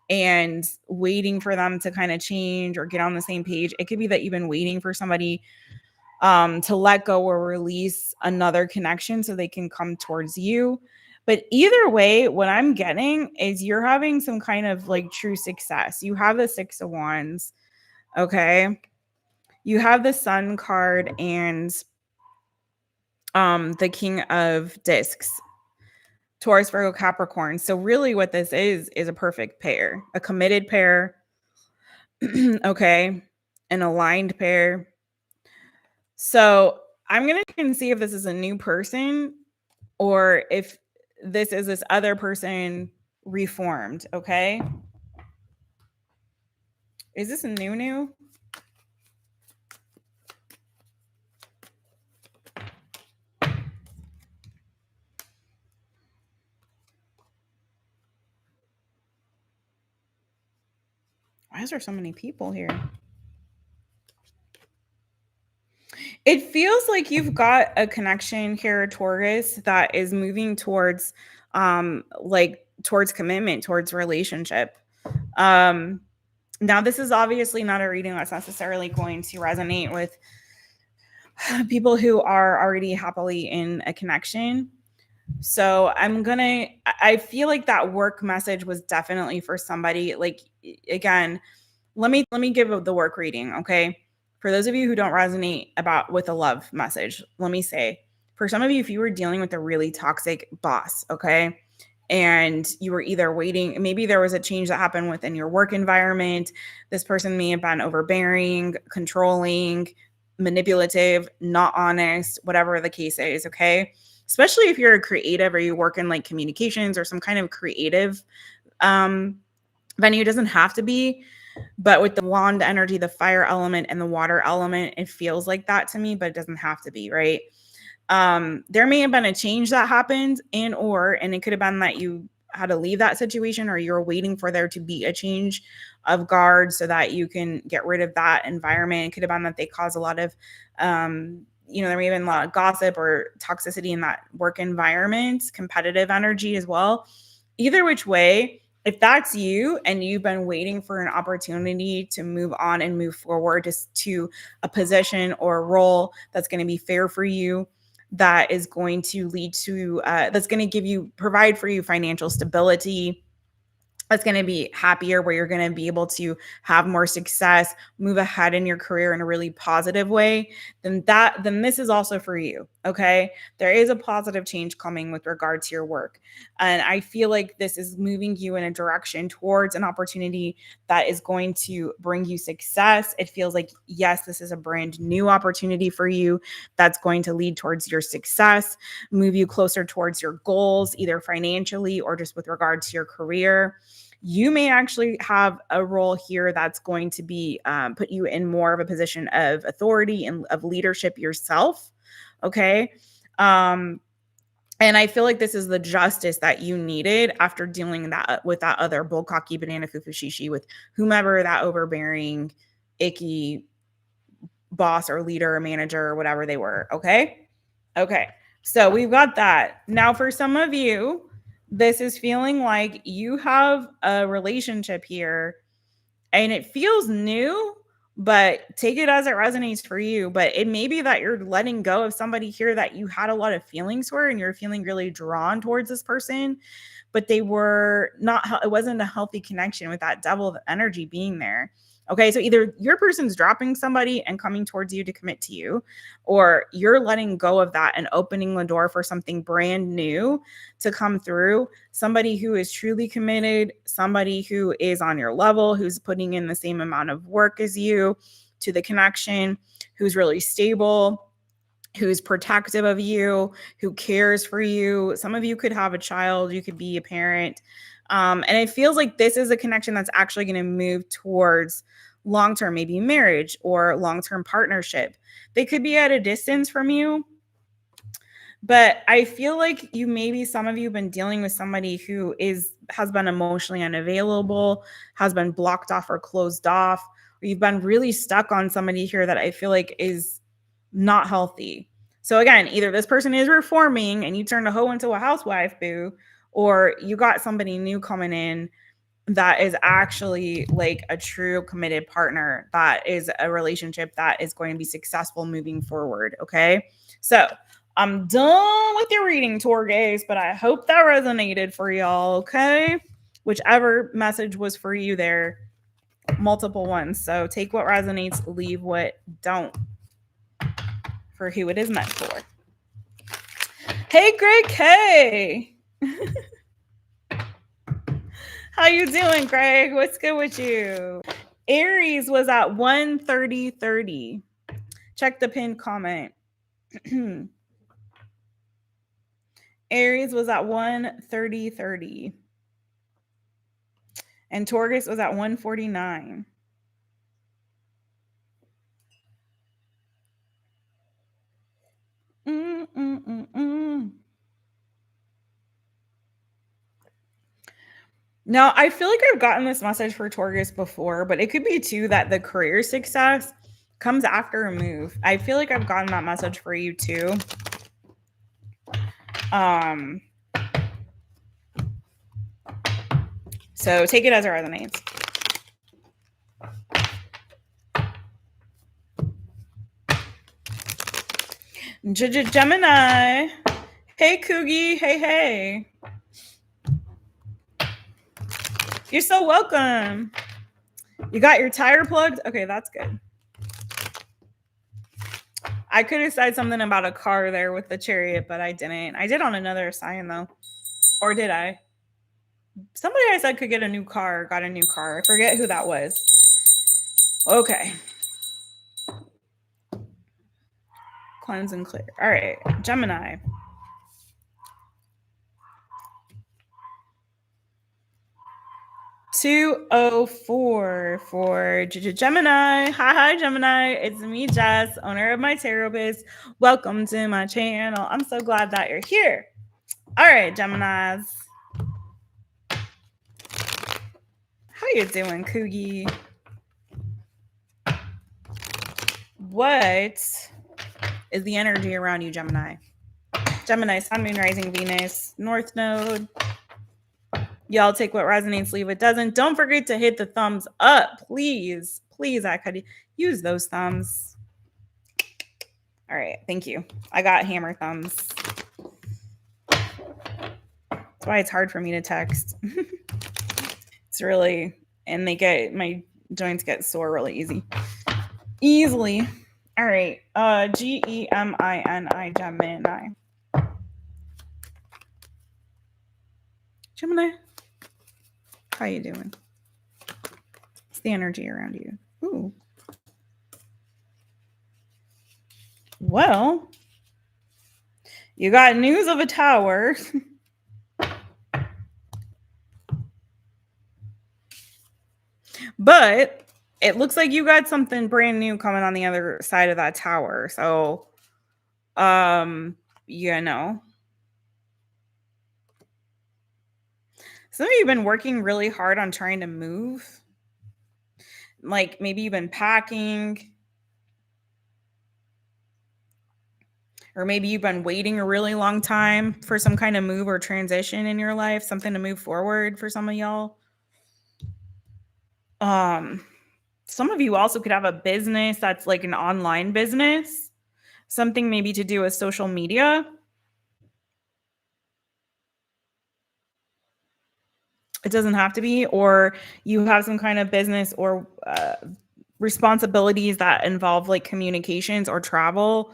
and waiting for them to kind of change or get on the same page. It could be that you've been waiting for somebody to let go or release another connection so they can come towards you. But either way, what I'm getting is you're having some kind of like true success. You have the Six of Wands. Okay. You have the Sun card and the King of Discs. Taurus, Virgo, Capricorn. So really what this is a perfect pair, a committed pair, okay, an aligned pair. So I'm going to see if this is a new person or if this is this other person reformed, okay? Is this a new? Why is there so many people here? It feels like you've got a connection here, Taurus, that is moving towards towards commitment, towards relationship. Now this is obviously not a reading that's necessarily going to resonate with people who are already happily in a connection. So I feel like that work message was definitely for somebody. Like, again, let me give the work reading, okay? For those of you who don't resonate with a love message, let me say, for some of you, if you were dealing with a really toxic boss, okay, and you were either waiting, maybe there was a change that happened within your work environment. This person may have been overbearing, controlling, manipulative, not honest, whatever the case is, okay? Especially if you're a creative or you work in like communications or some kind of creative venue. It doesn't have to be, but with the wand energy, the fire element and the water element, it feels like that to me, but it doesn't have to be, right? There may have been a change that happened and it could have been that you had to leave that situation or you're waiting for there to be a change of guard so that you can get rid of that environment. It could have been that they cause a lot of, there may have been a lot of gossip or toxicity in that work environment, competitive energy as well. Either which way, if that's you and you've been waiting for an opportunity to move on and move forward just to a position or a role that's going to be fair for you, that is going to lead to, that's going to provide for you financial stability, that's going to be happier, where you're going to be able to have more success, move ahead in your career in a really positive way, then this is also for you. Okay. There is a positive change coming with regard to your work. And I feel like this is moving you in a direction towards an opportunity that is going to bring you success. It feels like, yes, this is a brand new opportunity for you that's going to lead towards your success, move you closer towards your goals, either financially or just with regard to your career. You may actually have a role here that's going to be put you in more of a position of authority and of leadership yourself. Okay. And I feel like this is the justice that you needed after dealing with that other bull cocky banana fufu shishi with whomever that overbearing, icky boss or leader or manager or whatever they were. Okay. Okay. So we've got that. Now, for some of you, this is feeling like you have a relationship here and it feels new, but take it as it resonates for you. But it may be that you're letting go of somebody here that you had a lot of feelings for and you're feeling really drawn towards this person, but they were not, it wasn't a healthy connection with that devil of energy being there. Okay, so either your person's dropping somebody and coming towards you to commit to you, or you're letting go of that and opening the door for something brand new to come through. Somebody who is truly committed, somebody who is on your level, who's putting in the same amount of work as you to the connection, who's really stable, who's protective of you, who cares for you. Some of you could have a child, you could be a parent. And it feels like this is a connection that's actually going to move towards long-term, maybe marriage or long-term partnership. They could be at a distance from you, but I feel like some of you have been dealing with somebody who has been emotionally unavailable, has been blocked off or closed off, or you've been really stuck on somebody here that I feel like is not healthy. So again, either this person is reforming and you turned a hoe into a housewife, boo, or you got somebody new coming in that is actually like a true committed partner, that is a relationship that is going to be successful moving forward. Okay. So I'm done with your reading, Taurus, but I hope that resonated for y'all. Okay. Whichever message was for you there, multiple ones. So take what resonates, leave what don't, for who it is meant for. Hey, Greg K. How you doing, Greg? What's good with you? Aries was at 130.30. Check the pinned comment. Aries was at 130.30. And Taurus was at 149. Now, I feel like I've gotten this message for Taurus before, but it could be too that the career success comes after a move. I feel like I've gotten that message for you too. So take it as it resonates. Gemini. Hey, Coogie. Hey. You're so welcome. You got your tire plugged? Okay, that's good. I could have said something about a car there with the chariot, but I didn't. I did on another sign, though. Or did I? Somebody I said could get a new car, got a new car. I forget who that was. Okay. Cleanse and clear. All right, Gemini. $204 for Gemini. Hi, Gemini. It's me, Jess, owner of My Taropist. Welcome to my channel. I'm so glad that you're here. All right, Geminis. How you doing, Coogie? What is the energy around you, Gemini? Gemini, Sun, Moon, Rising, Venus, North Node, Y'all take what resonates, leave what doesn't. Don't forget to hit the thumbs up, please. Please, I could use those thumbs. All right, thank you. I got hammer thumbs. That's why it's hard for me to text. It's really, and my joints get sore really easily. All right, GEMINI, Gemini. Gemini, how you doing? What's the energy around you? Ooh. Well, you got news of a tower. But it looks like you got something brand new coming on the other side of that tower. So, you know. Some of you have been working really hard on trying to move. Like maybe you've been packing. Or maybe you've been waiting a really long time for some kind of move or transition in your life, something to move forward for some of y'all. Some of you also could have a business that's like an online business, something maybe to do with social media. It doesn't have to be, or you have some kind of business or responsibilities that involve like communications or travel.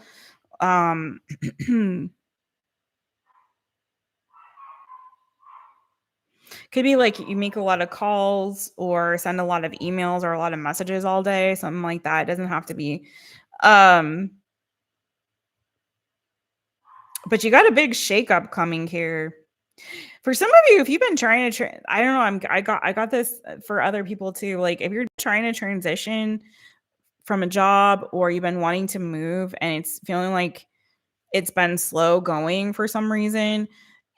Could be like you make a lot of calls or send a lot of emails or a lot of messages all day, something like that. It doesn't have to be. But you got a big shakeup coming here. For some of you, if you've been trying to, I don't know, I got this for other people too. Like if you're trying to transition from a job or you've been wanting to move and it's feeling like it's been slow going for some reason,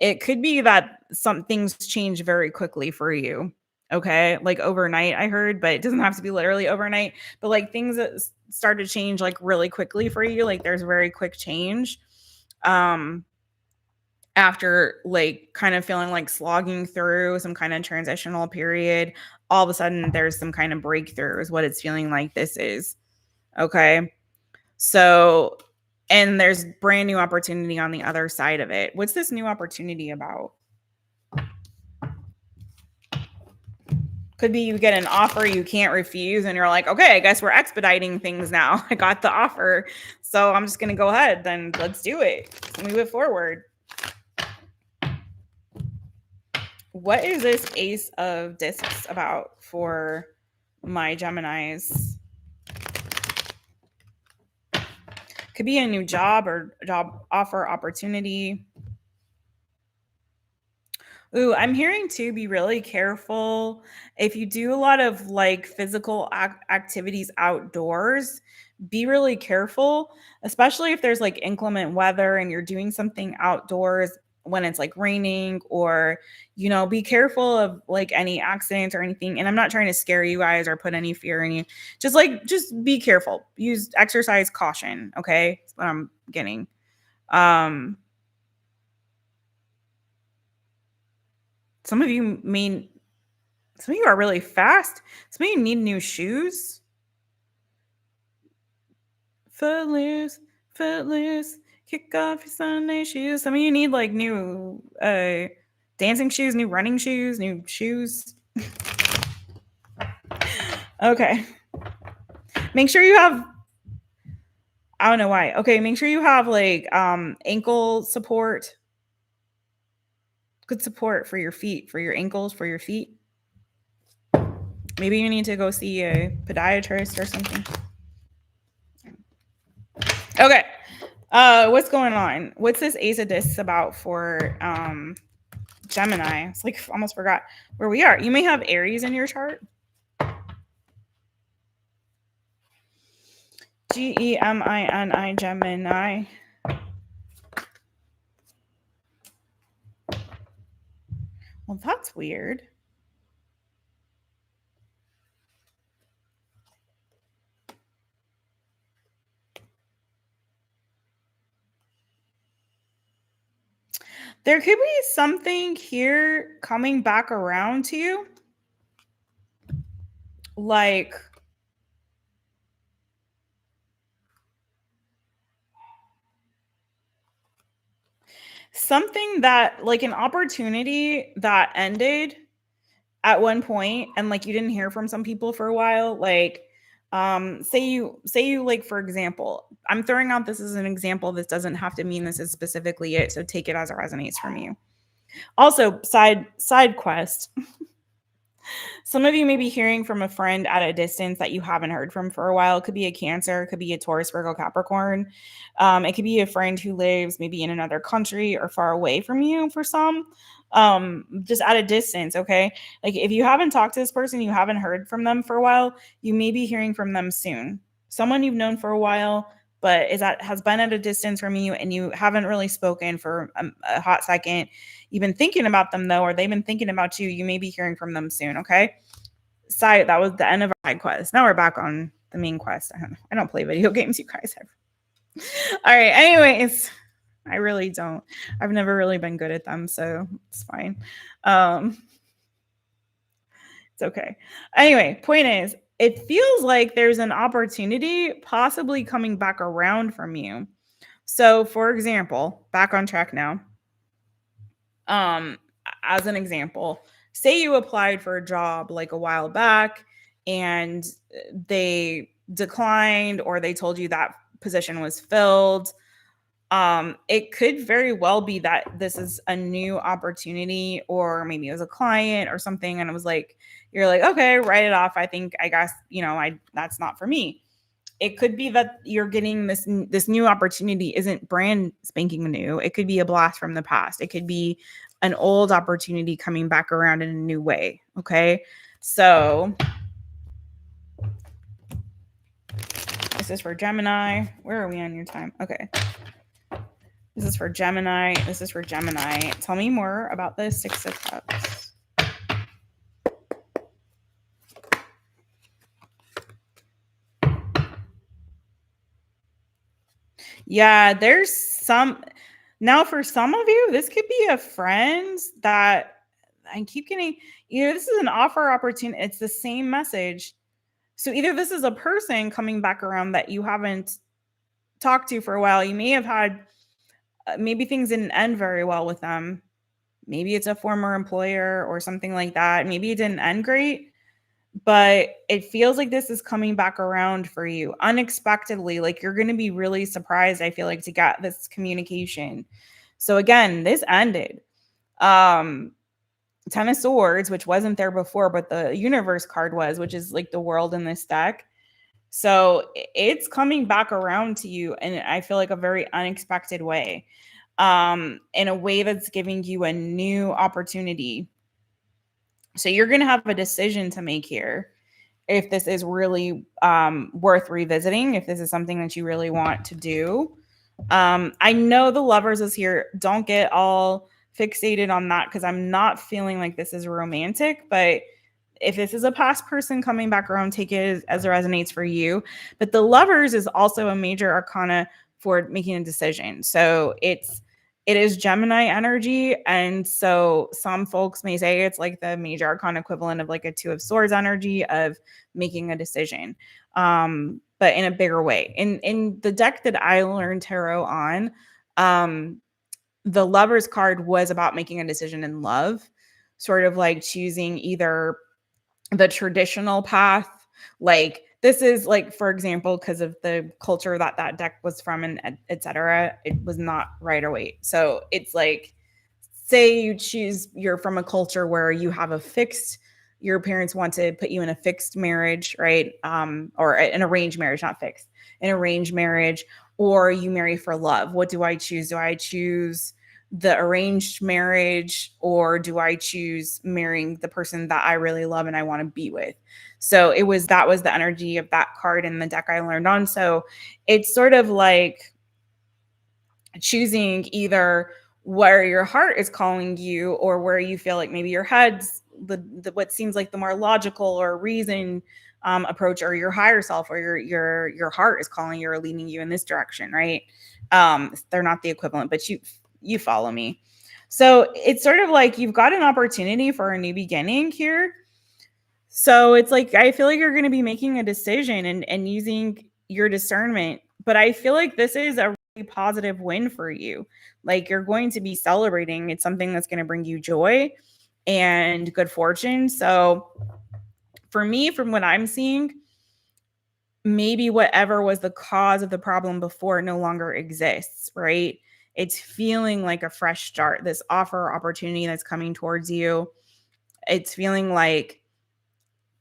it could be that some things change very quickly for you. Okay. Like overnight, I heard, but it doesn't have to be literally overnight, but like things that start to change like really quickly for you. Like there's very quick change. After like kind of feeling like slogging through some kind of transitional period, all of a sudden there's some kind of breakthrough is what it's feeling like this is. Okay. So, and there's brand new opportunity on the other side of it. What's this new opportunity about? Could be you get an offer you can't refuse and you're like, okay, I guess we're expediting things now. I got the offer. So I'm just going to go ahead. Then let's do it. Let's move it forward. What is this Ace of Discs about for my Geminis? Could be a new job or job offer opportunity. Ooh, I'm hearing too, be really careful. If you do a lot of like physical activities outdoors, be really careful, especially if there's like inclement weather and you're doing something outdoors when it's like raining or, you know, be careful of like any accidents or anything. And I'm not trying to scare you guys or put any fear in you. Just be careful. Exercise caution. Okay. That's what I'm getting. Some of you are really fast. Some of you need new shoes. Footloose, kick off your Sunday shoes. Some of you need like new dancing shoes, new running shoes, new shoes. Okay. Make sure you have, I don't know why. Okay, make sure you have like ankle support. Good support for your feet, for your ankles, for your feet. Maybe you need to go see a podiatrist or something. Okay. What's going on? What's this Ace of Discs about for Gemini? It's like almost forgot where we are. You may have Aries in your chart. GEMINI, Gemini. Well, that's weird. There could be something here coming back around to you. Like something that, like an opportunity that ended at one point and like you didn't hear from some people for a while. Like say you like, for example, I'm throwing out this as an example. This doesn't have to mean this is specifically it, so take it as it resonates from you. Also, side quest. Some of you may be hearing from a friend at a distance that you haven't heard from for a while. It could be a Cancer, it could be a Taurus, Virgo, Capricorn. It could be a friend who lives maybe in another country or far away from you for some, just at a distance. Okay. Like if you haven't talked to this person, you haven't heard from them for a while, you may be hearing from them soon. Someone you've known for a while, but has been at a distance from you and you haven't really spoken for a hot second. You've been thinking about them though, or they've been thinking about you. You may be hearing from them soon. Okay. That was the end of our side quest. Now we're back on the main quest. I don't play video games, you guys. All right. Anyways, I really don't. I've never really been good at them, so it's fine. It's okay. Anyway, point is, it feels like there's an opportunity possibly coming back around from you. So, for example, back on track now. As an example, say you applied for a job like a while back and they declined or they told you that position was filled. It could very well be that this is a new opportunity, or maybe it was a client or something and it was like, you're like, okay, write it off. I guess, that's not for me. It could be that you're getting this new opportunity isn't brand spanking new. It could be a blast from the past. It could be an old opportunity coming back around in a new way. Okay. So this is for Gemini. Where are we on your time? Okay. This is for Gemini. This is for Gemini. Tell me more about this Six of Cups. Yeah, there's some. Now, for some of you, this could be a friend that I keep getting. Either this is an offer opportunity. It's the same message. So either this is a person coming back around that you haven't talked to for a while. You may have had, maybe things didn't end very well with them. Maybe it's a former employer or something like that. Maybe it didn't end great, but it feels like this is coming back around for you unexpectedly. Like you're going to be really surprised, I feel like, to get this communication. So again, this ended. Ten of Swords, which wasn't there before, but the Universe card was, which is like the world in this deck. So it's coming back around to you, and I feel like a very unexpected way, in a way that's giving you a new opportunity. So you're going to have a decision to make here. If this is really worth revisiting, if this is something that you really want to do. I know the Lovers is here. Don't get all fixated on that because I'm not feeling like this is romantic, but if this is a past person coming back around, take it as it resonates for you. But the Lovers is also a major arcana for making a decision. So it is Gemini energy. And so some folks may say it's like the major arcana equivalent of like a Two of Swords energy of making a decision, but in a bigger way. In the deck that I learned tarot on, the Lovers card was about making a decision in love, sort of like choosing either the traditional path. Like this is like, for example, because of the culture that deck was from and etc., it was not right away. So it's like, say you're from a culture where you have your parents want to put you in a fixed marriage, right? Or an arranged marriage, not fixed, an arranged marriage, or you marry for love. What do I choose? Do I choose the arranged marriage, or do I choose marrying the person that I really love and I want to be with? So that was the energy of that card in the deck I learned on. So it's sort of like choosing either where your heart is calling you, or where you feel like maybe your head's what seems like the more logical or reason approach, or your higher self, or your heart is calling you or leading you in this direction, right? They're not the equivalent, but you follow me. So it's sort of like you've got an opportunity for a new beginning here. So it's like, I feel like you're going to be making a decision and using your discernment. But I feel like this is a really positive win for you. Like, you're going to be celebrating. It's something that's going to bring you joy and good fortune. So for me, from what I'm seeing, maybe whatever was the cause of the problem before no longer exists, right? It's feeling like a fresh start, this offer opportunity that's coming towards you. It's feeling like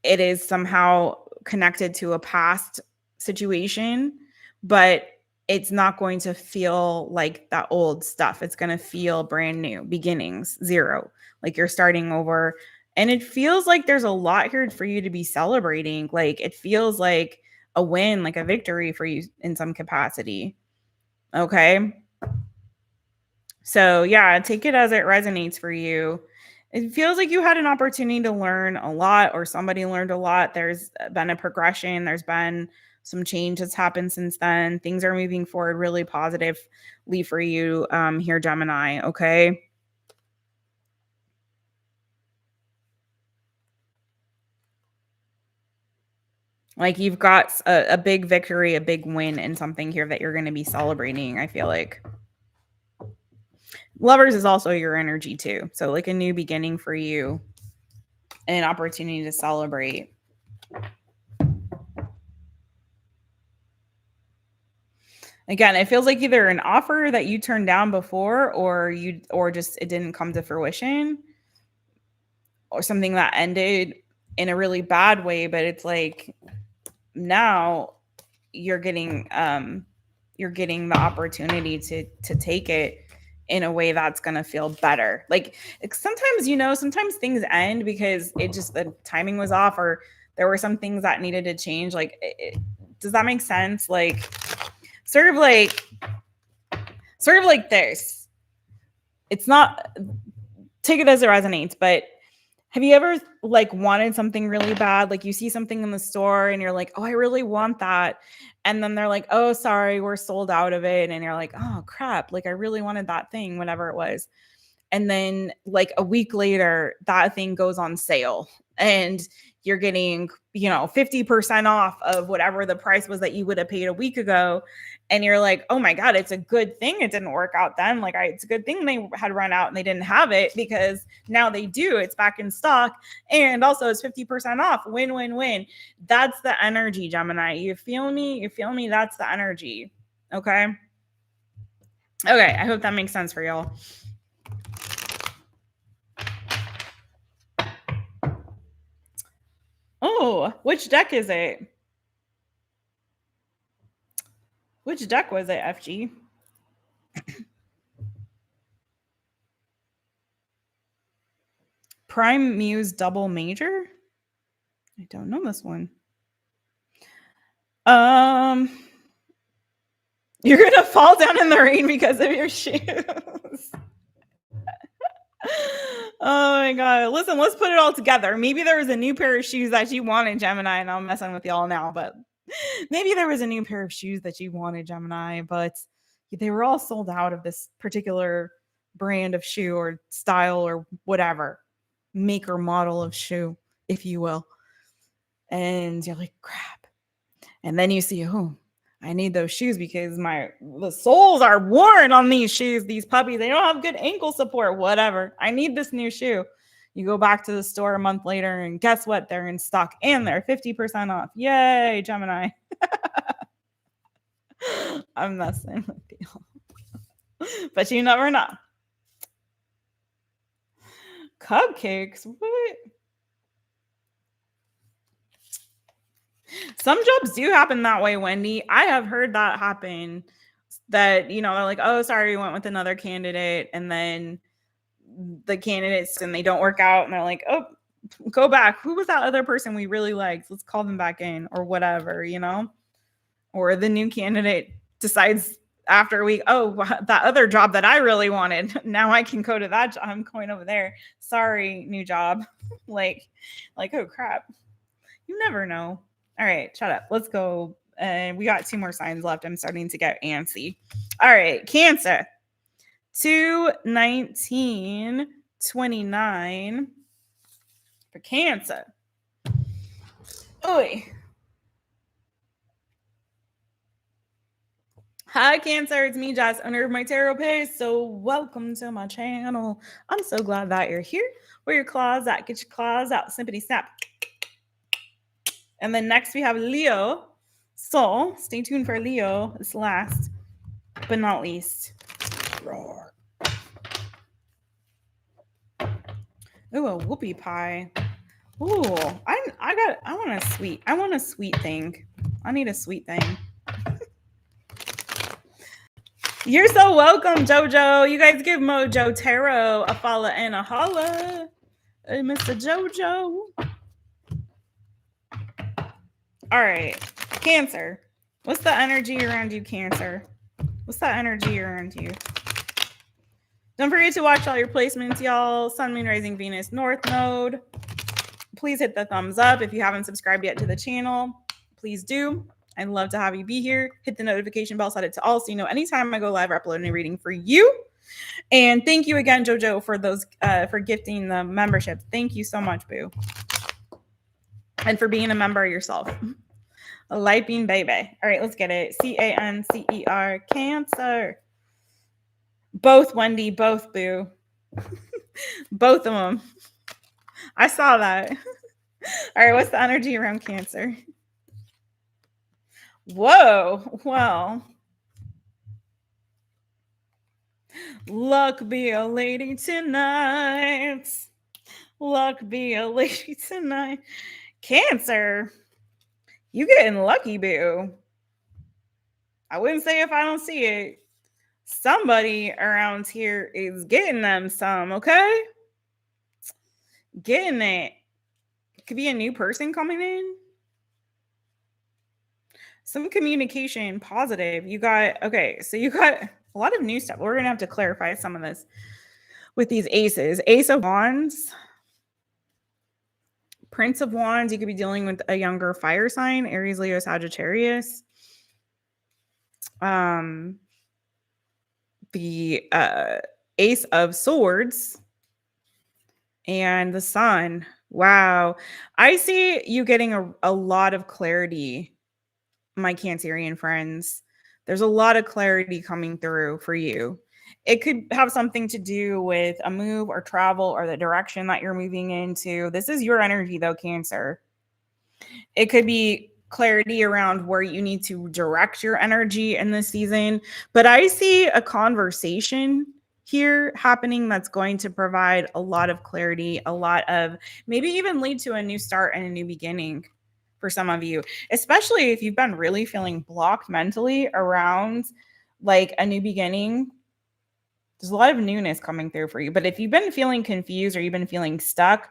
it is somehow connected to a past situation, but it's not going to feel like that old stuff. It's going to feel brand new, beginnings, zero, like you're starting over. And it feels like there's a lot here for you to be celebrating. Like, it feels like a win, like a victory for you in some capacity. Okay. So yeah, take it as it resonates for you. It feels like you had an opportunity to learn a lot, or somebody learned a lot. There's been a progression. There's been some change that's happened since then. Things are moving forward really positively for you here, Gemini. Okay. Like, you've got a big victory, a big win in something here that you're going to be celebrating, I feel like. Lovers is also your energy too. So like a new beginning for you, and an opportunity to celebrate. Again, it feels like either an offer that you turned down before, or just it didn't come to fruition, or something that ended in a really bad way, but it's like now you're getting the opportunity to take it in a way that's going to feel better. Like, sometimes things end because the timing was off, or there were some things that needed to change. Like, does that make sense? Like, sort of like this. It's not, take it as it resonates, but have you ever like wanted something really bad? Like, you see something in the store and you're like, oh, I really want that. And then they're like, oh, sorry, we're sold out of it. And you're like, oh crap, like I really wanted that thing, whatever it was. And then like a week later, that thing goes on sale and you're getting, 50% off of whatever the price was that you would have paid a week ago. And you're like, oh my God, it's a good thing it didn't work out then. Like, it's a good thing they had run out and they didn't have it, because now they do. It's back in stock. And also it's 50% off. Win, win, win. That's the energy, Gemini. You feel me? You feel me? That's the energy. Okay. Okay. I hope that makes sense for y'all. Oh, which deck is it? Which deck was it, FG? Prime Muse Double Major? I don't know this one. You're going to fall down in the rain because of your shoes. Oh my God. Listen, let's put it all together. Maybe there was a new pair of shoes that you wanted, Gemini, and I'm messing with y'all now, but maybe there was a new pair of shoes that you wanted, Gemini, but they were all sold out of this particular brand of shoe or style or whatever, maker model of shoe, if you will. And you're like, crap. And then you see, oh, I need those shoes because the soles are worn on these shoes. These puppies, they don't have good ankle support, whatever. I need this new shoe. You go back to the store a month later and guess what? They're in stock and they're 50% off. Yay, Gemini. I'm messing with you. But you never know. Cupcakes? What? Some jobs do happen that way, Wendy. I have heard that happen. That, they're like, oh, sorry, we went with another candidate. And then the candidates and they don't work out. And they're like, oh, go back. Who was that other person we really liked? Let's call them back in, or whatever, Or the new candidate decides after a week, oh, that other job that I really wanted, now I can go to that job. I'm going over there. Sorry, new job. like, oh crap. You never know. All right, shut up. Let's go. We got 2 more signs left. I'm starting to get antsy. All right, Cancer. to 1929 for Cancer. Oi. Hi, Cancer. It's me, Jess, owner of My Taropist. So welcome to my channel. I'm so glad that you're here. Where your claws at? Get your claws out. Snippity snap. And then next we have Leo. So stay tuned for Leo. It's last but not least. Roar. Ooh, a whoopie pie. Ooh, I want a sweet. I want a sweet thing. I need a sweet thing. You're so welcome, Jojo. You guys give Mojo Tarot a follow and a holla. Hey, Mr. Jojo. All right, Cancer. What's the energy around you, Cancer? What's that energy around you? Don't forget to watch all your placements, y'all. Sun, Moon, Rising, Venus, North Node. Please hit the thumbs up if you haven't subscribed yet to the channel. Please do. I'd love to have you be here. Hit the notification bell, set it to all so you know anytime I go live, I upload a new reading for you. And thank you again, Jojo, for those for gifting the membership. Thank you so much, boo. And for being a member yourself. A Lightbean baby. All right, let's get it. C-A-N-C-E-R, Cancer. Both Wendy, both boo. Both of them. I saw that. All right, what's the energy around Cancer? Whoa, well. Luck be a lady tonight. Luck be a lady tonight. Cancer, you getting lucky, boo. I wouldn't say if I don't see it. Somebody around here is getting them some, okay? Getting it. Could be a new person coming in. Some communication, positive. You got, okay, so you got a lot of new stuff. We're going to have to clarify some of this with these aces. Ace of Wands. Prince of Wands. You could be dealing with a younger fire sign. Aries, Leo, Sagittarius. The Ace of Swords. And the Sun. Wow. I see you getting a lot of clarity, my Cancerian friends. There's a lot of clarity coming through for you. It could have something to do with a move or travel or the direction that you're moving into. This is your energy, though, Cancer. It could be clarity around where you need to direct your energy in this season. But I see a conversation here happening that's going to provide a lot of clarity, a lot of maybe even lead to a new start and a new beginning for some of you, especially if you've been really feeling blocked mentally around like a new beginning. There's a lot of newness coming through for you. But if you've been feeling confused or you've been feeling stuck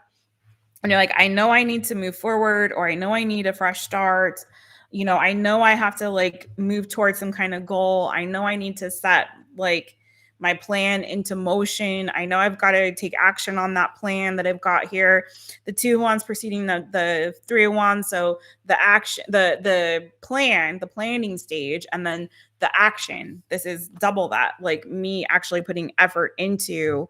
and you're like, I know I need to move forward, or I know I need a fresh start, you know, I know I have to like move towards some kind of goal. I know I need to set like my plan into motion. I know I've got to take action on that plan that I've got here. The 2 of Wands preceding the 3 of Wands. So the action, the plan, the planning stage, and then the action. This is double that, like me actually putting effort into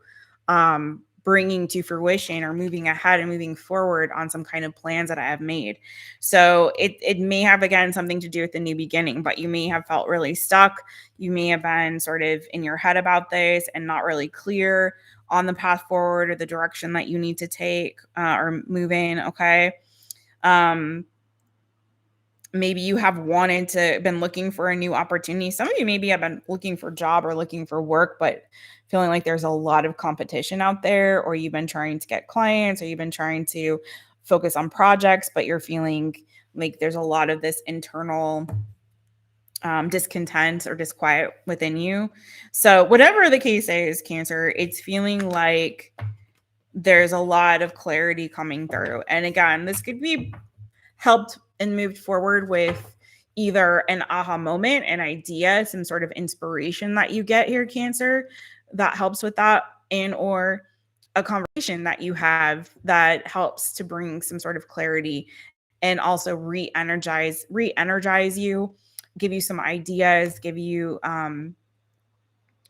bringing to fruition or moving ahead and moving forward on some kind of plans that I have made. So it may have, again, something to do with the new beginning, but you may have felt really stuck. You may have been sort of in your head about this and not really clear on the path forward or the direction that you need to take or move in. Okay. Maybe you have been looking for a new opportunity. Some of you maybe have been looking for a job or looking for work, but feeling like there's a lot of competition out there, or you've been trying to get clients, or you've been trying to focus on projects, but you're feeling like there's a lot of this internal discontent or disquiet within you. So whatever the case is, Cancer, it's feeling like there's a lot of clarity coming through. And again, this could be helped and moved forward with either an aha moment, an idea, some sort of inspiration that you get here, Cancer, that helps with that, and or a conversation that you have that helps to bring some sort of clarity and also re-energize you, give you some ideas, give you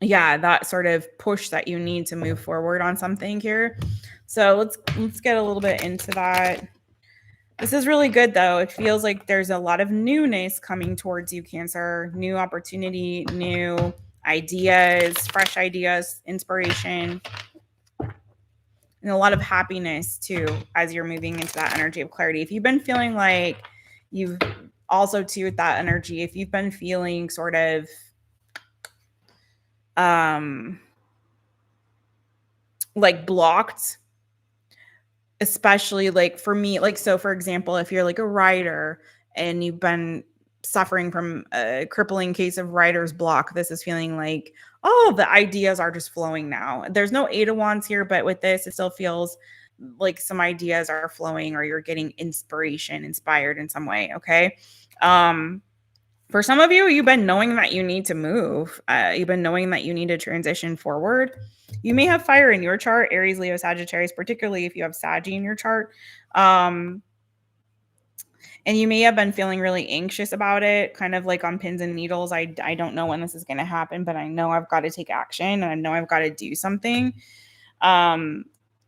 yeah, that sort of push that you need to move forward on something here. So let's get a little bit into that. This is really good though. It feels like there's a lot of newness coming towards you, Cancer. New opportunity, new ideas, fresh ideas, inspiration, and a lot of happiness too as you're moving into that energy of clarity. If you've been feeling like you've also too with that energy, if you've been feeling sort of like blocked, especially like for me, like, so for example, if you're like a writer and you've been suffering from a crippling case of writer's block, this is feeling like, oh, the ideas are just flowing now. There's no Eight of Wands here, but with this, it still feels like some ideas are flowing or you're getting inspired in some way. Okay. For some of you, you've been knowing that you need to move. You've been knowing that you need to transition forward. You may have fire in your chart, Aries, Leo, Sagittarius, particularly if you have Sag in your chart. And you may have been feeling really anxious about it, kind of like on pins and needles. I don't know when this is going to happen, but I know I've got to take action and I know I've got to do something.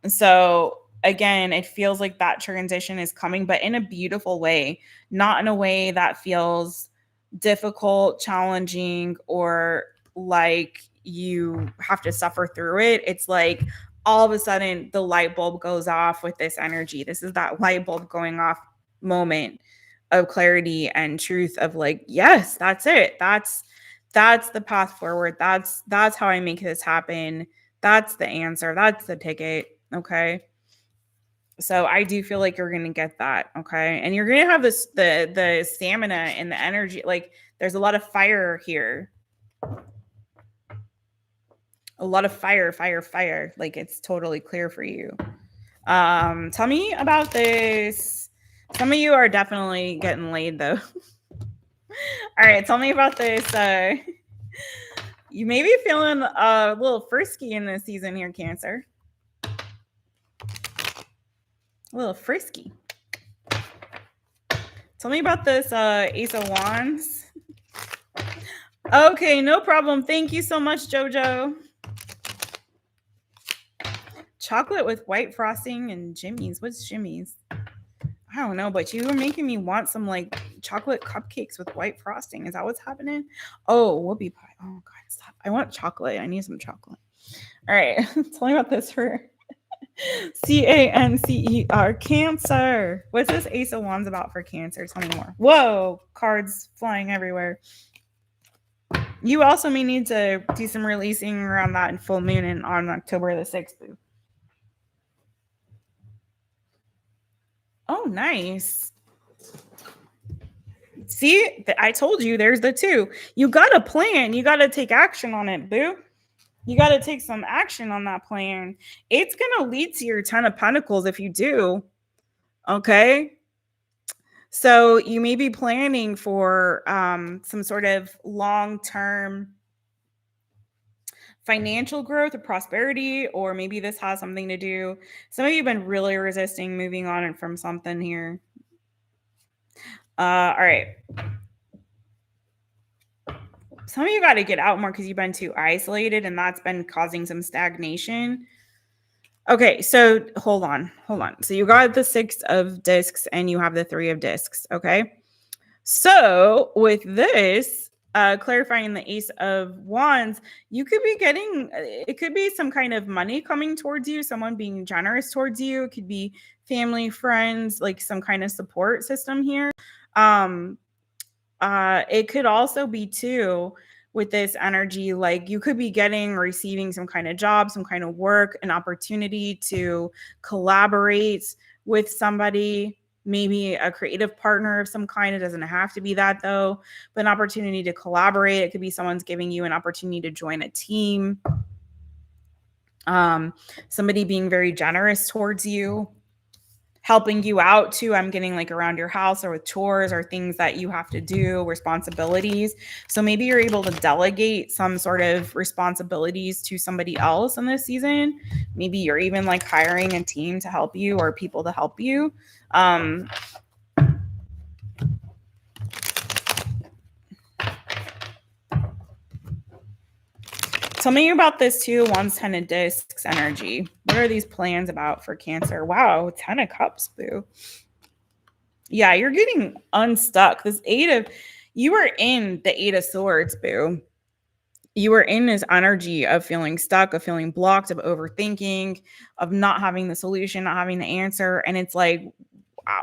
So again, it feels like that transition is coming, but in a beautiful way, not in a way that feels difficult, challenging, or like you have to suffer through it. It's like all of a sudden the light bulb goes off with this energy. This is that light bulb going off moment of clarity and truth of like, yes, that's it. That's the path forward. That's how I make this happen. That's the answer. That's the ticket. Okay. So I do feel like you're gonna get that. Okay. And you're gonna have this the stamina and the energy. Like there's a lot of fire here. A lot of fire. Like it's totally clear for you. Tell me about this. Some of you are definitely getting laid though. All right, tell me about this. You may be feeling a little frisky in this season here, Cancer. A little frisky. Tell me about this Ace of Wands. Okay, no problem. Thank you so much, Jojo. Chocolate with white frosting and Jimmy's. What's Jimmy's? I don't know, but you were making me want some like chocolate cupcakes with white frosting. Is that what's happening? Oh, whoopie pie. Oh, God, stop. I want chocolate. I need some chocolate. All right. Tell me about this for Cancer. Cancer. What's this Ace of Wands about for Cancer? Tell me more. Whoa, cards flying everywhere. You also may need to do some releasing around that in full moon and on October the 6th. Oh, nice. See, I told you there's the two. You got a plan. You got to take action on it, boo. You got to take some action on that plan. It's going to lead to your 10 of Pentacles if you do. Okay. So you may be planning for some sort of long-term financial growth or prosperity, or maybe this has something to do. Some of you have been really resisting moving on from something here. All right. Some of you got to get out more because you've been too isolated and that's been causing some stagnation. Okay, so hold on. So you got the 6 of discs and you have the 3 of discs, okay? So with this, clarifying the Ace of Wands, you could be getting, it could be some kind of money coming towards you, someone being generous towards you. It could be family, friends, like some kind of support system here. It could also be too with this energy, like you could be getting or receiving some kind of job, some kind of work, an opportunity to collaborate with somebody, maybe a creative partner of some kind. It doesn't have to be that though, but an opportunity to collaborate. It could be someone's giving you an opportunity to join a team. Somebody being very generous towards you, helping you out too. I'm getting like around your house or with chores or things that you have to do, responsibilities. So maybe you're able to delegate some sort of responsibilities to somebody else in this season. Maybe you're even like hiring a team to help you or people to help you. Tell me about this 2 of Wands, 10 of Discs energy. What are these plans about for Cancer? Wow, 10 of Cups, boo. Yeah, you're getting unstuck. This you were in the 8 of Swords, boo. You were in this energy of feeling stuck, of feeling blocked, of overthinking, of not having the solution, not having the answer. And it's like,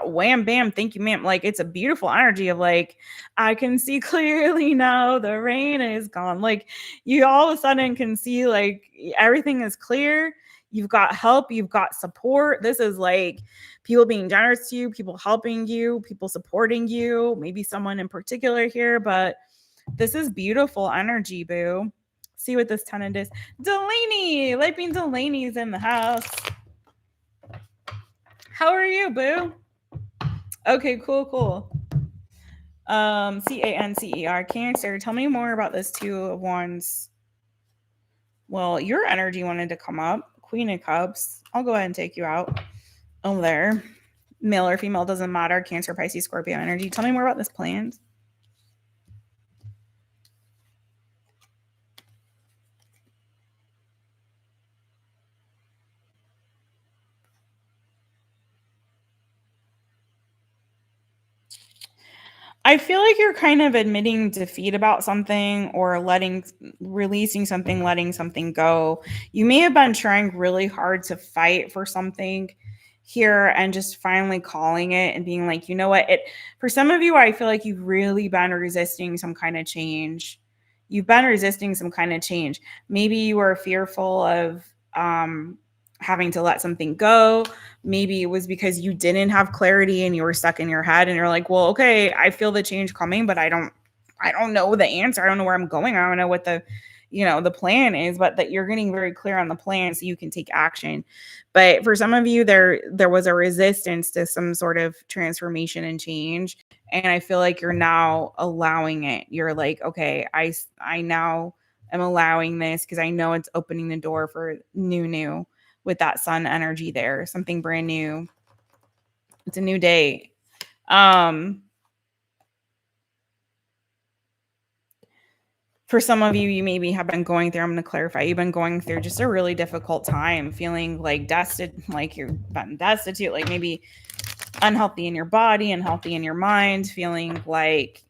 wham, bam, thank you, ma'am. Like, it's a beautiful energy of like, I can see clearly now, the rain is gone. Like, you all of a sudden can see like everything is clear. You've got help, you've got support. This is like people being generous to you, people helping you, people supporting you, maybe someone in particular here, but this is beautiful energy, boo. See what this 10 of is. Delaney, Lightbeans Delaney's in the house. How are you, boo? Okay, cool. Cancer, Cancer. Tell me more about this 2 of Wands. Well, your energy wanted to come up. Queen of Cups. I'll go ahead and take you out over there. Male or female, doesn't matter. Cancer, Pisces, Scorpio energy. Tell me more about this plan. I feel like you're kind of admitting defeat about something or releasing something, letting something go. You may have been trying really hard to fight for something here and just finally calling it and being like, you know what? For some of you, I feel like you've really been resisting some kind of change. You've been resisting some kind of change. Maybe you were fearful of having to let something go. Maybe it was because you didn't have clarity and you were stuck in your head and you're like, well, okay, I feel the change coming, but I don't know the answer. I don't know where I'm going. I don't know what the plan is, but that you're getting very clear on the plan so you can take action. But for some of you, there was a resistance to some sort of transformation and change. And I feel like you're now allowing it. You're like, okay, I now am allowing this because I know it's opening the door for new with that sun energy there, something brand new. It's a new day. For some of you, you maybe have been going through, I'm going to clarify, you've been going through just a really difficult time, feeling like like you've been destitute, like maybe unhealthy in your body, unhealthy in your mind, feeling like,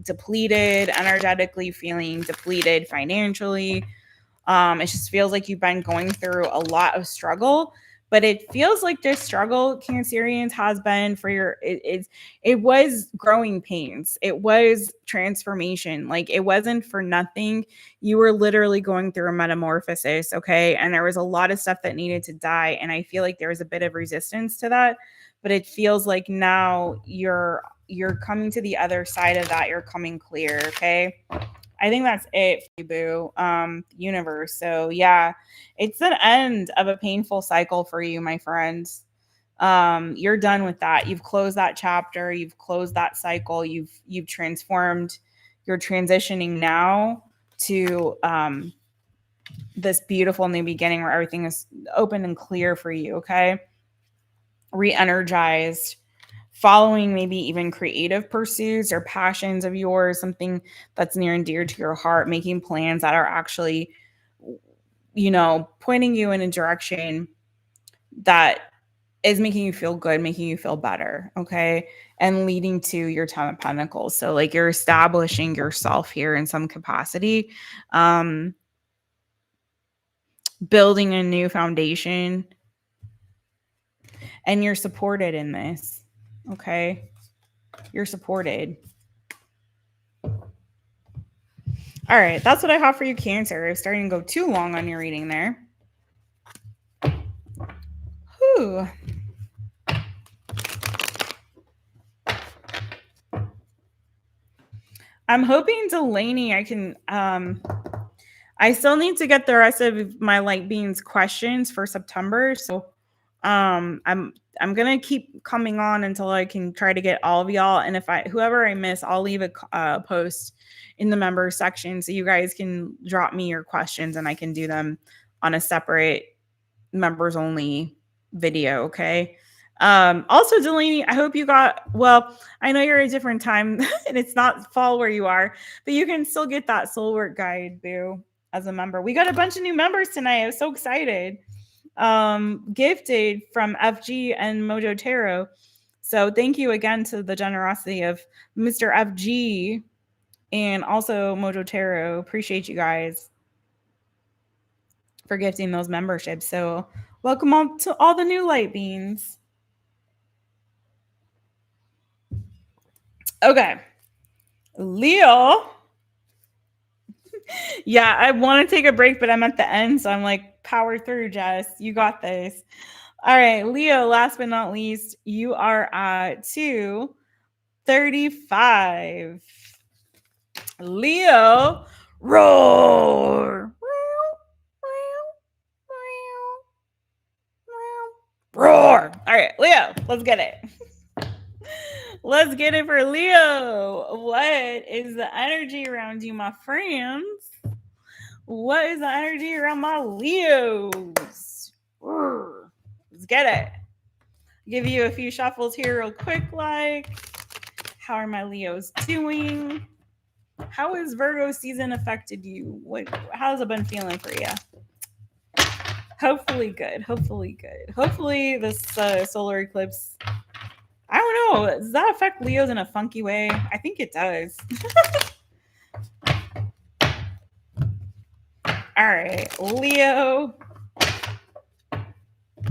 depleted energetically, feeling depleted financially. It just feels like you've been going through a lot of struggle, but it feels like this struggle, Cancerians, has been for it was growing pains. It was transformation. Like, it wasn't for nothing. You were literally going through a metamorphosis, okay? And there was a lot of stuff that needed to die. And I feel like there was a bit of resistance to that, but it feels like now you're coming to the other side of that. You're coming clear, okay? I think that's it for you, boo. Universe. So yeah, it's an end of a painful cycle for you, my friends. You're done with that. You've closed that chapter. You've closed that cycle. You've transformed. You're transitioning now to this beautiful new beginning where everything is open and clear for you. Okay, re-energized, following maybe even creative pursuits or passions of yours, something that's near and dear to your heart, making plans that are actually, pointing you in a direction that is making you feel good, making you feel better, okay? And leading to your 10 of Pentacles. So like you're establishing yourself here in some capacity, building a new foundation, and you're supported in this, okay? You're supported. All right, that's what I have for you, Cancer. I'm starting to go too long on your reading there. Whew. I'm hoping, Delaney, I can I still need to get the rest of my Lightbeans questions for September. So I'm gonna keep coming on until I can try to get all of y'all. And if whoever I miss, I'll leave a post in the members section so you guys can drop me your questions and I can do them on a separate members only video. Okay. Also, Delaney, I hope you I know you're a different time and it's not fall where you are, but you can still get that soul work guide, boo. as a member. We got a bunch of new members tonight. I was so excited. Gifted from FG and Mojo Tarot. So thank you again to the generosity of Mr. FG and also Mojo Tarot. Appreciate you guys for gifting those memberships. So welcome on to all the new Lightbeans. Okay. Leo. Yeah, I want to take a break, but I'm at the end, so I'm like, power through, Jess. You got this. All right, Leo, last but not least, you are at 235. Leo, roar. Roar. All right, Leo, let's get it. Let's get it for Leo. What is the energy around you, my friends? What is the energy around my Leos? Let's get it. Give you a few shuffles here real quick, like, how are my Leos doing? How has Virgo season affected you? How's it been feeling for you? Hopefully good. Hopefully good. Hopefully this solar eclipse, I don't know, does that affect Leos in a funky way? I think it does. All right, Leo.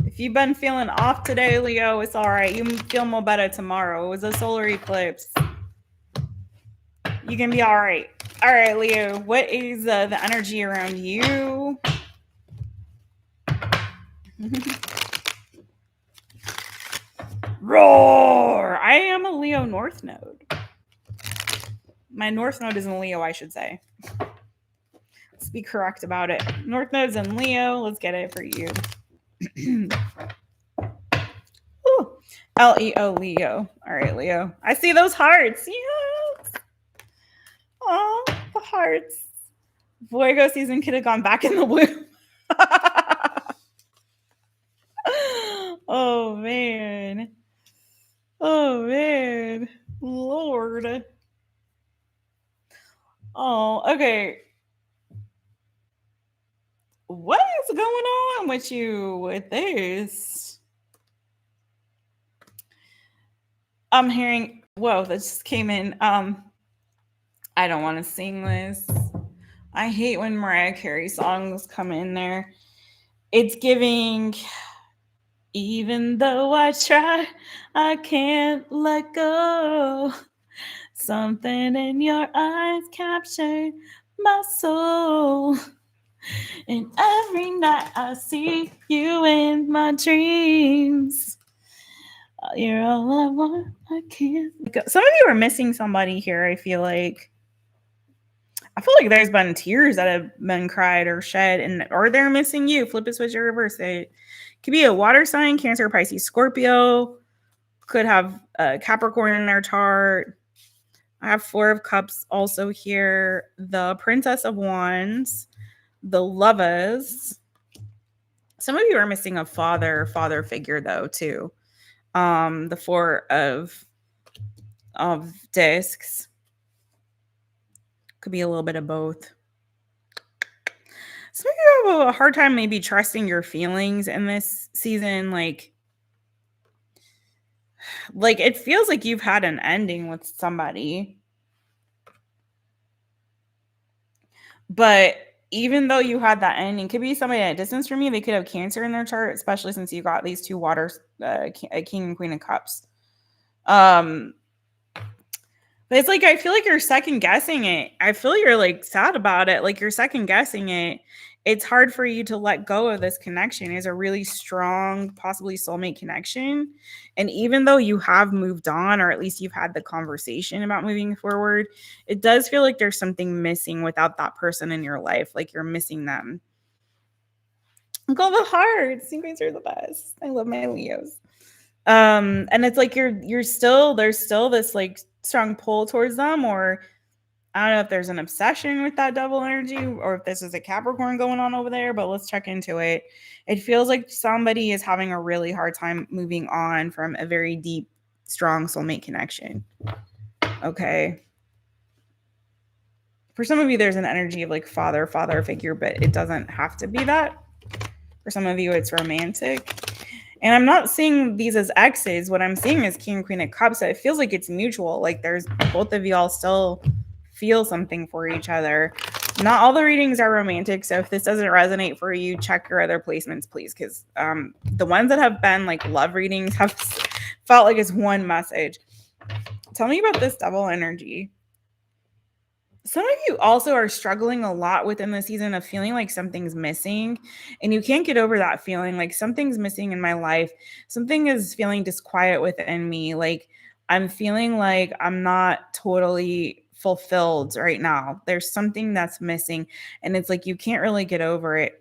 If you've been feeling off today, Leo, it's all right. You feel more better tomorrow. It was a solar eclipse. You can be all right. All right, Leo, what is the energy around you? Roar! I am a Leo North Node. My North Node is in Leo, I should say. Let's be correct about it. North Node's in Leo. Let's get it for you. Leo, Leo. All right, Leo. I see those hearts. Yes. Oh, the hearts. Virgo season could have gone back in the womb. Oh, man. Oh, man. Lord. Oh, okay. What is going on with you with this? I'm hearing, whoa, this just came in. I don't want to sing this. I hate when Mariah Carey songs come in there. It's giving, even though I try, I can't let go. Something in your eyes captured my soul. And every night I see you in my dreams. You're all I want. I can't. Some of you are missing somebody here, I feel like. I feel like there's been tears that have been cried or shed, or they're missing you. Flip it, switch, or reverse it. Could be a water sign, Cancer, Pisces, Scorpio. Could have Capricorn in their chart. I have Four of Cups also here. The Princess of Wands. The Lovers. Some of you are missing a father figure, though, too. The Four of Discs. Could be a little bit of both. Some of you have a hard time maybe trusting your feelings in this season. Like it feels like you've had an ending with somebody. But even though you had that ending, could be somebody at a distance from you. They could have Cancer in their chart, especially since you got these two waters, King and Queen of Cups. But it's like, I feel like you're second guessing it. I feel you're like sad about it. Like you're second guessing it. It's hard for you to let go of this connection. It's a really strong, possibly soulmate connection. And even though you have moved on, or at least you've had the conversation about moving forward, it does feel like there's something missing without that person in your life. Like you're missing them. Go the hearts. You guys are the best. I love my Leos. And it's like there's still this like strong pull towards them, or I don't know if there's an obsession with that double energy, or if this is a Capricorn going on over there, but let's check into it. It feels like somebody is having a really hard time moving on from a very deep, strong soulmate connection. Okay. For some of you, there's an energy of like father figure, but it doesn't have to be that. For some of you, it's romantic. And I'm not seeing these as exes. What I'm seeing is King and Queen of Cups. So it feels like it's mutual. Like there's both of y'all still feel something for each other. Not all the readings are romantic. So if this doesn't resonate for you, check your other placements, please. Because the ones that have been like love readings have felt like it's one message. Tell me about this double energy. Some of you also are struggling a lot within the season of feeling like something's missing and you can't get over that feeling like something's missing in my life. Something is feeling disquiet within me. Like I'm feeling like I'm not totally fulfilled right now. There's something that's missing and it's like you can't really get over it.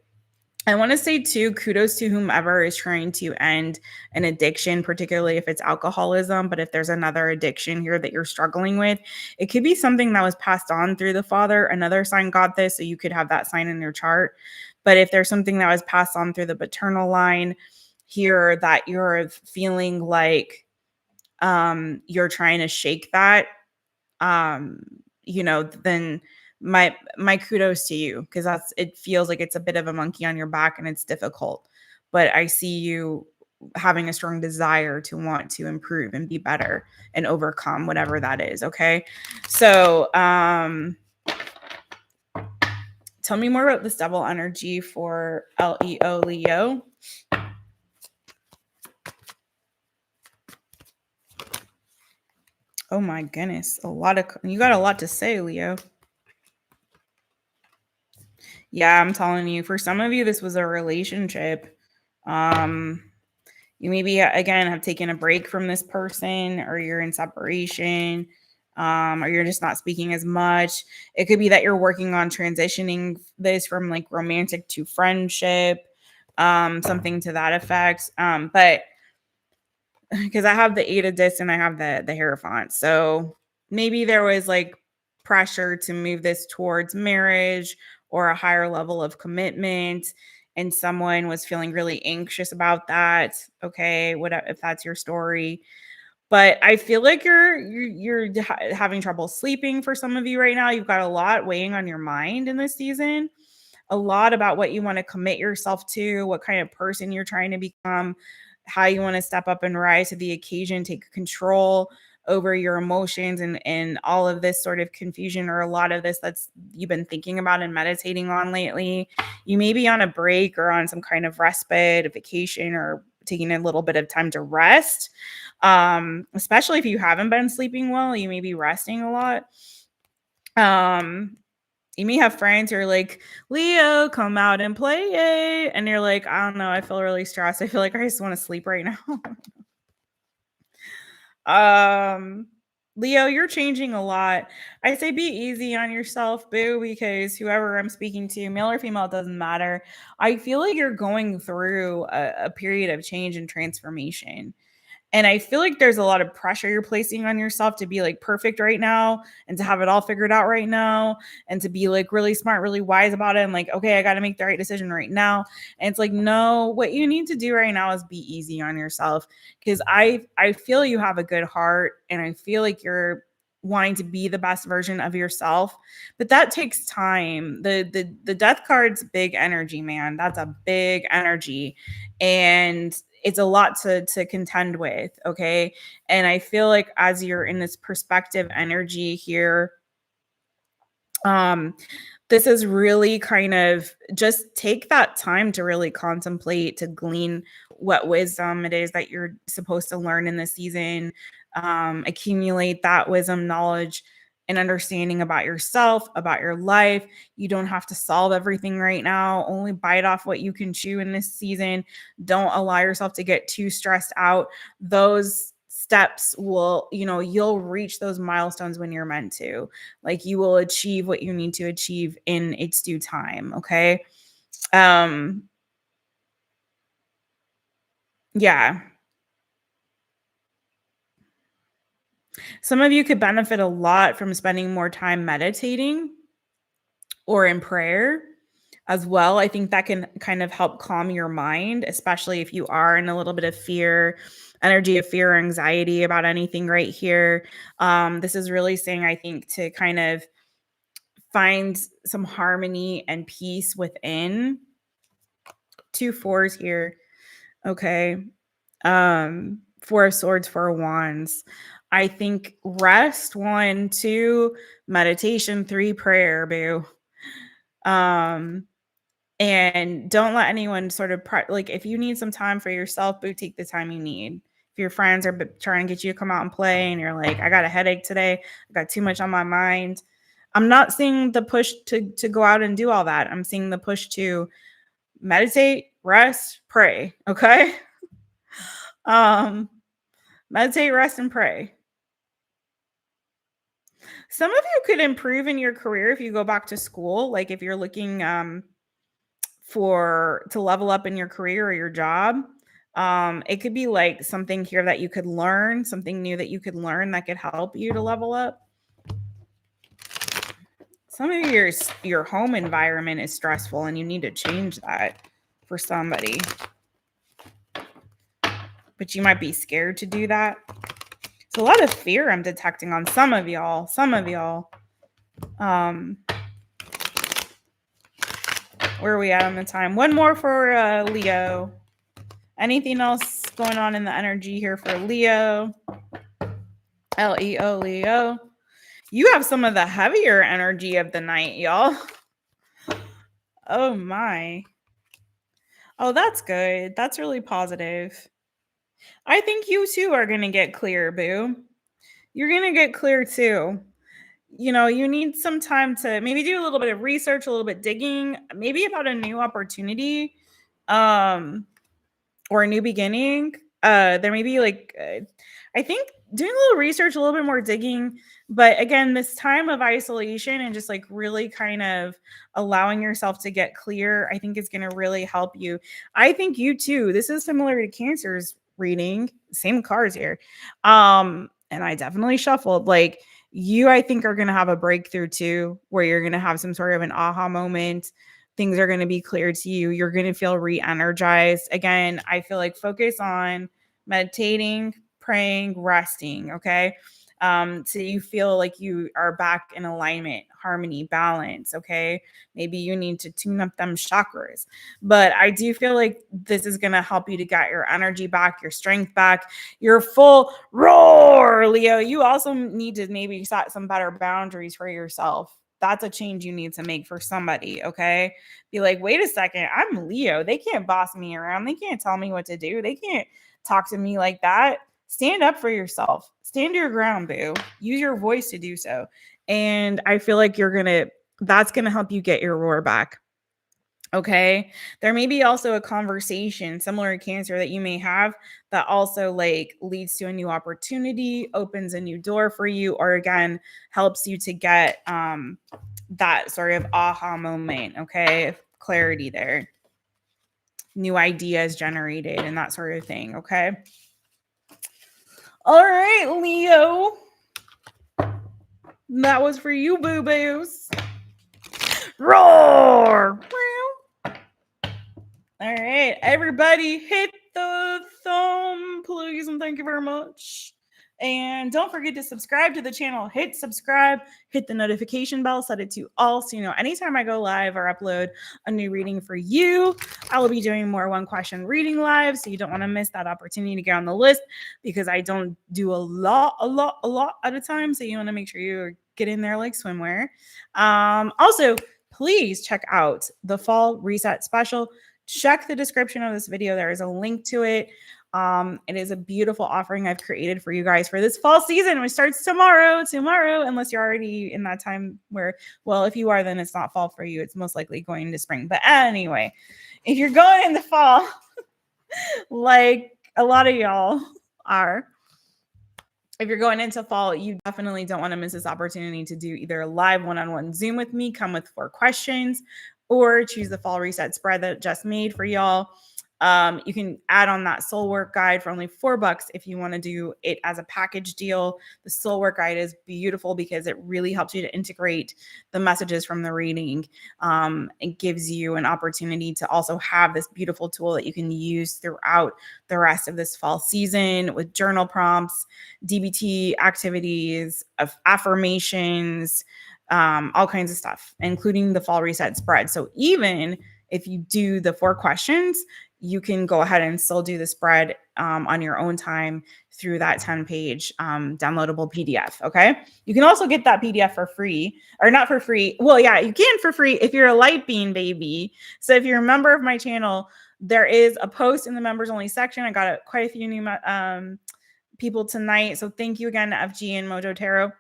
I want to say too, kudos to whomever is trying to end an addiction, particularly if it's alcoholism. But if there's another addiction here that you're struggling with, it could be something that was passed on through the father. Another sign got this, so you could have that sign in your chart. But if there's something that was passed on through the paternal line here that you're feeling like you're trying to shake that, then my kudos to you, because it feels like it's a bit of a monkey on your back and it's difficult, but I see you having a strong desire to want to improve and be better and overcome whatever that is. Okay, so tell me more about this double energy for Leo. Oh my goodness, you got a lot to say, Leo. Yeah, I'm telling you, for some of you, this was a relationship. You maybe, again, have taken a break from this person, or you're in separation, or you're just not speaking as much. It could be that you're working on transitioning this from like romantic to friendship, something to that effect. But because I have the Eight of Discs and I have the Hierophant. So maybe there was like pressure to move this towards marriage or a higher level of commitment, and someone was feeling really anxious about that. Okay, what if that's your story? But I feel like you're having trouble sleeping for some of you right now. You've got a lot weighing on your mind in this season. A lot about what you want to commit yourself to, what kind of person you're trying to become, how you want to step up and rise to the occasion, take control over your emotions, and all of this sort of confusion, or a lot of this that's you've been thinking about and meditating on lately. You may be on a break or on some kind of respite, a vacation, or taking a little bit of time to rest. Especially if you haven't been sleeping well, you may be resting a lot. You may have friends who are like, Leo, come out and play. And you're like, I don't know, I feel really stressed. I feel like I just want to sleep right now. Leo, you're changing a lot. I say be easy on yourself, boo, because whoever I'm speaking to, male or female, it doesn't matter. I feel like you're going through a period of change and transformation. And I feel like there's a lot of pressure you're placing on yourself to be like perfect right now and to have it all figured out right now and to be like really smart, really wise about it. And like, okay, I got to make the right decision right now. And it's like, no, what you need to do right now is be easy on yourself, because I feel you have a good heart and I feel like you're wanting to be the best version of yourself, but that takes time. The death card's big energy, man. That's a big energy. And it's a lot to contend with. Okay. And I feel like as you're in this perspective energy here, this is really kind of just take that time to really contemplate, to glean what wisdom it is that you're supposed to learn in this season. Accumulate that wisdom, knowledge, and understanding about yourself, about your life. You don't have to solve everything right now. Only bite off what you can chew in this season. Don't allow yourself to get too stressed out. Those steps will, you'll reach those milestones when you're meant to. Like you will achieve what you need to achieve in its due time. Okay. Yeah. Some of you could benefit a lot from spending more time meditating or in prayer as well. I think that can kind of help calm your mind, especially if you are in a little bit of energy of fear or anxiety about anything right here. This is really saying, I think, to kind of find some harmony and peace within. 2 4s here. Okay. 4 of Swords, 4 of Wands. I think rest, 1, 2, meditation, 3, prayer, boo. And don't let anyone sort of like, if you need some time for yourself, boo, take the time you need. If your friends are trying to get you to come out and play and you're like, I got a headache today, I got too much on my mind, I'm not seeing the push to go out and do all that. I'm seeing the push to meditate, rest, pray. Okay. Meditate, rest, and pray. Some of you could improve in your career if you go back to school. Like if you're looking to level up in your career or your job, it could be like something here that you could learn, something new that you could learn that could help you to level up. Some of your home environment is stressful and you need to change that for somebody. But you might be scared to do that. It's a lot of fear I'm detecting on some of y'all. Where are we at on the time? One more for Leo. Anything else going on in the energy here for Leo? Leo, Leo. You have some of the heavier energy of the night, y'all. Oh my. Oh, that's good. That's really positive. I think you too are going to get clear, boo. You're going to get clear too. You know, you need some time to maybe do a little bit of research, a little bit digging, maybe about a new opportunity, or a new beginning. There may be like, I think doing a little research, a little bit more digging. But again, this time of isolation and just like really kind of allowing yourself to get clear, I think is going to really help you. I think you too. This is similar to Cancer's reading, same cards here. And I definitely shuffled. Like you, I think, are going to have a breakthrough too, where you're going to have some sort of an aha moment. Things are going to be clear to you. You're going to feel re-energized. Again, I feel like focus on meditating, praying, resting, okay? So you feel like you are back in alignment, harmony, balance, okay? Maybe you need to tune up them chakras. But I do feel like this is going to help you to get your energy back, your strength back, your full roar, Leo. You also need to maybe set some better boundaries for yourself. That's a change you need to make for somebody, okay? Be like, wait a second, I'm Leo. They can't boss me around. They can't tell me what to do. They can't talk to me like that. Stand up for yourself. Stand your ground, boo. Use your voice to do so. And I feel like that's going to help you get your roar back. Okay. There may be also a conversation similar to Cancer that you may have that also like leads to a new opportunity, opens a new door for you, or again, helps you to get that sort of aha moment. Okay. Clarity there. New ideas generated and that sort of thing. Okay. All right, Leo. That was for you, boo-boos. Roar! All right, everybody hit the thumb, please, and thank you very much. And don't forget to subscribe to the channel. Hit subscribe, hit the notification bell, set it to all so you know anytime I go live or upload a new reading for you. I will be doing more one question reading live, so you don't want to miss that opportunity to get on the list because I don't do a lot at a time. So you want to make sure you get in there like swimwear. Also, please check out the fall reset special. Check the description of this video. There is a link to it. It is a beautiful offering I've created for you guys for this fall season, which starts tomorrow, unless you're already in that time where, well, if you are, then it's not fall for you. It's most likely going to spring. But anyway, if you're going in the fall, like a lot of y'all are, if you're going into fall, you definitely don't want to miss this opportunity to do either a live one-on-one Zoom with me, come with 4 questions, or choose the fall reset spread that Jess made for y'all. You can add on that soul work guide for only $4 if you want to do it as a package deal. The soul work guide is beautiful because it really helps you to integrate the messages from the reading. It gives you an opportunity to also have this beautiful tool that you can use throughout the rest of this fall season with journal prompts, DBT activities, of affirmations, all kinds of stuff, including the fall reset spread. So even if you do the 4 questions, you can go ahead and still do the spread on your own time through that 10-page downloadable PDF. Okay. You can also get that PDF for free, or not for free. Well, yeah, you can for free if you're a Lightbean baby. So if you're a member of my channel, there is a post in the members only section. I got quite a few new people tonight. So thank you again to FG and Mojo Tarot.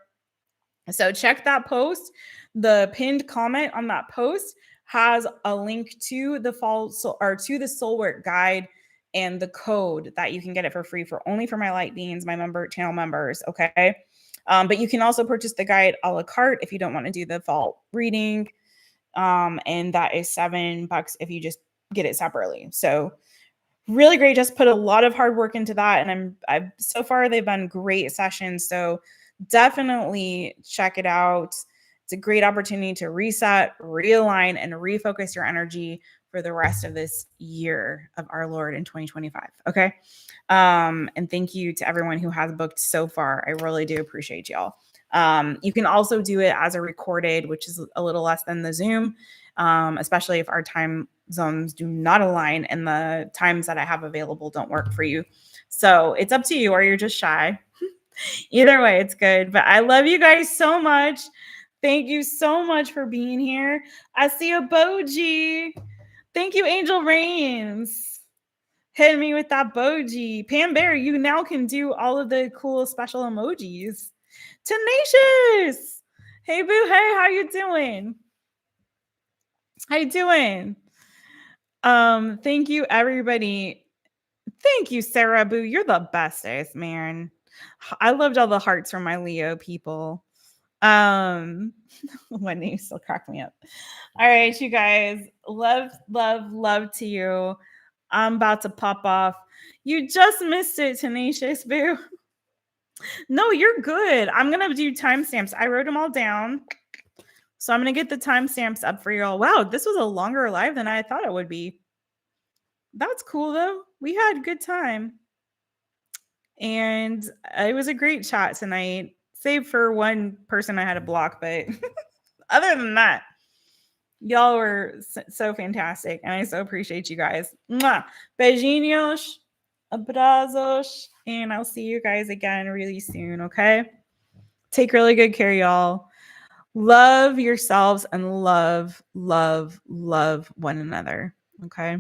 So check that post. The pinned comment on that post has a link to the to the soul work guide and the code that you can get it for free for only for my Lightbeans, my member channel members. Okay. But you can also purchase the guide a la carte if you don't want to do the fall reading. And that is $7 if you just get it separately. So really great. Just put a lot of hard work into that. And I've so far they've been great sessions. So definitely check it out. It's a great opportunity to reset, realign, and refocus your energy for the rest of this year of our Lord in 2025. Okay. And thank you to everyone who has booked so far. I really do appreciate y'all. You can also do it as a recorded, which is a little less than the Zoom, especially if our time zones do not align and the times that I have available don't work for you. So it's up to you, or you're just shy. Either way, it's good. But I love you guys so much. Thank you so much for being here. I see a Boji. Thank you, Angel Rains. Hit me with that Boji. Pam Bear, you now can do all of the cool special emojis. Tenacious. Hey, boo. Hey, how you doing? How you doing? Thank you, everybody. Thank you, Sarah Boo. You're the bestest, man. I loved all the hearts from my Leo people. My name still cracked me up. All right, you guys. Love, love, love to you. I'm about to pop off. You just missed it, Tenacious Boo. No, you're good. I'm gonna do timestamps. I wrote them all down. So I'm gonna get the timestamps up for y'all. Wow, this was a longer live than I thought it would be. That's cool though. We had a good time. And it was a great chat tonight, save for one person I had to block. But other than that, y'all were so fantastic. And I so appreciate you guys. Mwah. Beijinhos, abrazos, and I'll see you guys again really soon, okay? Take really good care, y'all. Love yourselves and love, love, love one another, okay?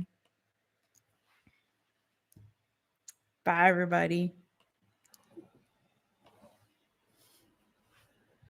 Bye, everybody.